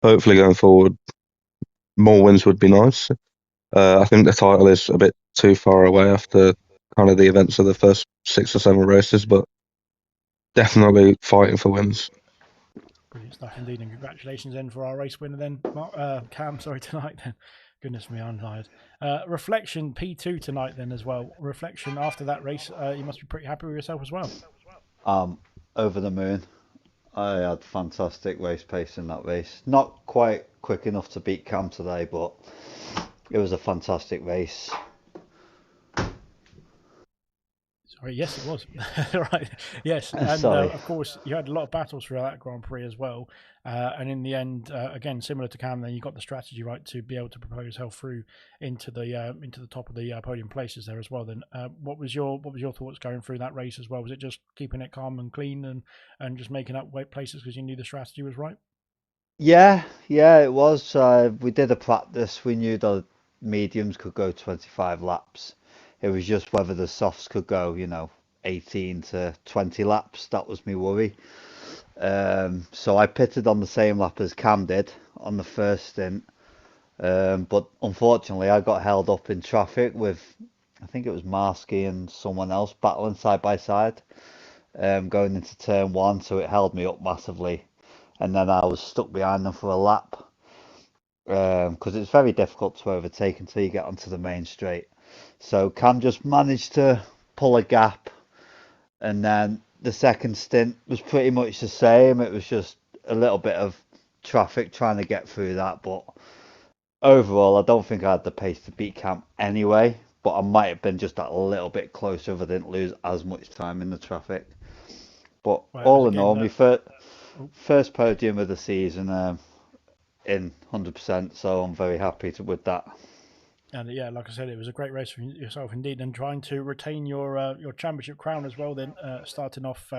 hopefully going forward, more wins would be nice. I think the title is a bit too far away after kind of the events of the first 6 or 7 races, but definitely fighting for wins. Brilliant stuff indeed, and congratulations then for our race winner then, Cam. Sorry tonight then. Goodness me, I'm tired. Reflection P2 tonight then as well. Reflection after that race, you must be pretty happy with yourself as well. Over the moon. I had fantastic race pace in that race. Not quite quick enough to beat Cam today, but it was a fantastic race. Sorry, yes, it was. Right, yes, and Sorry. of course you had a lot of battles throughout that Grand Prix as well. And in the end, again, similar to Cam, then you got the strategy right to be able to propel yourself through into the top of the podium places there as well. Then, what was your thoughts going through that race as well? Was it just keeping it calm and clean and just making up weight places because you knew the strategy was right? Yeah, it was. We did a practice. We knew the mediums could go 25 laps. It was just whether the softs could go, 18 to 20 laps. That was my worry. So I pitted on the same lap as Cam did on the first stint. But unfortunately, I got held up in traffic with, I think it was Marsky and someone else battling side by side, going into turn one. So it held me up massively. And then I was stuck behind them for a lap because it's very difficult to overtake until you get onto the main straight. So Cam just managed to pull a gap, and then the second stint was pretty much the same. It was just a little bit of traffic trying to get through that, but overall, I don't think I had the pace to beat Cam anyway. But I might have been just that little bit closer if I didn't lose as much time in the traffic. But Well, it was all in all, again. my Oh, first podium of the season, in 100%. So I'm very happy with that. and yeah, like I said, it was a great race for yourself indeed, and trying to retain your championship crown as well. Then starting off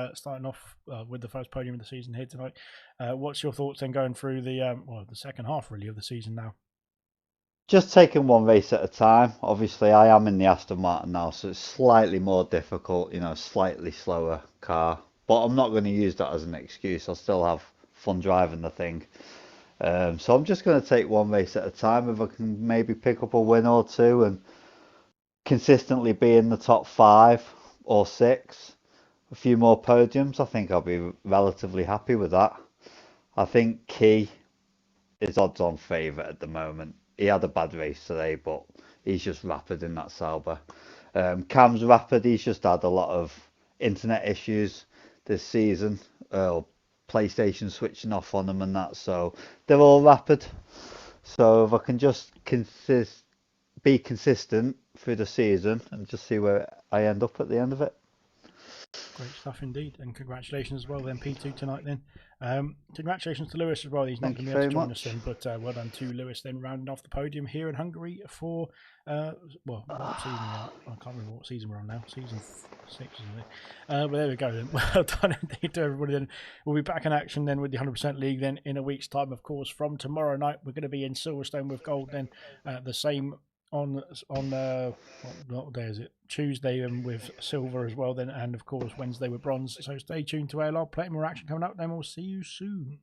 with the first podium of the season here tonight. What's your thoughts then going through the second half really of the season now? Just taking one race at a time. Obviously, I am in the Aston Martin now, so it's slightly more difficult, slightly slower car. But I'm not going to use that as an excuse. I'll still have fun driving the thing. So I'm just going to take one race at a time. If I can maybe pick up a win or two and consistently be in the top 5 or 6, a few more podiums, I think I'll be relatively happy with that. I think Key is odds-on favourite at the moment. He had a bad race today, but he's just rapid in that Sauber. Cam's rapid. He's just had a lot of internet issues this season. PlayStation switching off on them and that. So they're all rapid. So if I can just be consistent through the season and just see where I end up at the end of it. Great stuff indeed, and congratulations as well then P2 tonight then. Congratulations to Lewis as well. He's not Thank going you to be able to very join us much. then, but well done to Lewis then, rounding off the podium here in Hungary for well, what season we are? I can't remember what season we're on now. Season 6 or something. But there we go then. Well done indeed to everybody then. We'll be back in action then with the 100% League then in a week's time, of course. From tomorrow night, we're going to be in Silverstone with Gold then, the same on what day is it? Tuesday with silver as well then, and of course Wednesday with bronze. So stay tuned to ALR. Plenty more action coming up. Then we'll see you soon.